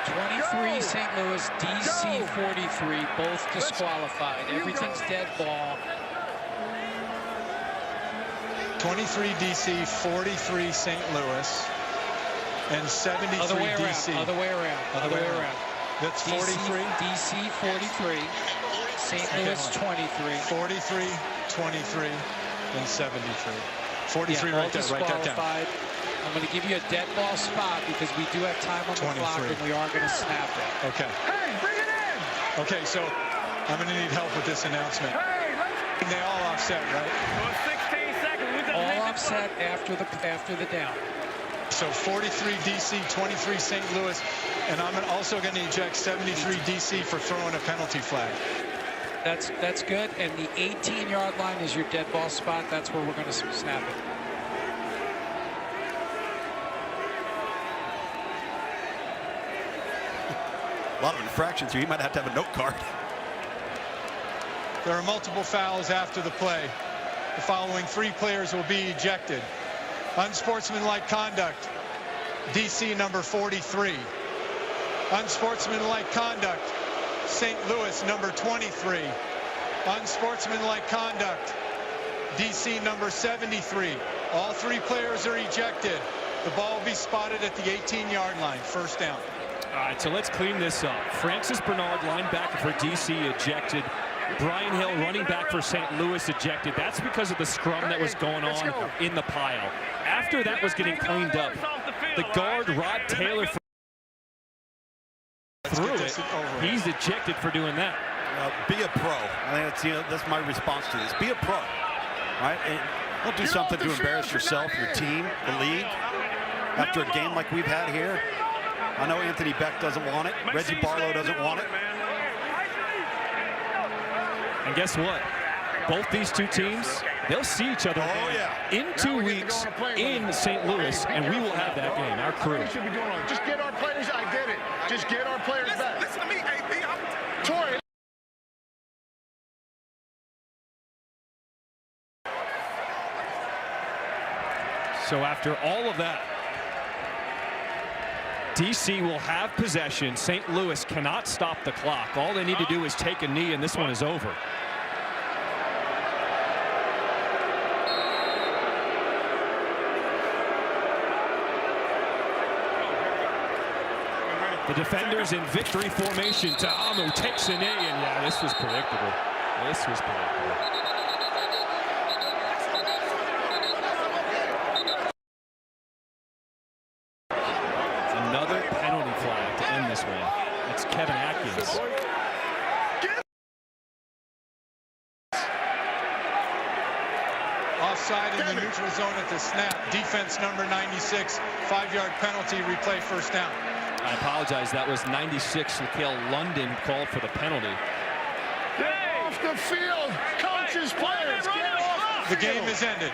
23 St. Louis, DC 43, both disqualified. Everything's dead ball. 23 DC, 43 St. Louis, and 73 Other way DC. around. Other way around. Other way around. That's 43. DC 43, St. Louis 23. 43, 23, and 73. 43 right there. Write that down. I'm going to give you a dead ball spot because we do have time on the clock and we are going to snap it. Okay. Hey, bring it in! Okay, so I'm going to need help with this announcement. Hey, they all offset, right? 16 seconds. All offset after the down. So 43 DC, 23 St. Louis, and I'm also going to eject 73 DC for throwing a penalty flag. That's good, and the 18-yard line is your dead ball spot. That's where we're going to snap it. A lot of infractions here. You might have to have a note card. There are multiple fouls after the play. The following 3 players will be ejected. Unsportsmanlike conduct, DC number 43. Unsportsmanlike conduct, St. Louis number 23. Unsportsmanlike conduct, DC number 73. All 3 players are ejected. The ball will be spotted at the 18-yard line. First down. All right, so let's clean this up. Francis Bernard, linebacker for DC, ejected. Brian Hill, running back for St. Louis, ejected. That's because of the scrum that was going on in the pile. After that was getting cleaned up, the guard, Rod Taylor, threw it. He's ejected for doing that. Be a pro. I think that's my response to this. Be a pro, right? And don't do something to embarrass yourself, your team, the league. After a game like we've had here, I know Anthony Beck doesn't want it. Reggie Barlow doesn't want it. And guess what? both these two teams, they'll see each other in 2 weeks in St. Louis, and we will have that game, our crew. Should be doing it. Just get our players. I get it. Just get our players back. Listen to me, AP. Tori. So after all of that, DC will have possession. St. Louis cannot stop the clock. All they need to do is take a knee, and this one is over. The defenders in victory formation. Ta'amu takes a knee, and yeah, this was predictable. This was predictable. Another penalty flag to end this one. It's Kevin Atkins. Offside in the neutral zone at the snap. Defense number 96. 5-yard penalty. Replay first down. I apologize. That was 96. Nikhil London called for the penalty. Get off the field. Coaches, players, get off the field. The game is ended.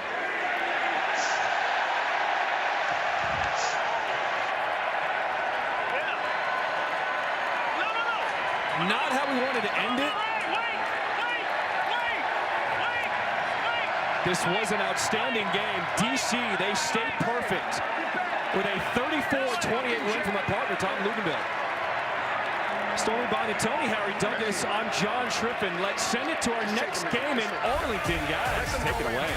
Not how we wanted to end it. This was an outstanding game. DC, they stayed perfect with a 34-28 win from our partner, Tom Luganville. Stormy Bonatoni, Harry Douglas, I'm John Shriffen. Let's send it to our next game in Arlington, guys. Take it away.